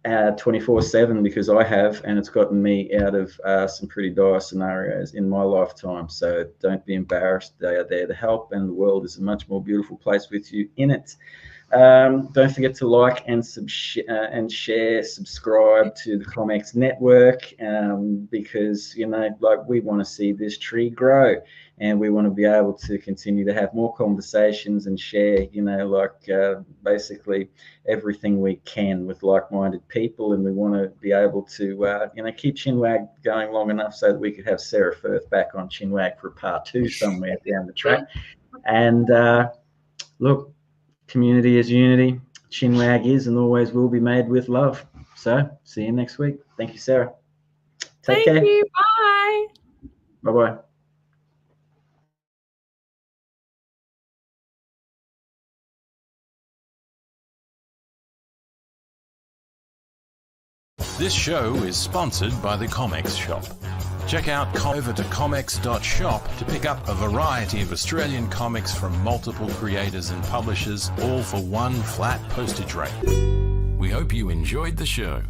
24/7 because I have, and it's gotten me out of some pretty dire scenarios in my lifetime. So don't be embarrassed. They are there to help, and the world is a much more beautiful place with you in it. Don't forget to like and share, subscribe to the Comex Network, because, you know, like, we want to see this tree grow, and we want to be able to continue to have more conversations and share, you know, like, basically everything we can with like-minded people. And we want to be able to, you know, keep Chinwag going long enough so that we could have Sarah Firth back on Chinwag for part 2 somewhere down the track. And look, community is unity. Chinwag is and always will be made with love. So see you next week. Thank you, Sarah. Take care. Thank you. Bye. Bye-bye. This show is sponsored by the Comex Shop. Check out over to comex.shop to pick up a variety of Australian comics from multiple creators and publishers, all for one flat postage rate. We hope you enjoyed the show.